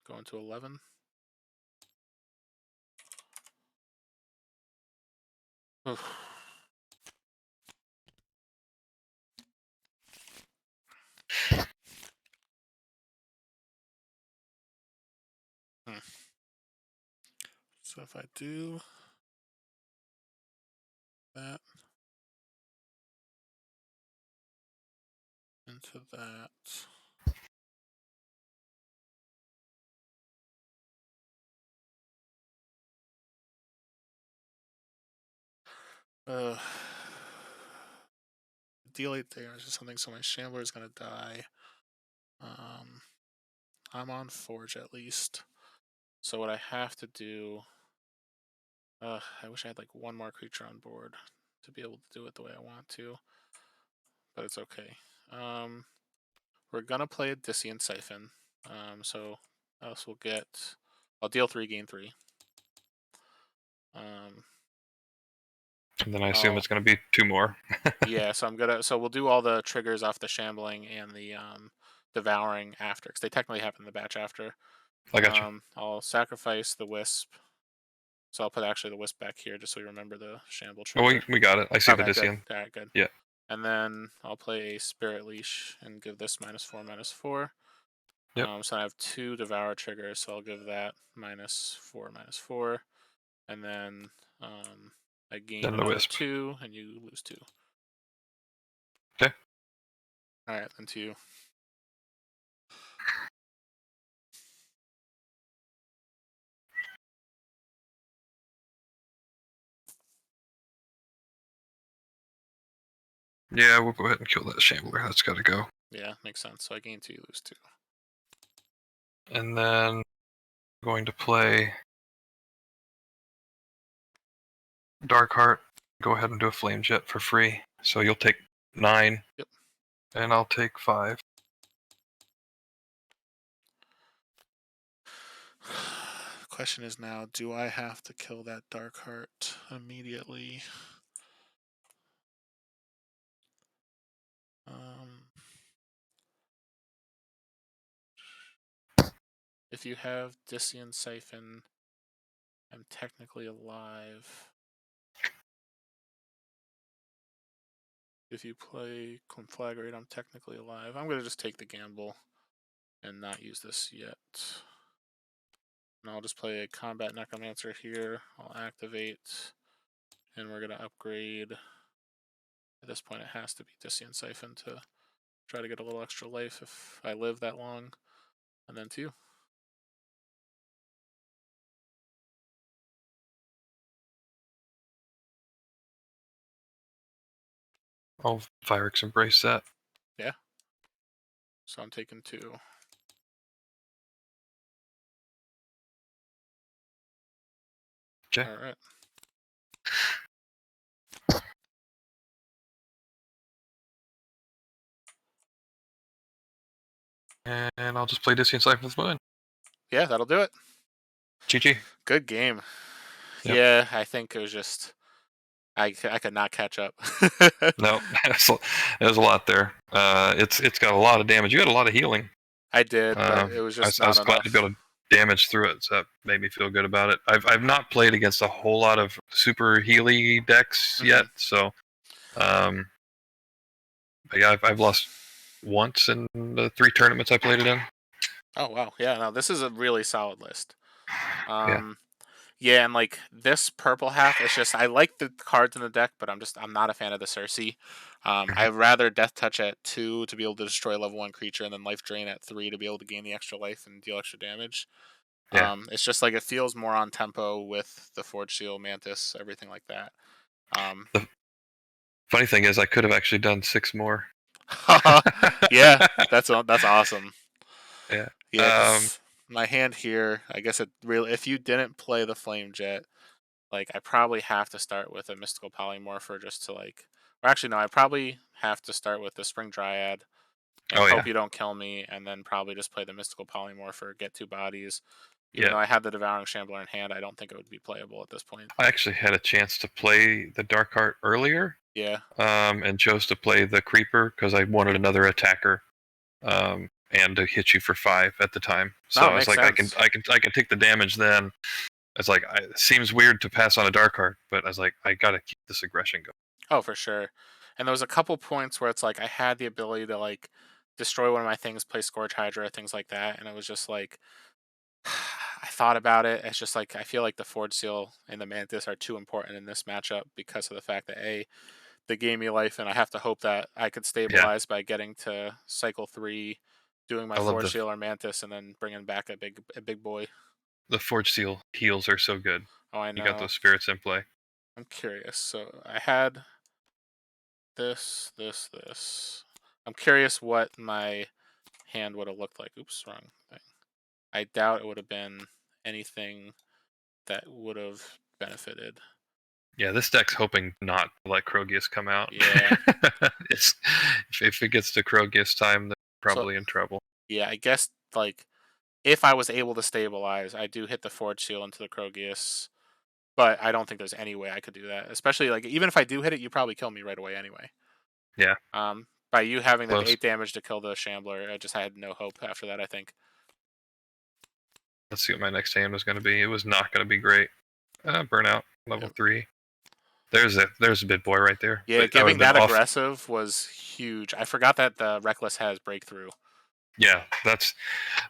going to 11. Oof. So if I do that into that. Deal 8 damage to something, so my Shambler is going to die. I'm on Forge at least. So what I have to do... I wish I had like one more creature on board to be able to do it the way I want to. But it's okay. we're gonna play a Dissient Siphon. So else will get. I'll deal 3, gain 3. And then I assume it's going to be 2 more. Yeah, so we'll do all the triggers off the Shambling and the Devouring after, because they technically happen in the batch after. I got you. I'll sacrifice the Wisp. So I'll put actually the Wisp back here just so we remember the Shamble Oh, trigger. we got it. I see the Okay, good. Disian. All right, good. Yeah. And then I'll play a Spirit Leash and give this -4/-4. Yep. So I have 2 Devour triggers, so I'll give that -4/-4. And then I gain Then the another Wisp. 2, and you lose 2. Okay. All right, then to you. Yeah, we'll go ahead and kill that Shambler. That's got to go. Yeah, makes sense. So I gain 2, you lose 2. And then I'm going to play Darkheart. Go ahead and do a Flame Jet for free. So you'll take 9. Yep. And I'll take 5. The question is now, do I have to kill that Darkheart immediately? If you have Dissient Siphon, I'm technically alive. If you play Conflagrate, I'm technically alive. I'm going to just take the gamble and not use this yet. And I'll just play a Combat Necromancer here. I'll activate, and we're going to upgrade. At this point, it has to be Dissient Siphon to try to get a little extra life if I live that long. And then 2. I'll Phyrex Embrace that. Yeah. So I'm taking 2. Okay. All right. And I'll just play Disian Siphon with Moon. Yeah, that'll do it. GG. Good game. Yep. Yeah, I think it was just I could not catch up. No, there's a lot there. It's got a lot of damage. You had a lot of healing. I did, but it was just I not was glad enough. to be able to damage through it, so that made me feel good about it. I've not played against a whole lot of super healy decks yet, so but yeah, I've lost once in the 3 tournaments I played it in. Oh wow, yeah, no, this is a really solid list. Yeah. Yeah, and like this purple half, it's just I like the cards in the deck, but I'm not a fan of the Cersei. I'd rather Death Touch at 2 to be able to destroy level 1 creature, and then Life Drain at 3 to be able to gain the extra life and deal extra damage. Yeah. It's just like it feels more on tempo with the Forge Seal, Mantis, everything like that. The funny thing is, I could have actually done 6 more. Yeah, that's awesome. Yeah. Yeah, 'cause my hand here, I guess it really, if you didn't play the Flame Jet, like I probably have to start with a Mystical Polymorpher just to like, or actually no, I probably have to start with the Spring Dryad and hope you don't kill me, and then probably just play the Mystical Polymorpher, get 2 bodies. Even though I had the Devouring Shambler in hand, I don't think it would be playable at this point. I actually had a chance to play the Darkheart earlier. Yeah. And chose to play the Creeper because I wanted another attacker. And to hit you for 5 at the time. So I was like, sense. I can take the damage then. It's like it seems weird to pass on a Darkheart, but I was like, I gotta keep this aggression going. Oh, for sure. And there was a couple points where it's like I had the ability to like destroy one of my things, play Scourge Hydra, things like that, and it was just like I thought about it. It's just like I feel like the Forge Seal and the Mantis are too important in this matchup because of the fact that they gave me life, and I have to hope that I could stabilize by getting to cycle 3, doing my Forge Seal or Mantis, and then bringing back a big boy. The Forge Seal heals are so good. Oh, I know. You got those spirits in play. I'm curious. So I had this. I'm curious what my hand would have looked like. Oops, wrong thing. I doubt it would have been anything that would have benefited. Yeah, this deck's hoping not to let Krogius come out. Yeah. If it gets to Krogius time, they're probably in trouble. Yeah, I guess like if I was able to stabilize, I do hit the Forge Seal into the Krogius, but I don't think there's any way I could do that. Especially like even if I do hit it, you probably kill me right away anyway. Yeah. By you having the Close. 8 damage to kill the Shambler, I just had no hope after that, I think. Let's see what my next hand was going to be. It was not going to be great. Burnout, level 3. There's a big boy right there. Yeah, But giving that aggressive was huge. I forgot that the Reckless has breakthrough. Yeah, that's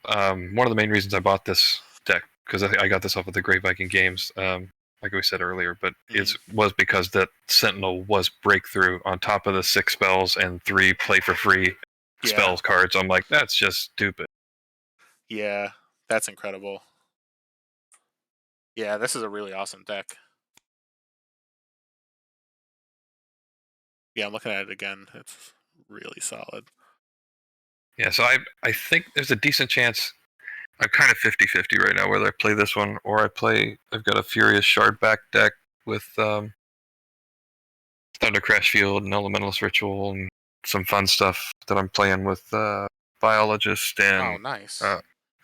one of the main reasons I bought this deck, because I got this off of the Great Viking Games, like we said earlier. But it was because that Sentinel was breakthrough on top of the 6 spells and 3 play for free spells cards. I'm like, that's just stupid. Yeah, that's incredible. Yeah, this is a really awesome deck. Yeah, I'm looking at it again. It's really solid. Yeah, so I think there's a decent chance. I'm kind of 50-50 right now, whether I play this one or I've got a Furious Shardback deck with Thunder Crash Field and Elementalist Ritual and some fun stuff that I'm playing with Biologist and nice.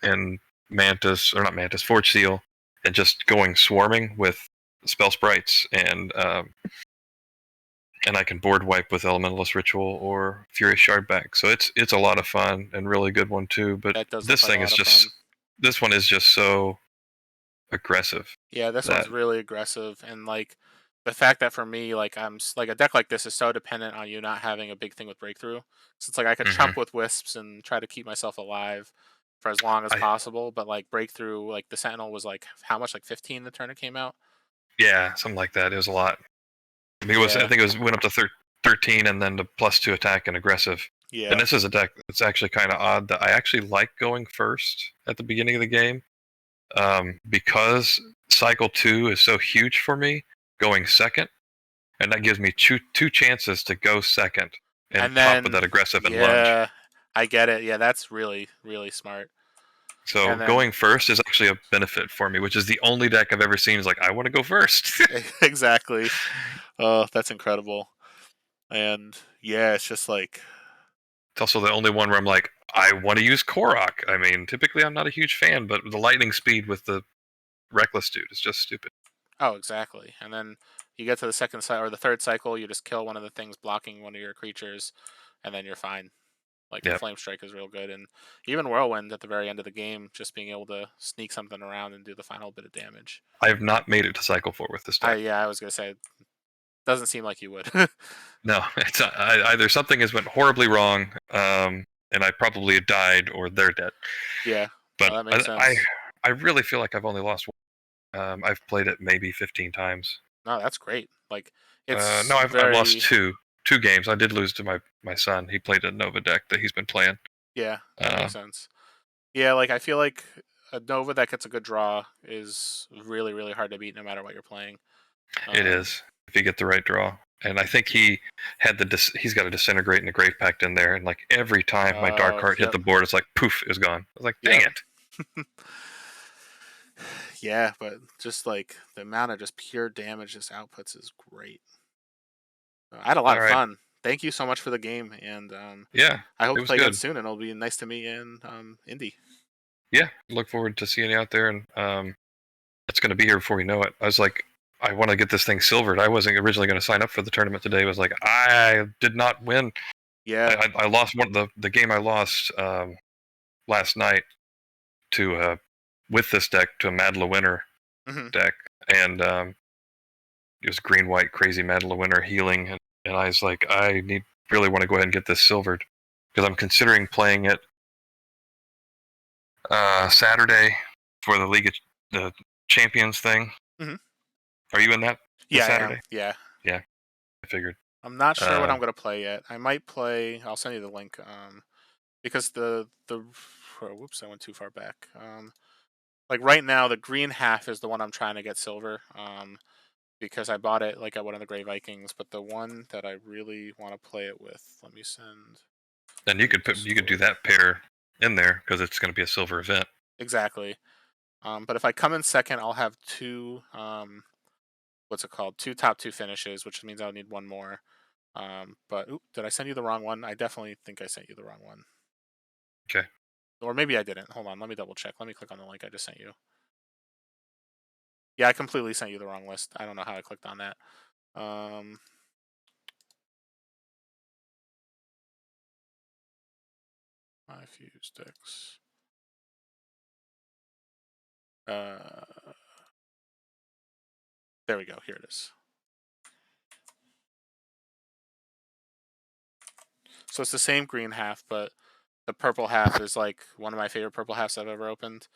And Mantis, or not Mantis, Forge Seal, and just going swarming with Spell Sprites and I can board wipe with Elementalist Ritual or Furious Shardback. So it's a lot of fun and really good one too. But this thing is just this one is just so aggressive. Yeah, this one's really aggressive, and like the fact that for me, like I'm like a deck like this is so dependent on you not having a big thing with breakthrough. So it's like I could chump with wisps and try to keep myself alive for as long as possible, but like breakthrough, like the Sentinel was like how much, like 15 the turn it came out. Yeah, something like that. It was a lot. I think it went up to 13 and then the +2 attack and aggressive. Yeah. And this is a deck that's actually kind of odd that I actually like going first at the beginning of the game, because cycle 2 is so huge for me. Going second, and that gives me two chances to go second and then, pop with that aggressive and lunge. Yeah, I get it. Yeah, that's really smart. So going first is actually a benefit for me, which is the only deck I've ever seen is like, I want to go first. Exactly. Oh, that's incredible. And yeah, it's just like... It's also the only one where I'm like, I want to use Korok. I mean, typically I'm not a huge fan, but the lightning speed with the Reckless dude is just stupid. Oh, exactly. And then you get to the second or the third cycle, you just kill one of the things blocking one of your creatures, and then you're fine. Like the Flame Strike is real good, and even Whirlwind at the very end of the game, just being able to sneak something around and do the final bit of damage. I have not made it to cycle 4 with this deck. I was gonna say, doesn't seem like you would. No, it's either something has went horribly wrong, and I probably died, or they're dead. Yeah, but that makes sense. I really feel like I've only lost one. I've played it maybe 15 times. No, that's great. Like it's I've lost two games. I did lose to my son. He played a Nova deck that he's been playing. Yeah, that makes sense. Yeah, like I feel like a Nova that gets a good draw is really, really hard to beat no matter what you're playing. It is, if you get the right draw. And I think he had he's got a Disintegrate and a Grave Pact in there, and like every time my Dark Heart hit the board, it's like poof, it was gone. I was like, dang it. Yeah, but just like the amount of just pure damage this outputs is great. I had a lot of fun. Thank you so much for the game, and I hope to play again soon, and it'll be nice to meet you in Indy. Yeah, look forward to seeing you out there, and it's going to be here before we know it. I was like, I want to get this thing silvered. I wasn't originally going to sign up for the tournament today. I was like, I did not win. Yeah, I lost the game I lost last night to with this deck to a Madla Winner deck, and it was green white crazy Madla Winner healing, and I was like, I really want to go ahead and get this silvered because I'm considering playing it Saturday for the League of the Champions thing. Are you in that? Yeah, Saturday? Yeah. I figured. I'm not sure what I'm gonna play yet. I might play. I'll send you the link. Because whoops, I went too far back. Like right now, the green half is the one I'm trying to get silver. Because I bought it like at one of the Grey Vikings, but the one that I really want to play it with, let me send. And you could do that pair in there because it's going to be a silver event. Exactly. But if I come in second, I'll have two. What's it called? 2 top 2 finishes, which means I'll need one more. But did I send you the wrong one? I definitely think I sent you the wrong one. Okay. Or maybe I didn't. Hold on, let me double check. Let me click on the link I just sent you. Yeah, I completely sent you the wrong list. I don't know how I clicked on that. My fuse sticks. There we go. Here it is. So it's the same green half, but the purple half is like one of my favorite purple halves I've ever opened.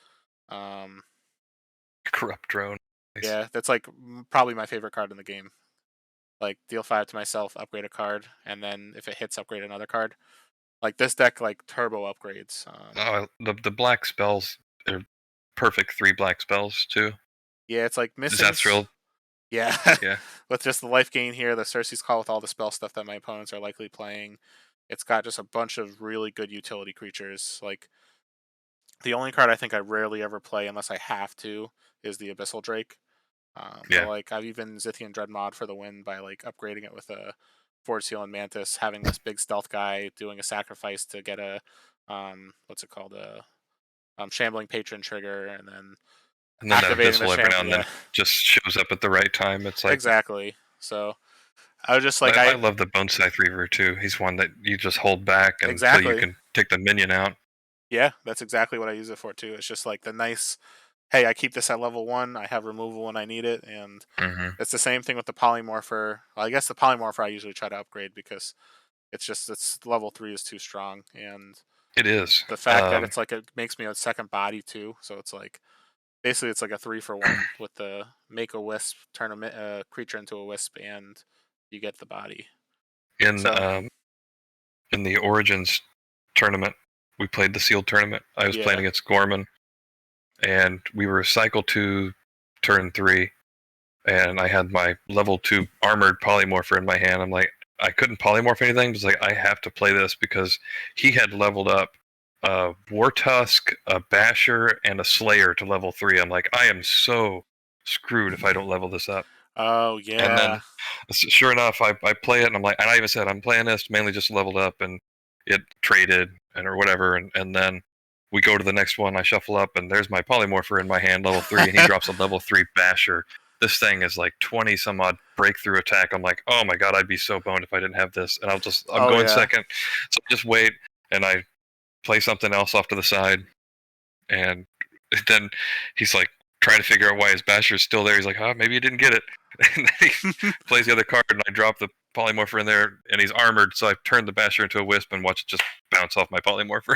Corrupt drone. Nice. Yeah, that's like probably my favorite card in the game. Like deal 5 to myself, upgrade a card, and then if it hits, upgrade another card. Like this deck, like turbo upgrades. The black spells are perfect 3 black spells too. Yeah, it's like Is missing. that thrilled? Yeah. Yeah. With just the life gain here, the Cersei's Call with all the spell stuff that my opponents are likely playing. It's got just a bunch of really good utility creatures. Like the only card I think I rarely ever play unless I have to is the Abyssal Drake. Yeah. But like I've even Zithian Dreadmod for the win by like upgrading it with a Forge Seal and Mantis, having this big stealth guy doing a sacrifice to get a what's it called, a Shambling Patron trigger, and then And then that activating the Abyssal every now and then yeah, just shows up at the right time. It's like exactly. So I was just like I love the Bone Scythe Reaver too. He's one that you just hold back until you exactly. can take the minion out. Yeah, that's exactly what I use it for too. It's just like the nice, hey, I keep this at level 1. I have removal when I need it, and it's the same thing with the Polymorpher. Well, I guess the Polymorpher I usually try to upgrade because it's level 3 is too strong, and It is. the fact that it's like it makes me a second body too. So it's like basically it's like a 3-for-1 with the make a wisp, turn a creature into a wisp, and you get the body. In So in the Origins tournament, we played the sealed tournament. I was playing against Gorman, and we were cycle 2, turn 3, and I had my level 2 armored polymorpher in my hand. I'm like, I couldn't polymorph anything. It's like I have to play this because he had leveled up a War Tusk, a Basher, and a Slayer to level 3. I'm like, I am so screwed if I don't level this up. Oh yeah. And then, sure enough, I play it, and I'm like, and I even said I'm playing this mainly just leveled up, and it traded or whatever, and then we go to the next one. I shuffle up, and there's my polymorpher in my hand, level 3, and he drops a level 3 Basher. This thing is like 20 some odd breakthrough attack. I'm like, oh my god, I'd be so boned if I didn't have this. And I'm going second, so I just wait, and I play something else off to the side, and then he's like trying to figure out why his Basher is still there. He's like, maybe he didn't get it. And then he plays the other card, and I drop the polymorpher in there, and he's armored, so I turned the Basher into a wisp and watch it just bounce off my polymorpher.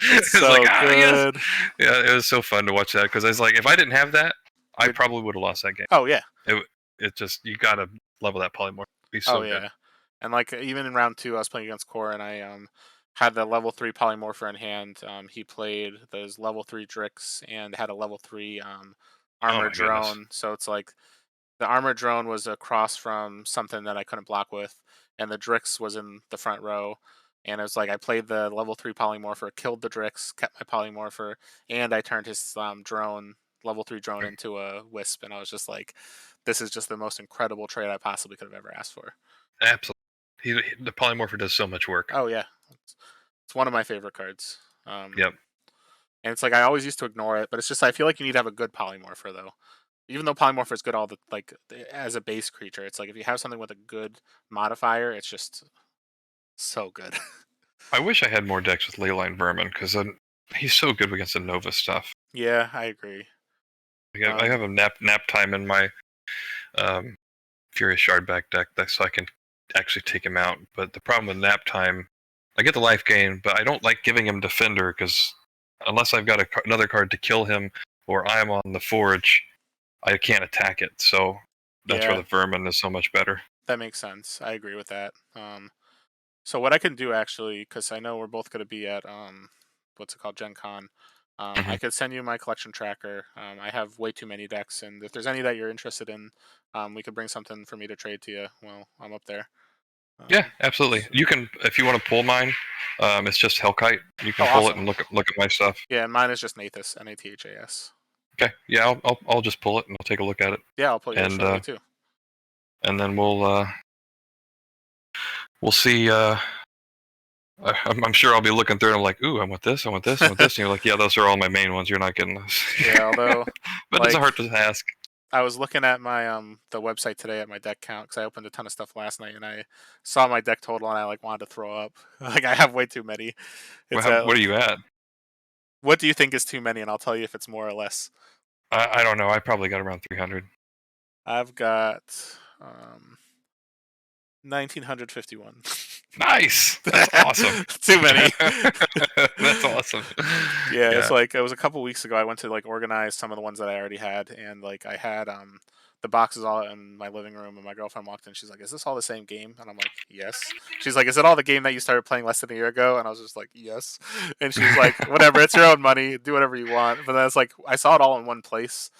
It's so like, good. Yes! Yeah, it was so fun to watch that, because I was like, if I didn't have that, I probably would have lost that game. Oh yeah. It just, you gotta level that polymorph. Be so good. And like even in round 2, I was playing against Core, and I had the level 3 polymorpher in hand. He played those level 3 Drix and had a level 3 armored drone. Goodness. So it's like the armored drone was across from something that I couldn't block with, and the Drix was in the front row. And it was like I played the level 3 polymorpher, killed the Drix, kept my polymorpher, and I turned his drone, level 3 drone, into a wisp. And I was just like, this is just the most incredible trade I possibly could have ever asked for. Absolutely. The polymorpher does so much work. Oh yeah, it's one of my favorite cards. Yep. And it's like I always used to ignore it, but it's just I feel like you need to have a good polymorpher though. Even though polymorpher is good all the like as a base creature, it's like if you have something with a good modifier, it's just so good. I wish I had more decks with Leyline Vermin, because he's so good against the Nova stuff. Yeah, I agree. I have a nap time in my Furious Shardback deck, so I can actually take him out. But the problem with nap time, I get the life gain, but I don't like giving him Defender, because unless I've got another card to kill him, or I'm on the Forge, I can't attack it. So that's where the Vermin is so much better. That makes sense. I agree with that. So what I can do actually, because I know we're both going to be at what's it called, Gen Con. I could send you my collection tracker. I have way too many decks, and if there's any that you're interested in, we could bring something for me to trade to you. Well, I'm up there. Yeah, absolutely. You can, if you want to pull mine, it's just Hellkite. You can pull it and look at my stuff. Yeah, mine is just Nathas, Nathas. Okay, yeah, I'll just pull it and I'll take a look at it. Yeah, I'll pull yours shortly too. And then we'll see I'm sure I'll be looking through and I'm like, ooh, I want this, I want this, I want this. And you're like, yeah, those are all my main ones. You're not getting those. Yeah, although but it's hard to ask. I was looking at my the website today at my deck count because I opened a ton of stuff last night and I saw my deck total and I like wanted to throw up. Like I have way too many. It's at What are like, you at? what do you think is too many? And I'll tell you if it's more or less. I don't know. I probably got around 300. I've got 1951. Nice. That's awesome. Too many. That's awesome. Yeah, it's like it was a couple weeks ago. I went to like organize some of the ones that I already had, and like I had the boxes all in my living room, and my girlfriend walked in. She's like, "Is this all the same game?" And I'm like, "Yes." She's like, "Is it all the game that you started playing less than a year ago?" And I was just like, "Yes." And she's like, "Whatever, it's your own money. Do whatever you want." But then it's like I saw it all in one place.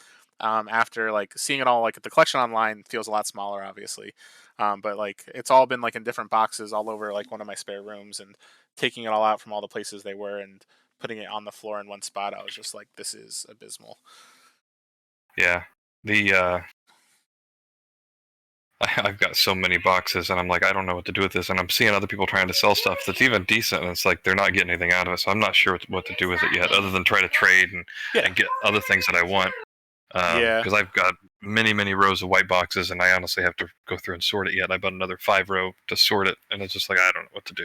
After like seeing it all, like the collection online feels a lot smaller, obviously. But like it's all been like in different boxes all over like one of my spare rooms, and taking it all out from all the places they were and putting it on the floor in one spot, I was just like, this is abysmal. Yeah. The I've got so many boxes, and I'm like, I don't know what to do with this. And I'm seeing other people trying to sell stuff that's even decent, and it's like they're not getting anything out of it. So I'm not sure what to do with it yet, other than try to trade and get other things that I want. Because I've got many rows of white boxes, and I honestly have to go through and sort it yet. I bought another 5-row to sort it, and it's just like I don't know what to do.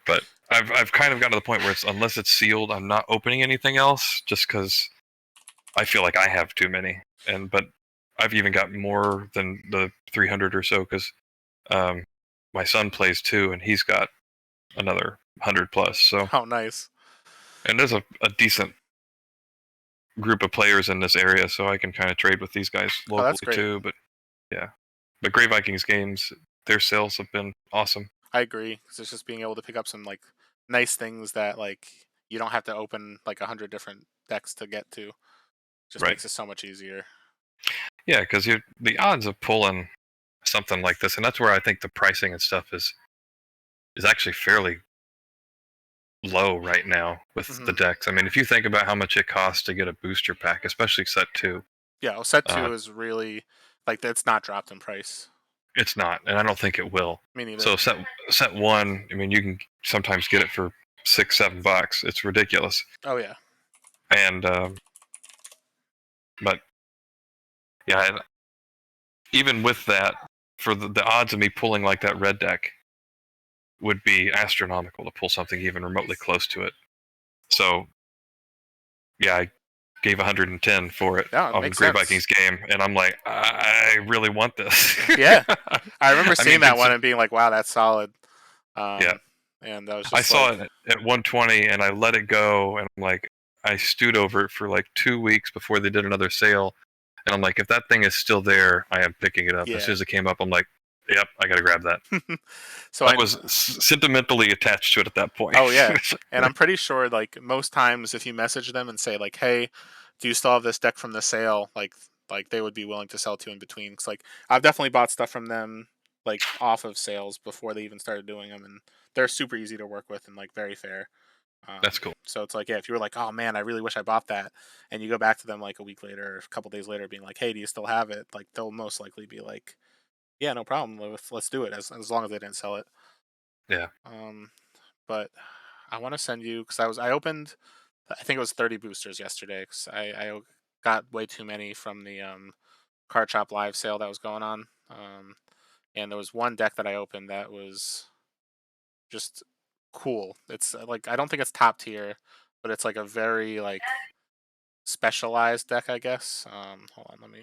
But I've kind of gotten to the point where it's unless it's sealed, I'm not opening anything else, just because I feel like I have too many. But I've even got more than the 300 or so because my son plays too, and he's got another 100 plus. So oh, nice. And there's a decent group of players in this area, so I can kind of trade with these guys locally too. But yeah, but Grey Vikings games, their sales have been awesome. I agree, because it's just being able to pick up some like nice things that like you don't have to open like 100 different decks to get to. Just makes it so much easier. Yeah, because the odds of pulling something like this, and that's where I think the pricing and stuff is actually fairly low right now with the decks. I mean, if you think about how much it costs to get a booster pack, especially set 2. Yeah, well, set 2 is really like it's not dropped in price. It's not, and I don't think it will. Me neither. So set 1, I mean, you can sometimes get it for $6-7. It's ridiculous. Oh yeah. And but yeah, even with that, for the odds of me pulling like that red deck would be astronomical to pull something even remotely close to it. So yeah, I gave 110 for it on the Grey Vikings game, and I'm like, I really want this. Yeah, I remember seeing that one and being like, wow, that's solid. Yeah, and I was I saw it at 120, and I let it go, and I'm like, I stewed over it for like 2 weeks before they did another sale, and I'm like, if that thing is still there, I am picking it up. As soon as it came up, I'm like, yep, I gotta grab that. So I was sentimentally attached to it at that point. Oh yeah, and I'm pretty sure like most times if you message them and say like, hey, do you still have this deck from the sale? Like they would be willing to sell to in between. Cause like I've definitely bought stuff from them like off of sales before they even started doing them, and they're super easy to work with and like very fair. That's cool. So it's like, yeah, if you were like, oh man, I really wish I bought that, and you go back to them like a week later or a couple days later being like, hey, do you still have it? Like they'll most likely be like, yeah, no problem, let's do it, as long as they didn't sell it. Yeah. But I want to send you, because I opened, I think it was 30 boosters yesterday, because I got way too many from the Card Shop live sale that was going on. And there was one deck that I opened that was just cool. It's like, I don't think it's top tier, but it's like a very like specialized deck, I guess. Hold on,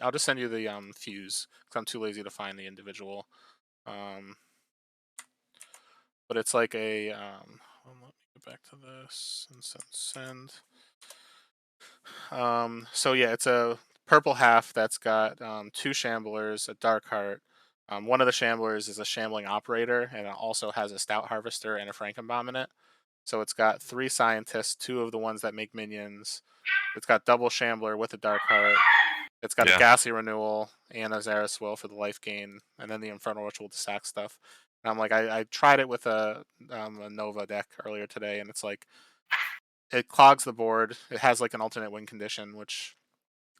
I'll just send you the fuse, because I'm too lazy to find the individual. But it's like a let me get back to this and send. So yeah, it's a purple half that's got 2 Shamblers, a Dark Heart. One of the Shamblers is a Shambling Operator, and it also has a Stout Harvester and a Frankenbomb in it. So it's got 3 Scientists, 2 of the ones that make minions. It's got double Shambler with a Dark Heart. It's got a Ghastly Renewal and a Zaris Will for the life gain, and then the Infernal Ritual to sack stuff. And I'm like, I tried it with a Nova deck earlier today, and it's like, it clogs the board. It has like an alternate win condition, which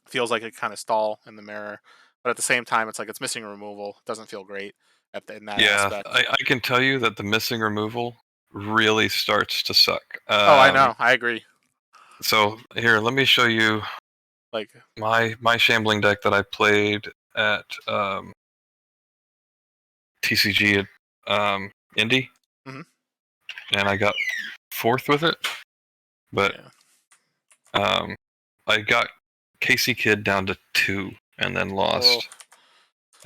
feels like it kind of stall in the mirror. But at the same time, it's like it's missing removal. It doesn't feel great in that aspect. I can tell you that the missing removal really starts to suck. Oh, I know. I agree. So here, let me show you Like, my shambling deck that I played at TCG at Indy, Mhm. and I got 4th with it. But yeah. I got Casey Kidd down to 2, and then lost. Oh,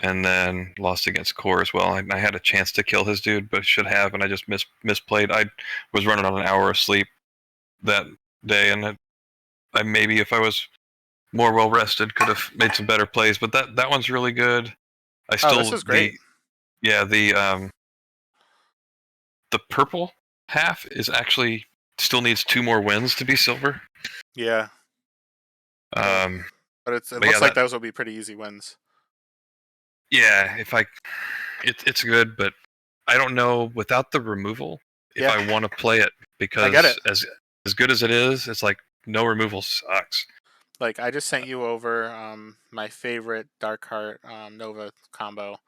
And then lost against Core as well. I had a chance to kill his dude, but should have, and I just misplayed. I was running on an hour of sleep that day, and I maybe, if I was more well rested, could have made some better plays. But that one's really good. I oh, this still is great. the purple half is actually still needs 2 more wins to be silver. Yeah. Um, But it but looks yeah, like those will be pretty easy wins. yeah, it's good, but I don't know without the removal if Yeah. I want to play it, I get because it. as good as it is, it's like no removal sucks. Like, I just sent you over my favorite Dark Heart Nova combo.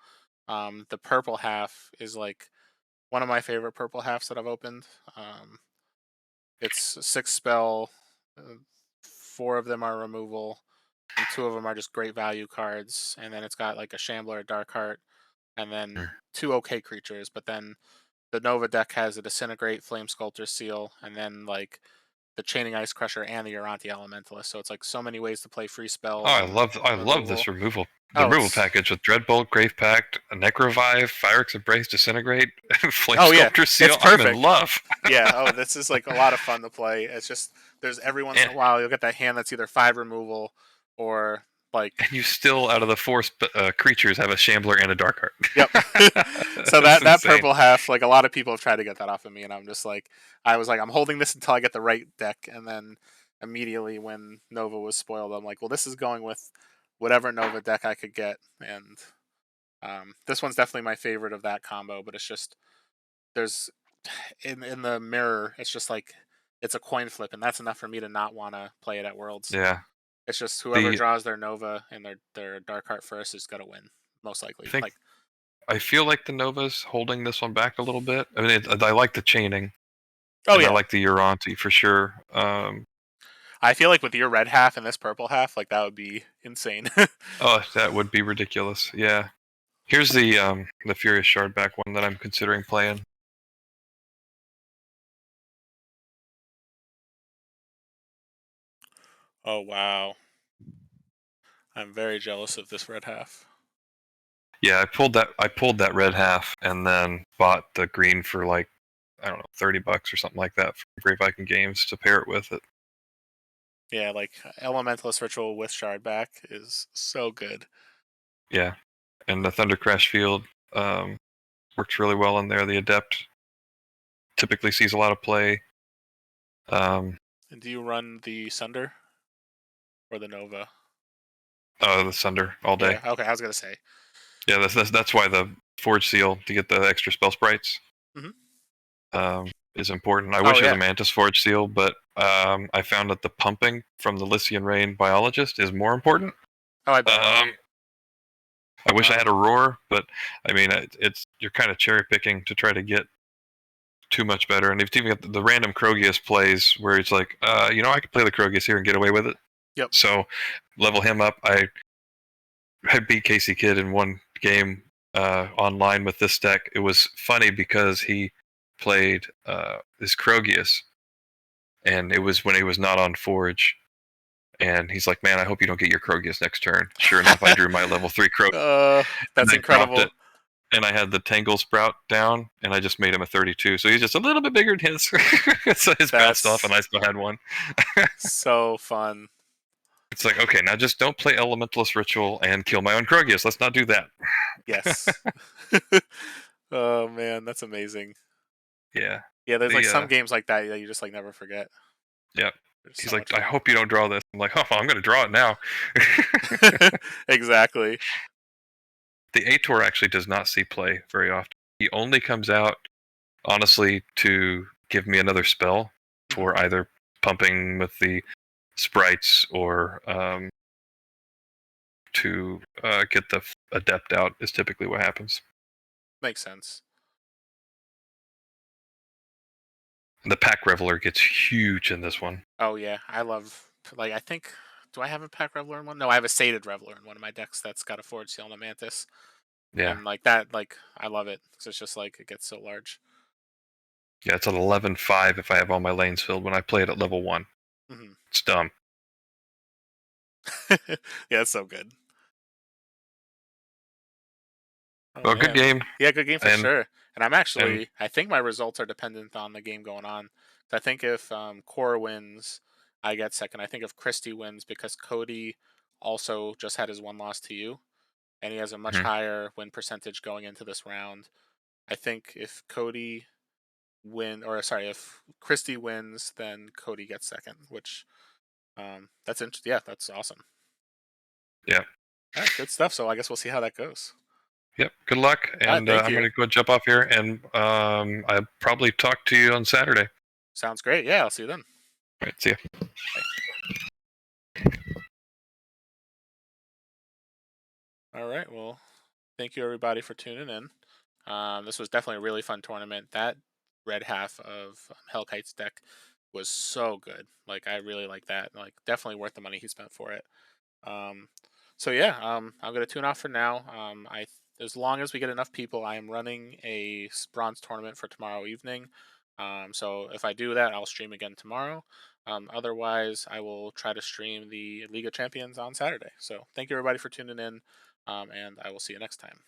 The purple half is like one of my favorite purple halves that I've opened. It's 6 spell, 4 of them are removal, and 2 of them are just great value cards. And then it's got like a Shambler, a Dark Heart, and then 2 okay creatures. But then the Nova deck has a Disintegrate, Flame Sculptor Seal, and then like the Chaining Ice Crusher and the Uranti Elementalist. So it's like so many ways to play free Oh, spells I and love removal. this removal. The Oh, removal it's package with Dreadbolt, Grave Pact, a Necrovive, Phyrex Embrace, Disintegrate, Flame oh yeah, Sculptor it's Seal. I'm in perfect. love. Yeah. Oh, this is like a lot of fun to play. It's just there's every once in and, a while you'll get that hand that's either 5 removal or like and you still, out of the 4 creatures, have a Shambler and a Dark Heart. yep. So It's that insane. purple half, like a lot of people have tried to get that off of me, and I'm just like, I was like, I'm holding this until I get the right deck, and then immediately when Nova was spoiled, I'm like, well, this is going with whatever Nova deck I could get, and this one's definitely my favorite of that combo. But it's just there's in the mirror, it's just like it's a coin flip, and that's enough for me to not want to play it at Worlds. Yeah. It's just whoever The draws their Nova and their Dark Heart first is gonna win, most I likely. think Like, I feel like the Nova's holding this one back a little bit. I mean, I like the chaining, oh and I yeah, like the Uranti for sure. I feel like with your red half and this purple half, like that would be insane. Oh, that would be ridiculous. Yeah. Here's the Furious Shardback one that I'm considering playing. Oh wow, I'm very jealous of this red half. Yeah, I pulled that red half and then bought the green for like, I don't know, $30 or something like that from Great Viking Games to pair it with it. Yeah, like Elementalist Ritual with Shardback is so good. Yeah. And the Thunder Crash Field works really well in there. The Adept typically sees a lot of play. And do you run the Sunder or the Nova? The Sunder all day. Yeah, okay, I was gonna say. Yeah, that's why the Forge Seal, to get the extra spell sprites, is important. I wish Oh it was a yeah. Mantis Forge Seal, but I found that the pumping from the Lycian Rain Biologist is more important. Oh, I bet. I wish I had a Roar, but I mean, it's you're kind of cherry picking to try to get too much better. And you've even got the random Krogius plays where it's like, I could play the Krogius here and get away with it. Yep. So level him up. I beat Casey Kidd in one game online with this deck. It was funny because he played this Krogius, and it was when he was not on Forge. And he's like, "Man, I hope you don't get your Krogius next turn." Sure enough, I drew my level 3 Krogius. That's and I dropped incredible. it. And I had the Tangle Sprout down, and I just made him a 32. So he's just a little bit bigger than his. So his bounced off, and I still had one. So fun. It's like, okay, now just don't play Elementalist Ritual and kill my own Krogius. Let's not do that. Yes. Oh man, that's amazing. Yeah. Yeah, there's like some games like that that you just like never forget. Yep. There's He's so like, much I fun. hope you don't draw this. I'm like, oh, I'm going to draw it now. Exactly. The Ator actually does not see play very often. He only comes out, honestly, to give me another spell for either pumping with the sprites or to get the Adept out is typically what happens. Makes sense. The Pack Reveler gets huge in this one. Oh yeah, I love I think. Do I have a Pack Reveler in one? No, I have a Sated Reveler in one of my decks that's got a Forge Seal and a Mantis. Yeah. And that, I love it because it's just it gets so large. Yeah, it's an 11/5 if I have all my lanes filled when I play it at level 1. Mm-hmm. It's dumb. Yeah, it's so good. Oh, Well, good man. game. Yeah, good game for And sure. And I think my results are dependent on the game going on. I think if Core wins, I get second. I think if Christie wins, because Cody also just had his one loss to you, and he has a much Mhm. higher win percentage going into this round. I think if if Christie wins, then Cody gets second, which that's interesting. Yeah, that's awesome. Yeah. All right, good stuff. So I guess we'll see how that goes. Yep. Good luck. All right, And thank I'm you. going to go jump off here, and I'll probably talk to you on Saturday. Sounds great. Yeah, I'll see you then. All right. See ya. All right. Well, thank you everybody for tuning in. This was definitely a really fun tournament. That red half of Hellkite's deck was so good. I really like that. Definitely worth the money he spent for it. So yeah, I'm gonna tune off for now. As long as we get enough people, I am running a bronze tournament for tomorrow evening. So if I do that, I'll stream again tomorrow. Otherwise, I will try to stream the League of Champions on Saturday. So thank you everybody for tuning in, and I will see you next time.